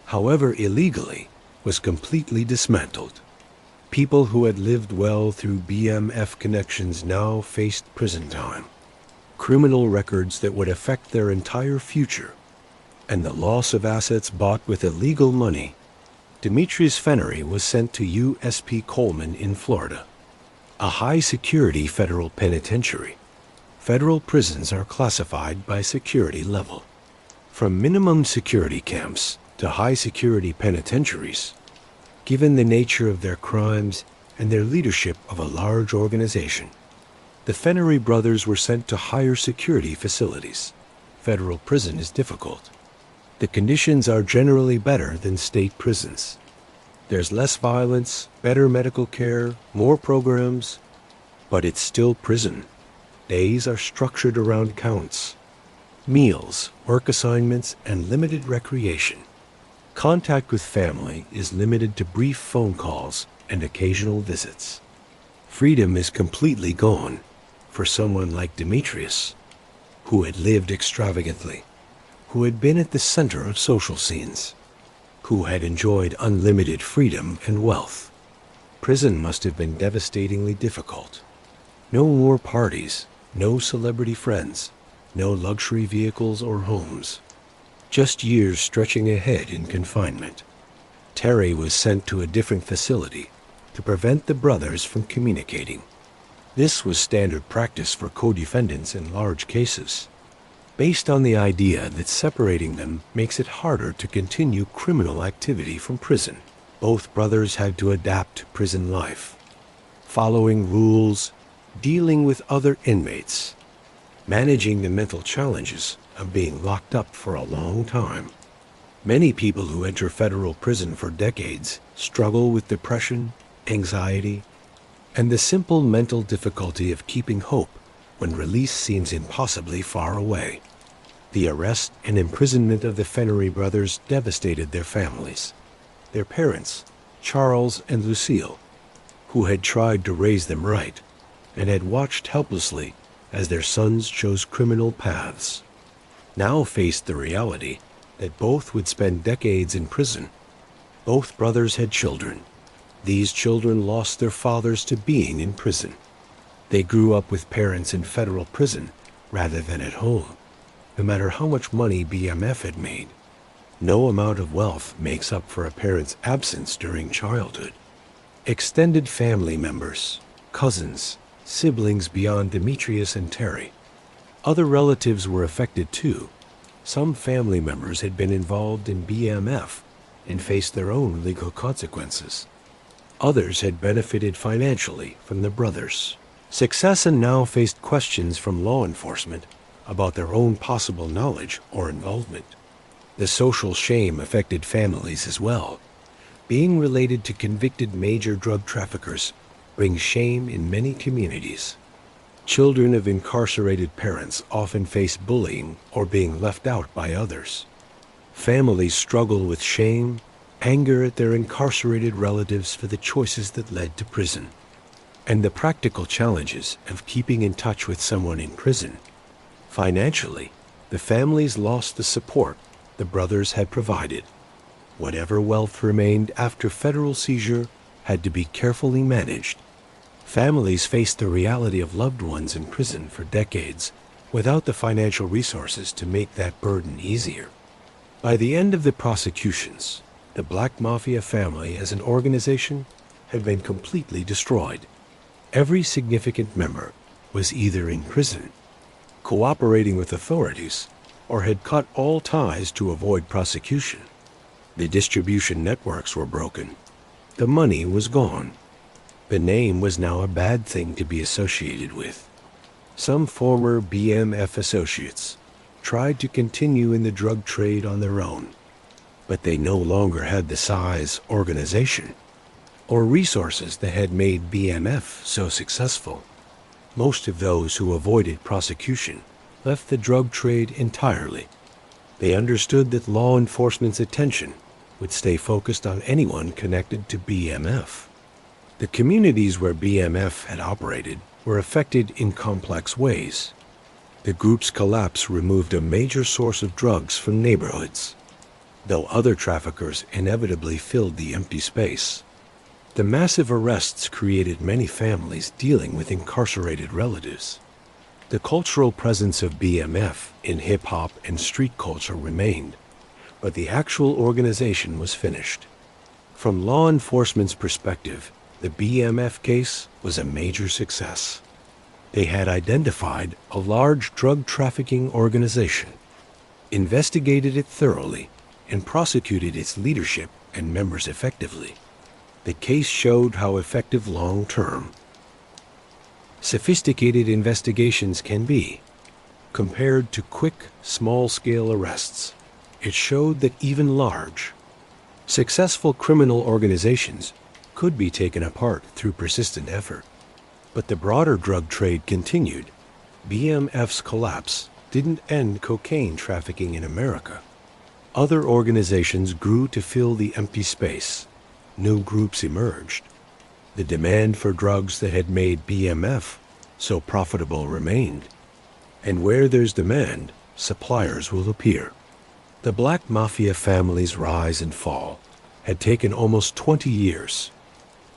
however illegally, was completely dismantled. People who had lived well through BMF connections now faced prison time, criminal records that would affect their entire future, and the loss of assets bought with illegal money. Demetrius Flenory was sent to USP Coleman in Florida, a high-security federal penitentiary. Federal prisons are classified by security level, from minimum security camps to high-security penitentiaries, given the nature of their crimes and their leadership of a large organization. The Flenory brothers were sent to higher security facilities. Federal prison is difficult. The conditions are generally better than state prisons. There's less violence, better medical care, more programs, but it's still prison. Days are structured around counts, meals, work assignments, and limited recreation. Contact with family is limited to brief phone calls and occasional visits. Freedom is completely gone for someone like Demetrius, who had lived extravagantly, who had been at the center of social scenes, who had enjoyed unlimited freedom and wealth. Prison must have been devastatingly difficult. No more parties, no celebrity friends, no luxury vehicles or homes. Just years stretching ahead in confinement. Terry was sent to a different facility to prevent the brothers from communicating. This was standard practice for co-defendants in large cases, based on the idea that separating them makes it harder to continue criminal activity from prison. Both brothers had to adapt to prison life, following rules, dealing with other inmates, managing the mental challenges of being locked up for a long time. Many people who enter federal prison for decades struggle with depression, anxiety, and the simple mental difficulty of keeping hope when release seems impossibly far away. The arrest and imprisonment of the Flenory brothers devastated their families. Their parents, Charles and Lucille, who had tried to raise them right, and had watched helplessly as their sons chose criminal paths, now faced the reality that both would spend decades in prison. Both brothers had children. These children lost their fathers to being in prison. They grew up with parents in federal prison rather than at home. No matter how much money BMF had made, no amount of wealth makes up for a parent's absence during childhood. Extended family members, cousins, siblings beyond Demetrius and Terry. Other relatives were affected too. Some family members had been involved in BMF and faced their own legal consequences. Others had benefited financially from the brothers. Succession now faced questions from law enforcement about their own possible knowledge or involvement. The social shame affected families as well. Being related to convicted major drug traffickers brings shame in many communities. Children of incarcerated parents often face bullying or being left out by others. Families struggle with shame, anger at their incarcerated relatives for the choices that led to prison, and the practical challenges of keeping in touch with someone in prison. Financially, the families lost the support the brothers had provided. Whatever wealth remained after federal seizure had to be carefully managed. Families faced the reality of loved ones in prison for decades without the financial resources to make that burden easier. By the end of the prosecutions, the Black Mafia Family as an organization had been completely destroyed. Every significant member was either in prison, cooperating with authorities, or had cut all ties to avoid prosecution. The distribution networks were broken. The money was gone. The name was now a bad thing to be associated with. Some former BMF associates tried to continue in the drug trade on their own, but they no longer had the size, organization, or resources that had made BMF so successful. Most of those who avoided prosecution left the drug trade entirely. They understood that law enforcement's attention would stay focused on anyone connected to BMF. The communities where BMF had operated were affected in complex ways. The group's collapse removed a major source of drugs from neighborhoods, though other traffickers inevitably filled the empty space. The massive arrests created many families dealing with incarcerated relatives. The cultural presence of BMF in hip-hop and street culture remained, but the actual organization was finished. From law enforcement's perspective, the BMF case was a major success. They had identified a large drug trafficking organization, investigated it thoroughly, and prosecuted its leadership and members effectively. The case showed how effective long-term, sophisticated investigations can be. Compared to quick, small-scale arrests, it showed that even large, successful criminal organizations could be taken apart through persistent effort. But the broader drug trade continued. BMF's collapse didn't end cocaine trafficking in America. Other organizations grew to fill the empty space. New groups emerged. The demand for drugs that had made BMF so profitable remained. And where there's demand, suppliers will appear. The Black Mafia Family's rise and fall had taken almost 20 years.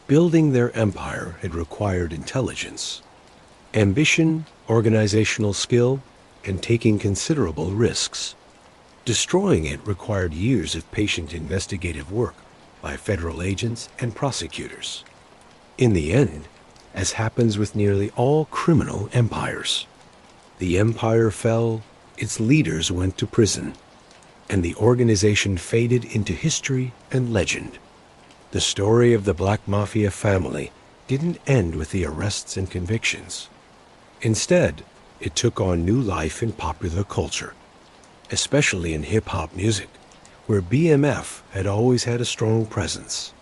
Building their empire had required intelligence, ambition, organizational skill, and taking considerable risks. Destroying it required years of patient investigative work by federal agents and prosecutors. In the end, as happens with nearly all criminal empires, the empire fell, its leaders went to prison, and the organization faded into history and legend. The story of the Black Mafia Family didn't end with the arrests and convictions. Instead, it took on new life in popular culture, especially in hip-hop music, where BMF had always had a strong presence.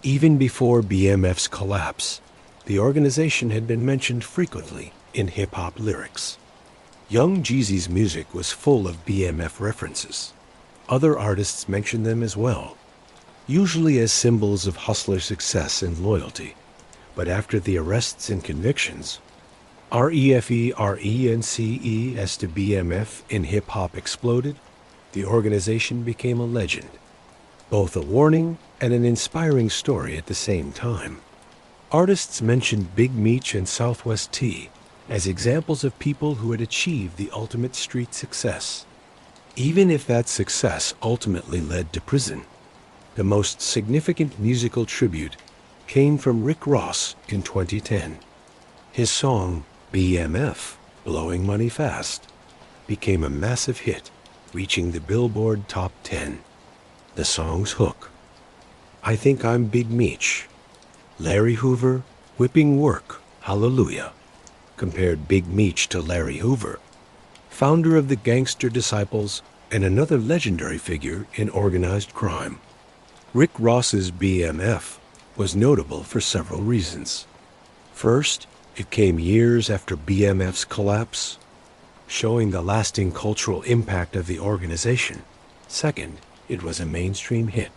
Even before BMF's collapse, the organization had been mentioned frequently in hip-hop lyrics. Young Jeezy's music was full of BMF references. Other artists mentioned them as well, usually as symbols of hustler success and loyalty. But after the arrests and convictions, REFERENCE as to BMF in hip-hop exploded, the organization became a legend, both a warning and an inspiring story at the same time. Artists mentioned Big Meech and Southwest T as examples of people who had achieved the ultimate street success. Even if that success ultimately led to prison, the most significant musical tribute came from Rick Ross in 2010. His song, BMF, Blowing Money Fast, became a massive hit, reaching the Billboard Top 10. The song's hook, I think I'm Big Meech, Larry Hoover, whipping work, hallelujah, compared Big Meech to Larry Hoover, founder of the Gangster Disciples and another legendary figure in organized crime. Rick Ross's BMF was notable for several reasons. First, it came years after BMF's collapse, showing the lasting cultural impact of the organization. Second, it was a mainstream hit,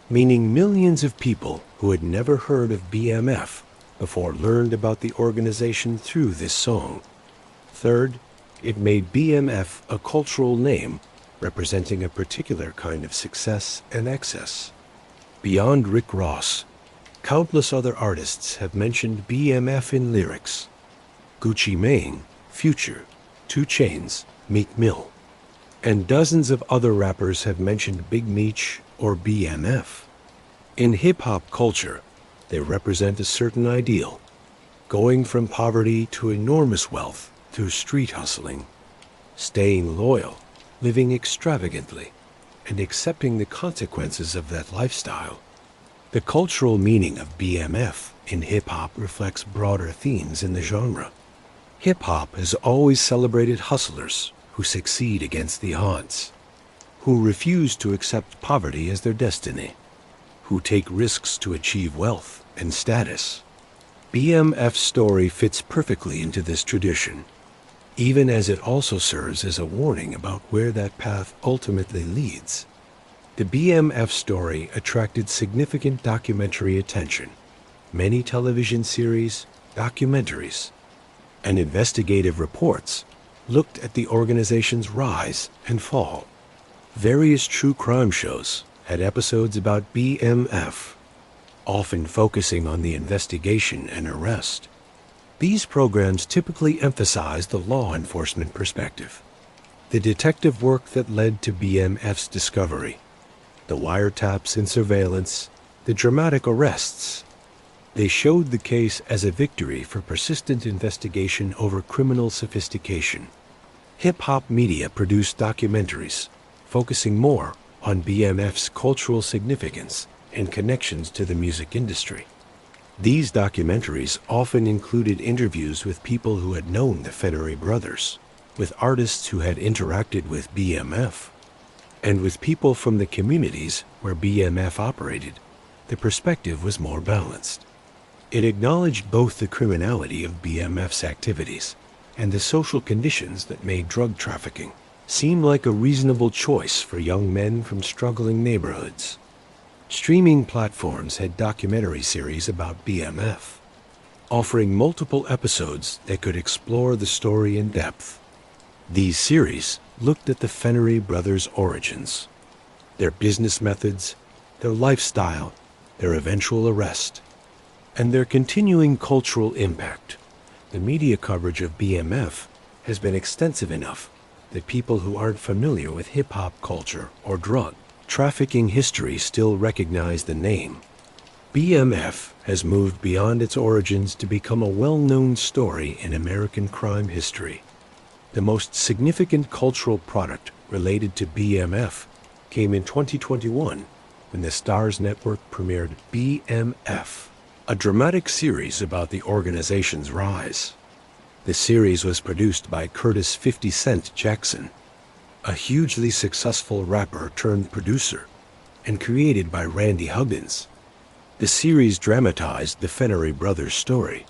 meaning millions of people who had never heard of BMF before learned about the organization through this song. Third, it made BMF a cultural name representing a particular kind of success and excess. Beyond Rick Ross, countless other artists have mentioned BMF in lyrics. Gucci Mane, Future, 2 Chainz, Meek Mill, and dozens of other rappers have mentioned Big Meech or BMF. In hip-hop culture, they represent a certain ideal, going from poverty to enormous wealth through street hustling, staying loyal, living extravagantly, and accepting the consequences of that lifestyle. The cultural meaning of BMF in hip-hop reflects broader themes in the genre. Hip-hop has always celebrated hustlers who succeed against the odds, who refuse to accept poverty as their destiny, who take risks to achieve wealth and status. BMF's story fits perfectly into this tradition, even as it also serves as a warning about where that path ultimately leads. The BMF story attracted significant documentary attention. Many television series, documentaries, and investigative reports looked at the organization's rise and fall. Various true crime shows had episodes about BMF, often focusing on the investigation and arrest. These programs typically emphasize the law enforcement perspective, the detective work that led to BMF's discovery, the wiretaps and surveillance, the dramatic arrests. They showed the case as a victory for persistent investigation over criminal sophistication. Hip-hop media produced documentaries focusing more on BMF's cultural significance and connections to the music industry. These documentaries often included interviews with people who had known the Flenory brothers, with artists who had interacted with BMF, and with people from the communities where BMF operated. The perspective was more balanced. It acknowledged both the criminality of BMF's activities and the social conditions that made drug trafficking seem like a reasonable choice for young men from struggling neighborhoods. Streaming platforms had documentary series about BMF, offering multiple episodes that could explore the story in depth. These series looked at the Flenory brothers' origins, their business methods, their lifestyle, their eventual arrest, and their continuing cultural impact. The media coverage of BMF has been extensive enough that people who aren't familiar with hip-hop culture or drug trafficking history still recognize the name. BMF has moved beyond its origins to become a well-known story in American crime history. The most significant cultural product related to BMF came in 2021 when the Starz Network premiered BMF, a dramatic series about the organization's rise. The series was produced by Curtis 50 Cent Jackson, a hugely successful rapper turned producer, and created by Randy Huggins. The series dramatized the Flenory brothers' story,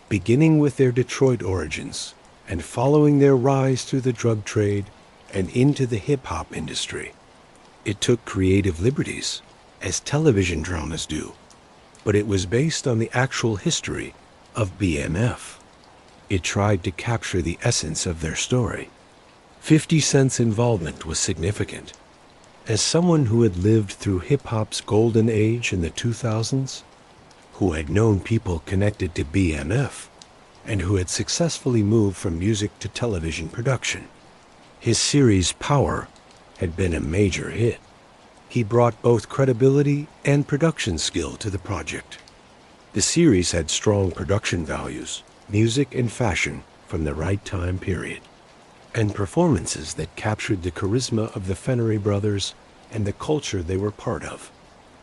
beginning with their Detroit origins and following their rise through the drug trade and into the hip-hop industry. It took creative liberties, as television dramas do, but it was based on the actual history of BMF. It tried to capture the essence of their story. 50 Cent's involvement was significant. As someone who had lived through hip-hop's golden age in the 2000s, who had known people connected to BMF, and who had successfully moved from music to television production, his series Power had been a major hit. He brought both credibility and production skill to the project. The series had strong production values, music and fashion from the right time period, and performances that captured the charisma of the Flenory brothers and the culture they were part of.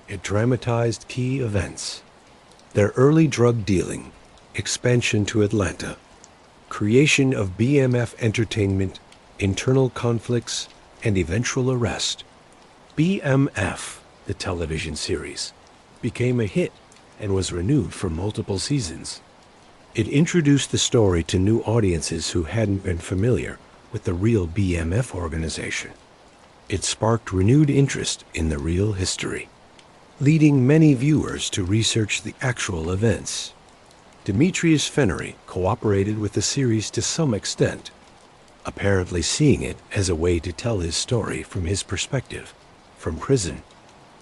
It dramatized key events: their early drug dealing, expansion to Atlanta, creation of BMF Entertainment, internal conflicts, and eventual arrest. BMF, the television series, became a hit and was renewed for multiple seasons. It introduced the story to new audiences who hadn't been familiar with the real BMF organization. It sparked renewed interest in the real history, leading many viewers to research the actual events. Demetrius Flenory cooperated with the series to some extent, apparently seeing it as a way to tell his story from his perspective, from prison.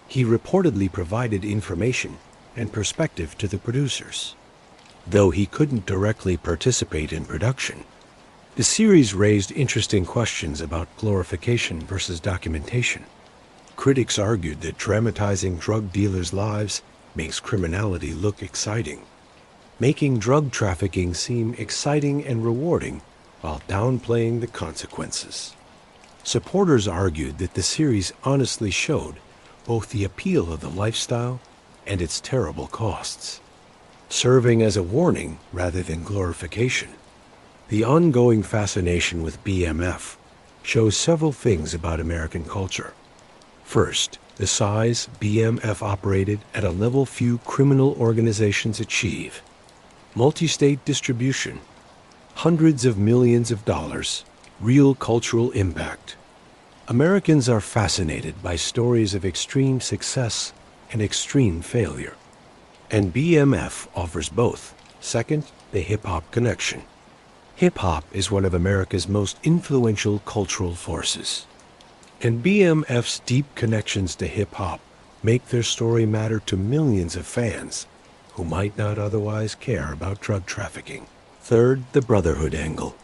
He reportedly provided information and perspective to the producers. Though he couldn't directly participate in production, the series raised interesting questions about glorification versus documentation. Critics argued that dramatizing drug dealers' lives makes criminality look exciting, making drug trafficking seem exciting and rewarding while downplaying the consequences. Supporters argued that the series honestly showed both the appeal of the lifestyle and its terrible costs, serving as a warning rather than glorification. The ongoing fascination with BMF shows several things about American culture. First, the size BMF operated at a level few criminal organizations achieve. Multi-state distribution, hundreds of millions of dollars, real cultural impact. Americans are fascinated by stories of extreme success and extreme failure, and BMF offers both. Second, the hip-hop connection. Hip-hop is one of America's most influential cultural forces, and BMF's deep connections to hip-hop make their story matter to millions of fans who might not otherwise care about drug trafficking. Third, the brotherhood angle.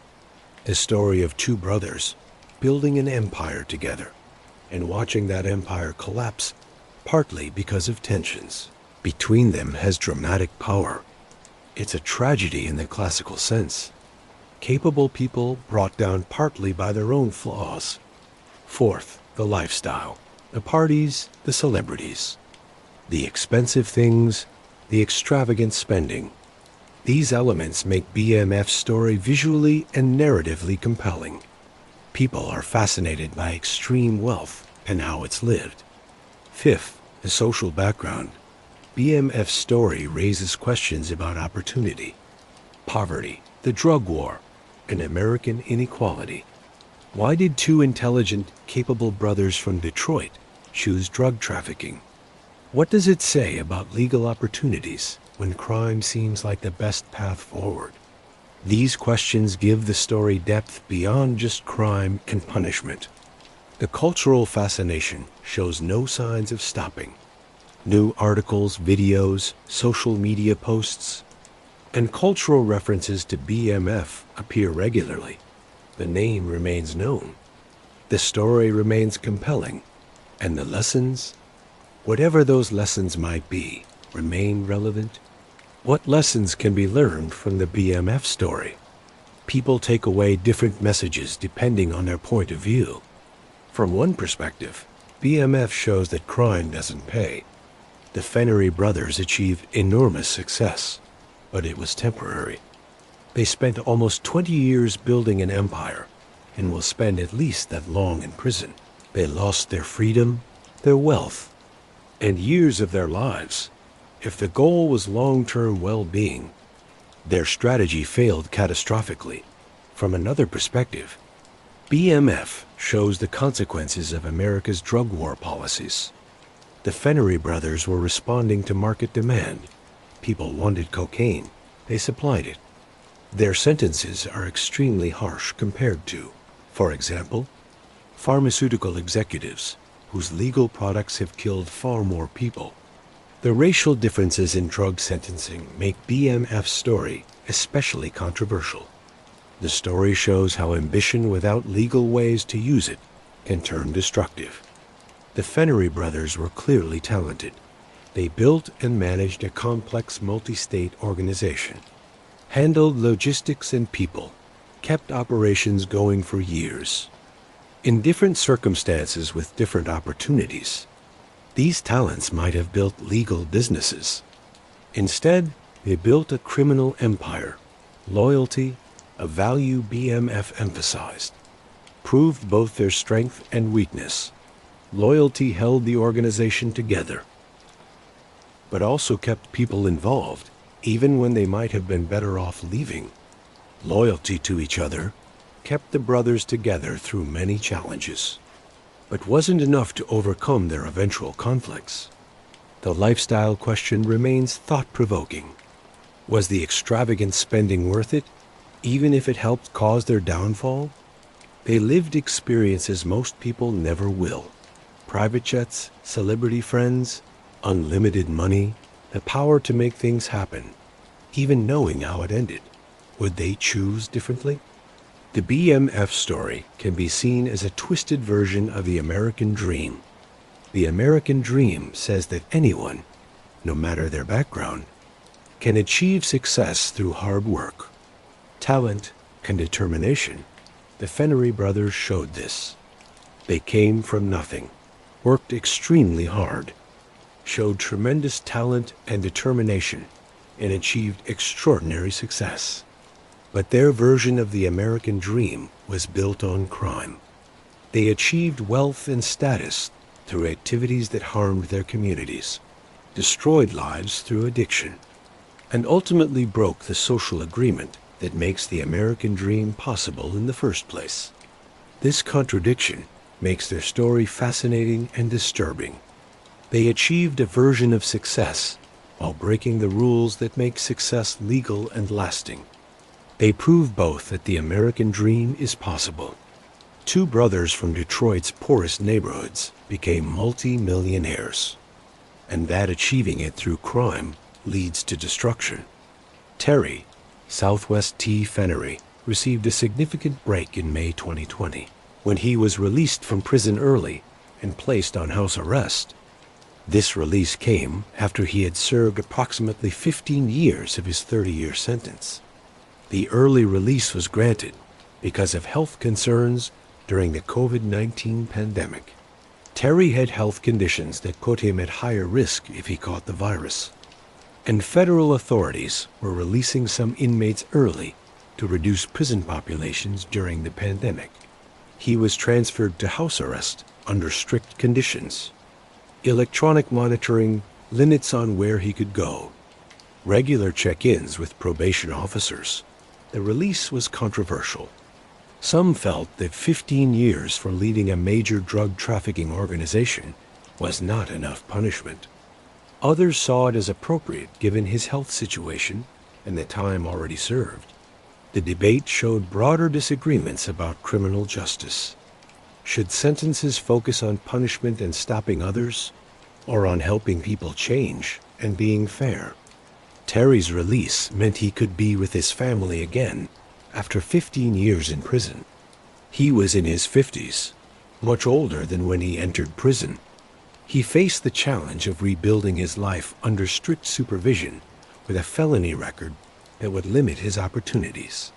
The story of two brothers building an empire together and watching that empire collapse, partly because of tensions between them, has dramatic power. It's a tragedy in the classical sense. Capable people brought down partly by their own flaws. Fourth, the lifestyle. The parties, the celebrities, the expensive things, the extravagant spending. These elements make BMF's story visually and narratively compelling. People are fascinated by extreme wealth and how it's lived. Fifth, the social background. BMF's story raises questions about opportunity, poverty, the drug war, and American inequality. Why did two intelligent, capable brothers from Detroit choose drug trafficking? What does it say about legal opportunities when crime seems like the best path forward? These questions give the story depth beyond just crime and punishment. The cultural fascination shows no signs of stopping. New articles, videos, social media posts, and cultural references to BMF appear regularly. The name remains known. The story remains compelling, and the lessons, whatever those lessons might be, remain relevant. What lessons can be learned from the BMF story? People take away different messages depending on their point of view. From one perspective, BMF shows that crime doesn't pay. The Flenory brothers achieved enormous success, but it was temporary. They spent almost 20 years building an empire and will spend at least that long in prison. They lost their freedom, their wealth, and years of their lives, If the goal was long-term well-being, their strategy failed catastrophically. From another perspective, BMF shows the consequences of America's drug war policies. The Flenory brothers were responding to market demand. People wanted cocaine. They supplied it. Their sentences are extremely harsh compared to, for example, pharmaceutical executives whose legal products have killed far more people. The racial differences in drug sentencing make BMF's story especially controversial. The story shows how ambition without legal ways to use it can turn destructive. The Flenory brothers were clearly talented. They built and managed a complex multi-state organization, handled logistics and people, kept operations going for years. In different circumstances with different opportunities, these talents might have built legal businesses. Instead, they built a criminal empire. Loyalty, a value BMF emphasized, proved both their strength and weakness. Loyalty held the organization together, but also kept people involved, even when they might have been better off leaving. Loyalty to each other kept the brothers together through many challenges, but wasn't enough to overcome their eventual conflicts. The lifestyle question remains thought-provoking. Was the extravagant spending worth it, even if it helped cause their downfall? They lived experiences most people never will. Private jets, celebrity friends, unlimited money, the power to make things happen, even knowing how it ended. Would they choose differently? The BMF story can be seen as a twisted version of the American dream. The American dream says that anyone, no matter their background, can achieve success through hard work, talent, and determination. The Flenory brothers showed this. They came from nothing, worked extremely hard, showed tremendous talent and determination, and achieved extraordinary success. But their version of the American dream was built on crime. They achieved wealth and status through activities that harmed their communities, destroyed lives through addiction, and ultimately broke the social agreement that makes the American dream possible in the first place. This contradiction makes their story fascinating and disturbing. They achieved a version of success while breaking the rules that make success legal and lasting. They prove both that the American dream is possible. Two brothers from Detroit's poorest neighborhoods became multi-millionaires, and that achieving it through crime leads to destruction. Terry, Southwest T. Flenory, received a significant break in May 2020 when he was released from prison early and placed on house arrest. This release came after he had served approximately 15 years of his 30-year sentence. The early release was granted because of health concerns during the COVID-19 pandemic. Terry had health conditions that put him at higher risk if he caught the virus, and federal authorities were releasing some inmates early to reduce prison populations during the pandemic. He was transferred to house arrest under strict conditions. Electronic monitoring, limits on where he could go, regular check-ins with probation officers. The release was controversial. Some felt that 15 years for leading a major drug trafficking organization was not enough punishment. Others saw it as appropriate given his health situation and the time already served. The debate showed broader disagreements about criminal justice. Should sentences focus on punishment and stopping others, or on helping people change and being fair? Terry's release meant he could be with his family again after 15 years in prison. He was in his 50s, much older than when he entered prison. He faced the challenge of rebuilding his life under strict supervision with a felony record that would limit his opportunities.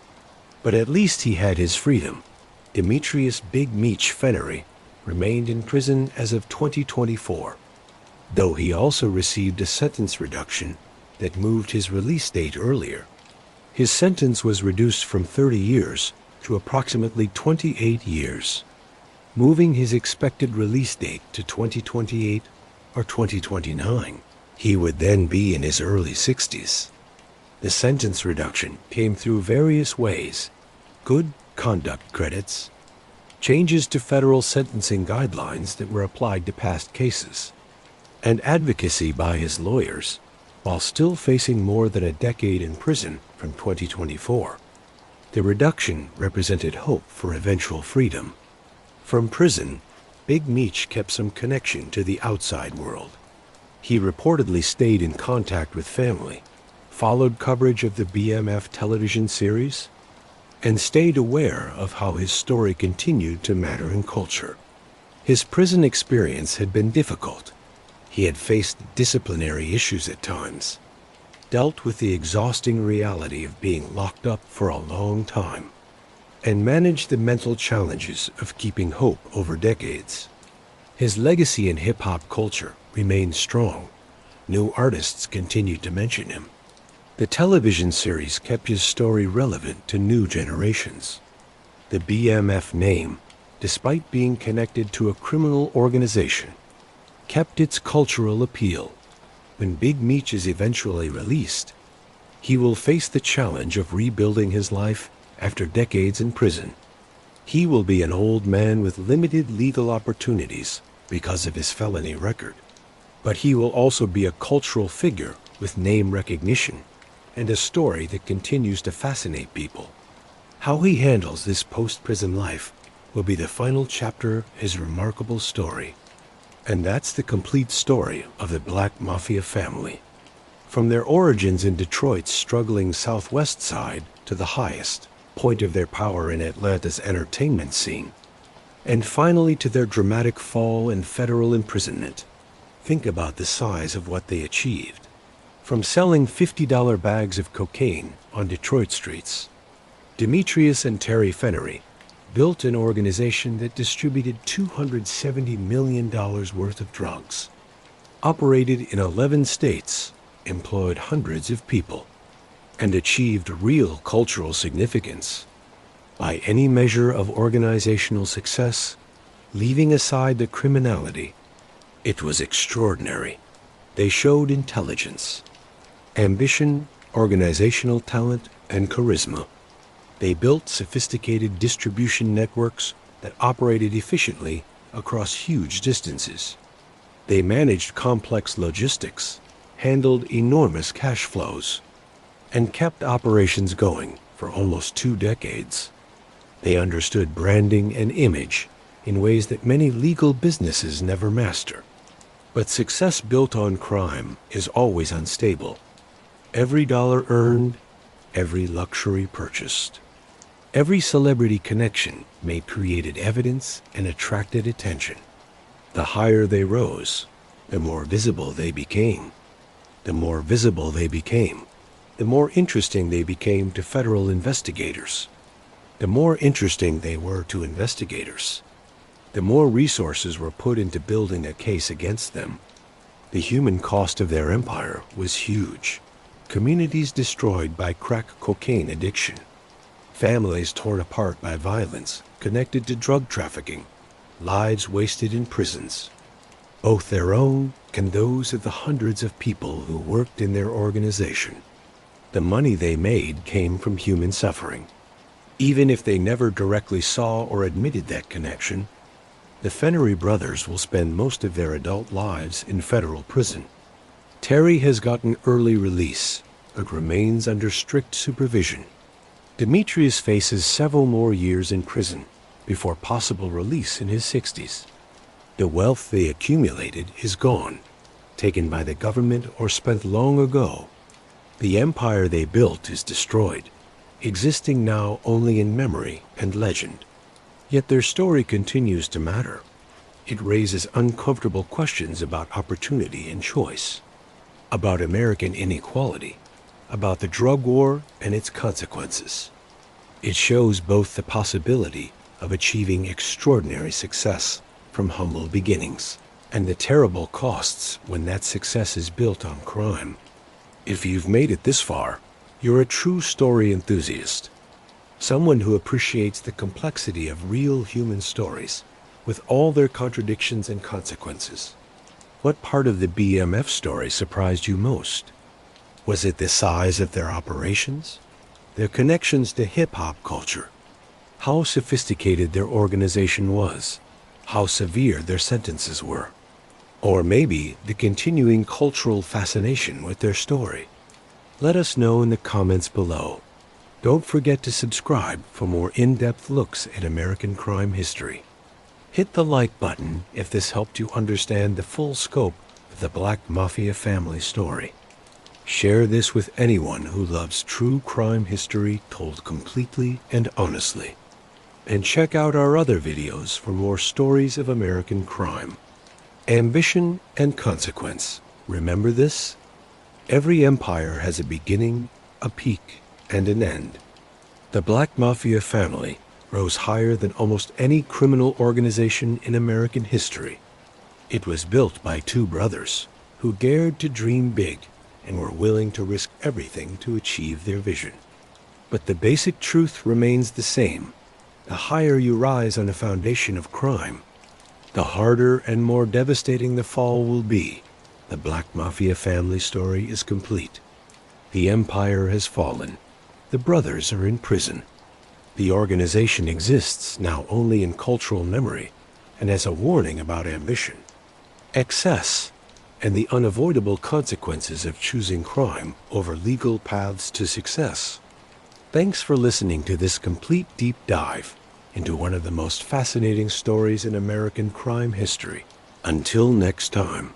But at least he had his freedom. Demetrius Big Meech Flenory remained in prison as of 2024, though he also received a sentence reduction that moved his release date earlier. His sentence was reduced from 30 years to approximately 28 years, moving his expected release date to 2028 or 2029. He would then be in his early 60s. The sentence reduction came through various ways: good conduct credits, changes to federal sentencing guidelines that were applied to past cases, and advocacy by his lawyers, while still facing more than a decade in prison from 2024. The reduction represented hope for eventual freedom. From prison, Big Meech kept some connection to the outside world. He reportedly stayed in contact with family, followed coverage of the BMF television series, and stayed aware of how his story continued to matter in culture. His prison experience had been difficult. He had faced disciplinary issues at times, dealt with the exhausting reality of being locked up for a long time, and managed the mental challenges of keeping hope over decades. His legacy in hip-hop culture remained strong. New artists continued to mention him. The television series kept his story relevant to new generations. The BMF name, despite being connected to a criminal organization, kept its cultural appeal. When Big Meech is eventually released, he will face the challenge of rebuilding his life after decades in prison. He will be an old man with limited legal opportunities because of his felony record. But he will also be a cultural figure with name recognition and a story that continues to fascinate people. How he handles this post-prison life will be the final chapter of his remarkable story. And that's the complete story of the Black Mafia family. From their origins in Detroit's struggling southwest side to the highest point of their power in Atlanta's entertainment scene, and finally to their dramatic fall and federal imprisonment. Think about the size of what they achieved. From selling $50 bags of cocaine on Detroit streets, Demetrius and Terry Flenory built an organization that distributed $270 million worth of drugs, operated in 11 states, employed hundreds of people, and achieved real cultural significance. By any measure of organizational success, leaving aside the criminality, it was extraordinary. They showed intelligence, ambition, organizational talent, and charisma. They built sophisticated distribution networks that operated efficiently across huge distances. They managed complex logistics, handled enormous cash flows, and kept operations going for almost 2 decades. They understood branding and image in ways that many legal businesses never master. But success built on crime is always unstable. Every dollar earned, every luxury purchased. Every celebrity connection made created evidence and attracted attention. The higher they rose, the more visible they became. The more visible they became, the more interesting they became to federal investigators. The more interesting they were to investigators, the more resources were put into building a case against them. The human cost of their empire was huge. Communities destroyed by crack cocaine addiction. Families torn apart by violence connected to drug trafficking. Lives wasted in prisons, both their own and those of the hundreds of people who worked in their organization. The money they made came from human suffering. Even if they never directly saw or admitted that connection, the Flenory brothers will spend most of their adult lives in federal prison. Terry has gotten early release, but remains under strict supervision. Demetrius faces several more years in prison before possible release in his 60s. The wealth they accumulated is gone, taken by the government or spent long ago. The empire they built is destroyed, existing now only in memory and legend. Yet their story continues to matter. It raises uncomfortable questions about opportunity and choice, about American inequality, about the drug war and its consequences. It shows both the possibility of achieving extraordinary success from humble beginnings, and the terrible costs when that success is built on crime. If you've made it this far, you're a true story enthusiast, someone who appreciates the complexity of real human stories with all their contradictions and consequences. What part of the BMF story surprised you most? Was it the size of their operations? Their connections to hip-hop culture? How sophisticated their organization was? How severe their sentences were? Or maybe the continuing cultural fascination with their story? Let us know in the comments below. Don't forget to subscribe for more in-depth looks at American crime history. Hit the like button if this helped you understand the full scope of the Black Mafia family story. Share this with anyone who loves true crime history told completely and honestly. And check out our other videos for more stories of American crime. Ambition and consequence. Remember this? Every empire has a beginning, a peak, and an end. The Black Mafia family rose higher than almost any criminal organization in American history. It was built by two brothers who dared to dream big and were willing to risk everything to achieve their vision. But the basic truth remains the same. The higher you rise on a foundation of crime, the harder and more devastating the fall will be. The Black Mafia family story is complete. The empire has fallen. The brothers are in prison. The organization exists now only in cultural memory and as a warning about ambition, excess, and the unavoidable consequences of choosing crime over legal paths to success. Thanks for listening to this complete deep dive into one of the most fascinating stories in American crime history. Until next time.